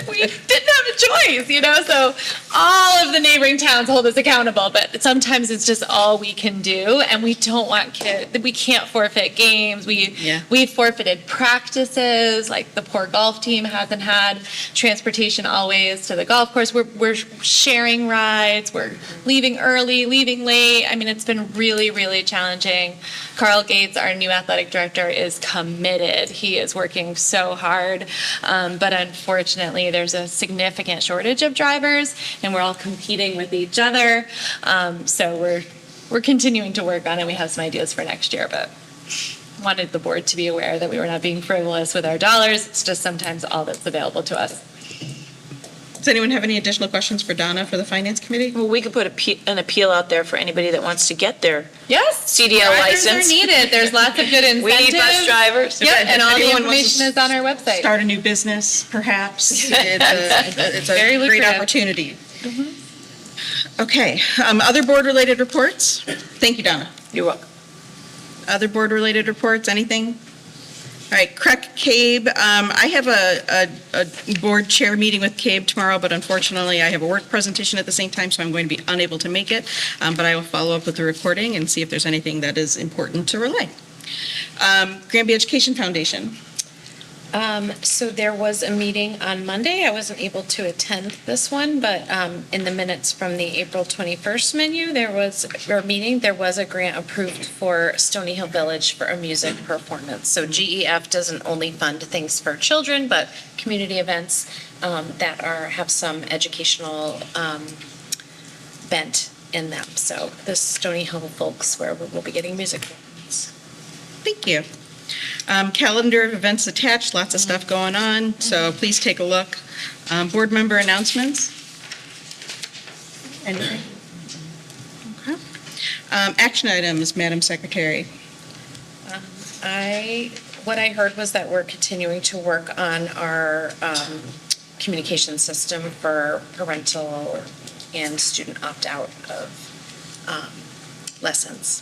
we didn't have a choice, So all of the neighboring towns hold us accountable, but sometimes it's just all we can do, and we don't want kids. We can't forfeit games. We forfeited practices. Like the poor golf team hasn't had transportation always to the golf course. We're sharing rides. We're leaving early, leaving late. I mean, it's been really, really challenging. Carl Gates, our new athletic director, is committed. He is working so hard, but unfortunately, there's a significant shortage of drivers, and we're all competing with each other. So we're continuing to work on it. We have some ideas for next year, but wanted the board to be aware that we were not being frivolous with our dollars. It's just sometimes all that's available to us. Does anyone have any additional questions for Donna for the Finance Committee? Well, we could put an appeal out there for anybody that wants to get their Yes, CDL drivers license. are needed. There's lots of good incentives. We need bus drivers. Yep, and all the Anyone wants information is on our website. Start a new business, perhaps. It's a Very great lucrative. opportunity. Okay, other board-related reports? Thank you, Donna. You're welcome. Other board-related reports, anything? All right, CREC CABE, I have a board chair meeting with CABE tomorrow, but unfortunately, I have a work presentation at the same time, so I'm going to be unable to make it. But I will follow up with the recording and see if there's anything that is important to relay. Granby Education Foundation. So there was a meeting on Monday. I wasn't able to attend this one, but in the minutes from the April 21st meeting, there was a grant approved for Stony Hill Village for a music performance. So GEF doesn't only fund things for children, but community events that have some educational bent in them. So the Stony Hill folks where we'll be getting music. Thank you. Calendar of events attached, lots of stuff going on, so please take a look. Board member announcements? Anything? Okay. Action items, Madam Secretary. What I heard was that we're continuing to work on our communication system for parental and student opt-out of lessons.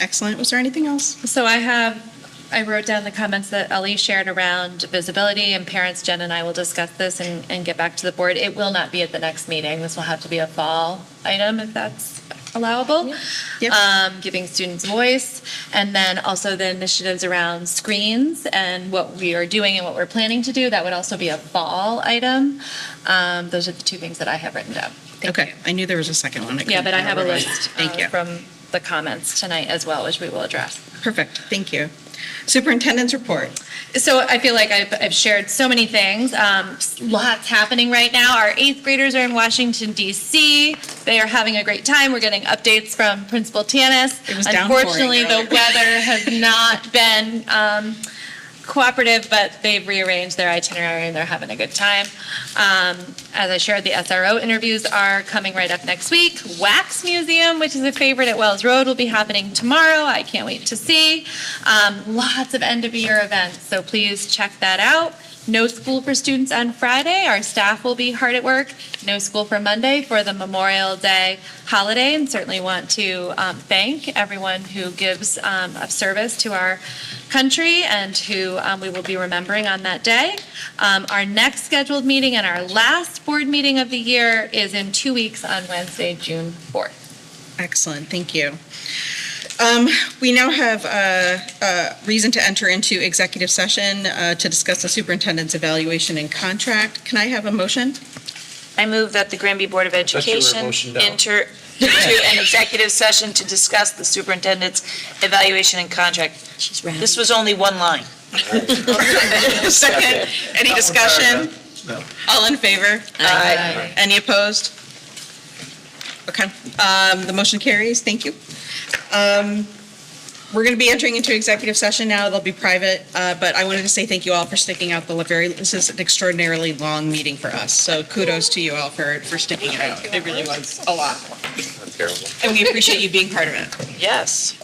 Excellent. Was there anything else? So I wrote down the comments that Ellie shared around visibility, and parents, Jen and I will discuss this and get back to the board. It will not be at the next meeting. This will have to be a fall item if that's allowable. Yep. Giving students voice, and then also the initiatives around screens and what we are doing and what we're planning to do. That would also be a fall item. Those are the two things that I have written down. Okay, I knew there was a second one. Yeah, but I have a list Thank you. from the comments tonight as well, which we will address. Perfect, thank you. Superintendent's report. So I feel like I've shared so many things. Lots happening right now. Our 8th graders are in Washington, D.C. They are having a great time. We're getting updates from Principal Tanis. It was downpouring Unfortunately, the earlier. weather has not been cooperative, but they've rearranged their itinerary and they're having a good time. As I shared, the SRO interviews are coming right up next week. Wax Museum, which is a favorite at Wells Road, will be happening tomorrow. I can't wait to see. Lots of end-of-year events, so please check that out. No school for students on Friday. Our staff will be hard at work. No school for Monday for the Memorial Day holiday, and certainly want to thank everyone who gives of service to our country and who we will be remembering on that day. Our next scheduled meeting and our last board meeting of the year is in 2 weeks on Wednesday, June 4th. Excellent, thank you. We now have reason to enter into executive session to discuss the superintendent's evaluation and contract. Can I have a motion? I move that the Granby Board of Education enter into an executive session to discuss the superintendent's evaluation and contract. This was only one line. Second, any discussion? No. All in favor? Aye. Any opposed? Okay, the motion carries, thank you. We're going to be entering into executive session now. They'll be private, but I wanted to say thank you all for sticking out this is an extraordinarily long meeting for us. So kudos to you all for sticking it out. It really was a lot. That's terrible. And we appreciate you being part of it. Yes.